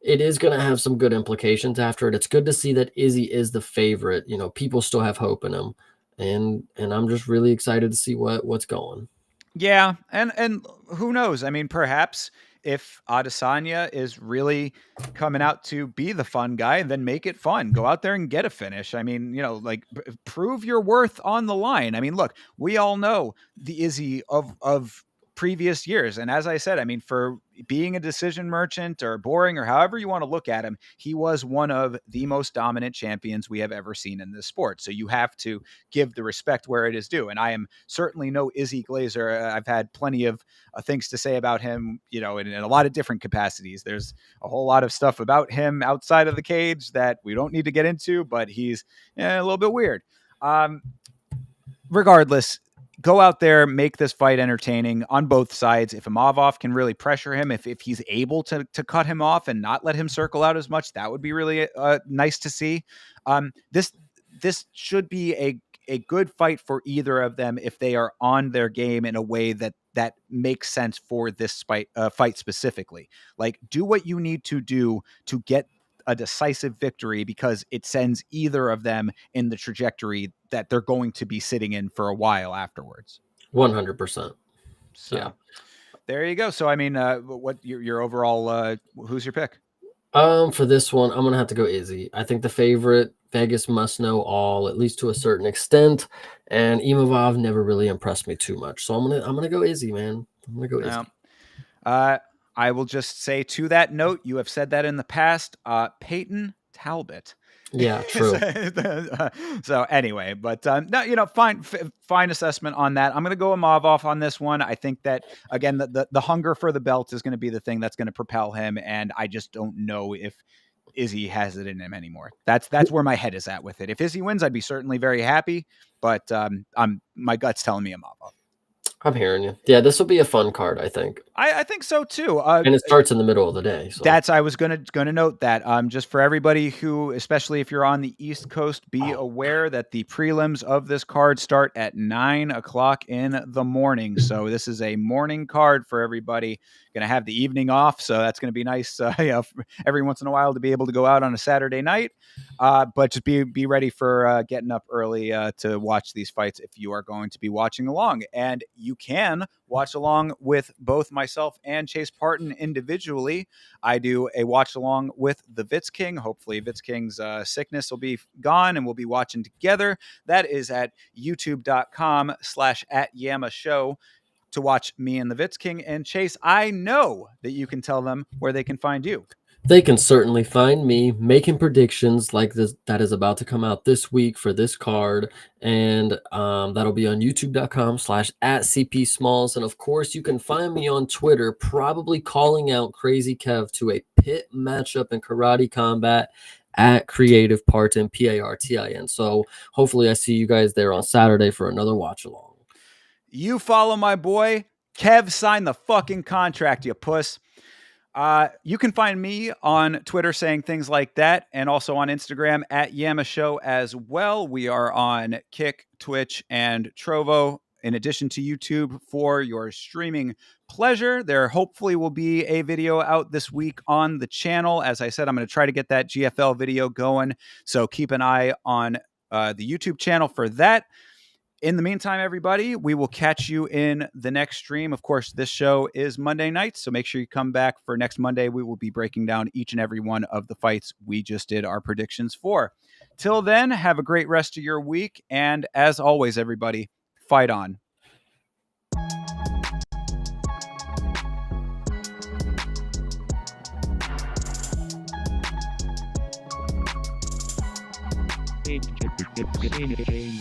it is gonna have some good implications after it. It's good to see that Izzy is the favorite. People still have hope in him, and I'm just really excited to see what's going. Yeah, and who knows? I mean, perhaps if Adesanya is really coming out to be the fun guy, then make it fun. Go out there and get a finish. I mean, like, prove your worth on the line. I mean, look, we all know the Izzy of previous years, and as I said, I mean, for being a decision merchant or boring or however you want to look at him, he was one of the most dominant champions we have ever seen in this sport. So you have to give the respect where it is due. And I am certainly no Izzy Glazer. I've had plenty of things to say about him, in a lot of different capacities. There's a whole lot of stuff about him outside of the cage that we don't need to get into, but he's a little bit weird. Um, Regardless, go out there, make this fight entertaining on both sides. If Imavov can really pressure him, if he's able to cut him off and not let him circle out as much, that would be really nice to see. This should be a good fight for either of them if they are on their game in a way that makes sense for this fight specifically. Like, do what you need to do to get a decisive victory because it sends either of them in the trajectory that they're going to be sitting in for a while afterwards. 100%. So Yeah. there you go. So, I mean, what your overall, who's your pick? For this one, I'm gonna have to go Izzy. I think the favorite, Vegas must know all, at least to a certain extent. And Imavov never really impressed me too much. So I'm gonna go Izzy, man. I'm gonna go Now, Izzy. I will just say to that note, you have said that in the past, Peyton Talbot. Yeah, true. So anyway, but no, fine assessment on that. I'm going to go Imavov on this one. I think that again, the hunger for the belt is going to be the thing that's going to propel him, and I just don't know if Izzy has it in him anymore. That's where my head is at with it. If Izzy wins, I'd be certainly very happy, but my gut's telling me Imavov. I'm hearing you. Yeah, this will be a fun card, I think. I think so too. And it starts in the middle of the day. So I was gonna note that just for everybody who, especially if you're on the East Coast, be aware that the prelims of this card start at 9:00 in the morning. So this is a morning card for everybody. Going to have the evening off, so that's going to be nice. Every once in a while to be able to go out on a Saturday night. But just be ready for getting up early to watch these fights if you are going to be watching along, and you can watch along with both myself and Chase Parton individually. I do a watch along with the Vitz King. Hopefully Vitz King's sickness will be gone and we'll be watching together. That is at youtube.com/@YamaShow to watch me and the Vitz King. And Chase, I know that you can tell them where they can find you. they can certainly find me making predictions like this that is about to come out this week for this card, and that'll be on youtube.com/@CPSmalls. And of course, you can find me on Twitter, probably calling out Crazy Kev to a pit matchup in Karate Combat at Creative Parton, Partin. So hopefully, I see you guys there on Saturday for another watch along. You follow my boy Kev. Sign the fucking contract, you puss. You can find me on Twitter saying things like that, and also on Instagram at YamaShow as well. We are on Kick, Twitch, and Trovo, in addition to YouTube for your streaming pleasure. There hopefully will be a video out this week on the channel. As I said, I'm going to try to get that GFL video going, so keep an eye on the YouTube channel for that. In the meantime, everybody, we will catch you in the next stream. Of course, this show is Monday nights, so make sure you come back for next Monday. We will be breaking down each and every one of the fights we just did our predictions for. Till then, have a great rest of your week. And as always, everybody, fight on. Game.